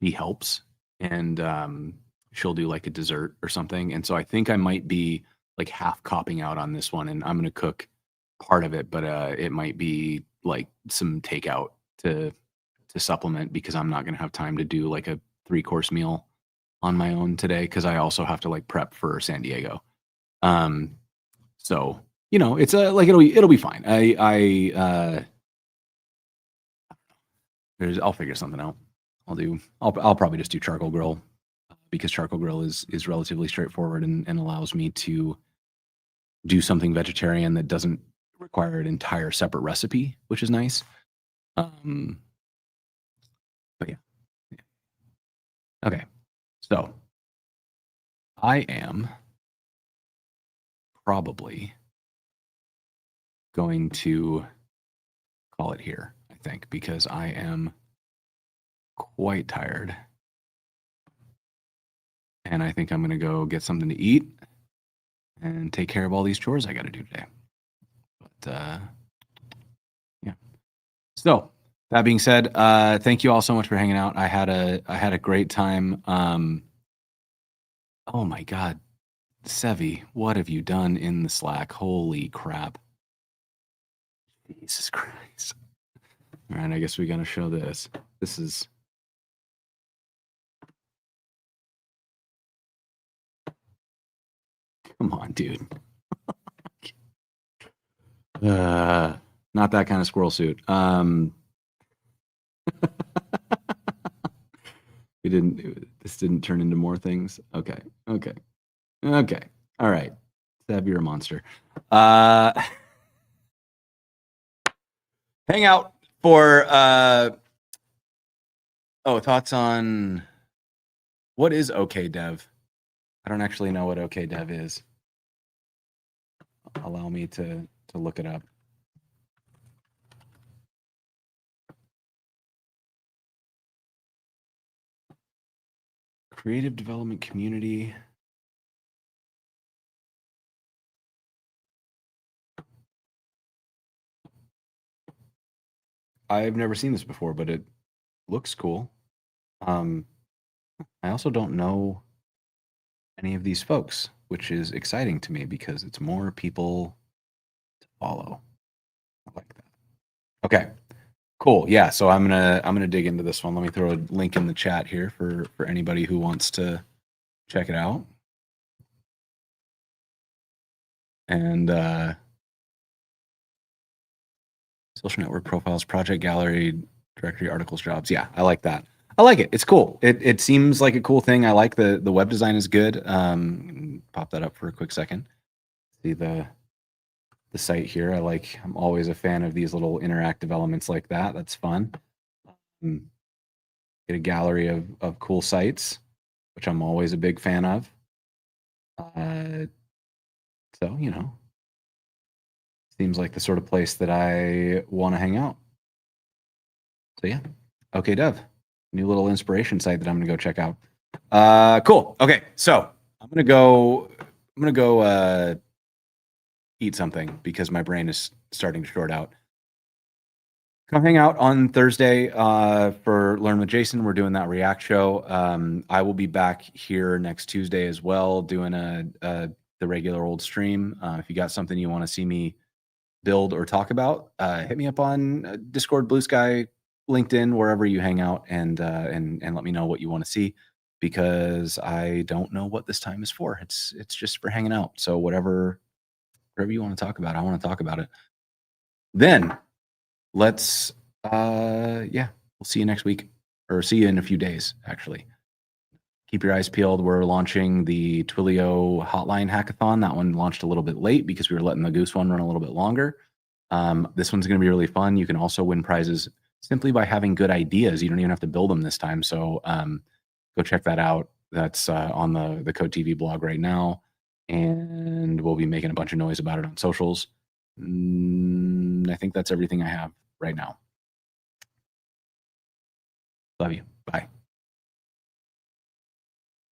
she helps, and she'll do like a dessert or something, and so I think I might be like half copping out on this one, and I'm gonna cook part of it, but it might be like some takeout to supplement because I'm not gonna have time to do like a 3-course meal on my own today because I also have to like prep for San Diego. Um, so it's like it'll be fine. I'll figure something out. I'll probably just do charcoal grill because charcoal grill is relatively straightforward and allows me to do something vegetarian that doesn't require an entire separate recipe, which is nice. But yeah. Okay. So I am probably going to call it here, I think, because I am quite tired. And I think I'm going to go get something to eat and take care of all these chores I got to do today. But yeah. So that being said, thank you all so much for hanging out. I had a great time. Oh my God, Sevi, what have you done in the Slack? Holy crap. Jesus Christ. All right, I guess we're going to show this. This is... Come on, dude. Not that kind of squirrel suit. This didn't turn into more things. Okay. All right. Seb, you're a monster. Hang out for thoughts on what is OKDev? I don't actually know what OKDev is. Allow me to look it up. Creative development community. I've never seen this before, but it looks cool. I also don't know any of these folks, which is exciting to me because it's more people to follow. I like that. Okay, cool. Yeah, so I'm gonna dig into this one. Let me throw a link in the chat here for anybody who wants to check it out. And social network profiles, project gallery, directory, articles, jobs. Yeah, I like that. I like it. It's cool. It seems like a cool thing. I like the web design is good. Pop that up for a quick second. See the site here. I'm always a fan of these little interactive elements like that. That's fun. Get a gallery of cool sites, which I'm always a big fan of. So, seems like the sort of place that I want to hang out. So yeah, OKDev, new little inspiration site that I'm gonna go check out. Cool. Okay, so I'm gonna go eat something because my brain is starting to short out. Come hang out on Thursday for Learn with Jason. We're doing that React show. I will be back here next Tuesday as well, doing the regular old stream. If you got something you want to see me build or talk about, hit me up on Discord, Blue Sky, LinkedIn, wherever you hang out, and let me know what you want to see, because I don't know what this time is for. It's just for hanging out. So whatever you want to talk about, I want to talk about it. Then let's we'll see you next week, or see you in a few days, actually. keep your eyes peeled. We're launching the Twilio Hotline Hackathon. That one launched a little bit late because we were letting the Goose one run a little bit longer. This one's going to be really fun. You can also win prizes simply by having good ideas. You don't even have to build them this time. So go check that out. That's on the Code TV blog right now. And we'll be making a bunch of noise about it on socials. I think that's everything I have right now. Love you. Bye.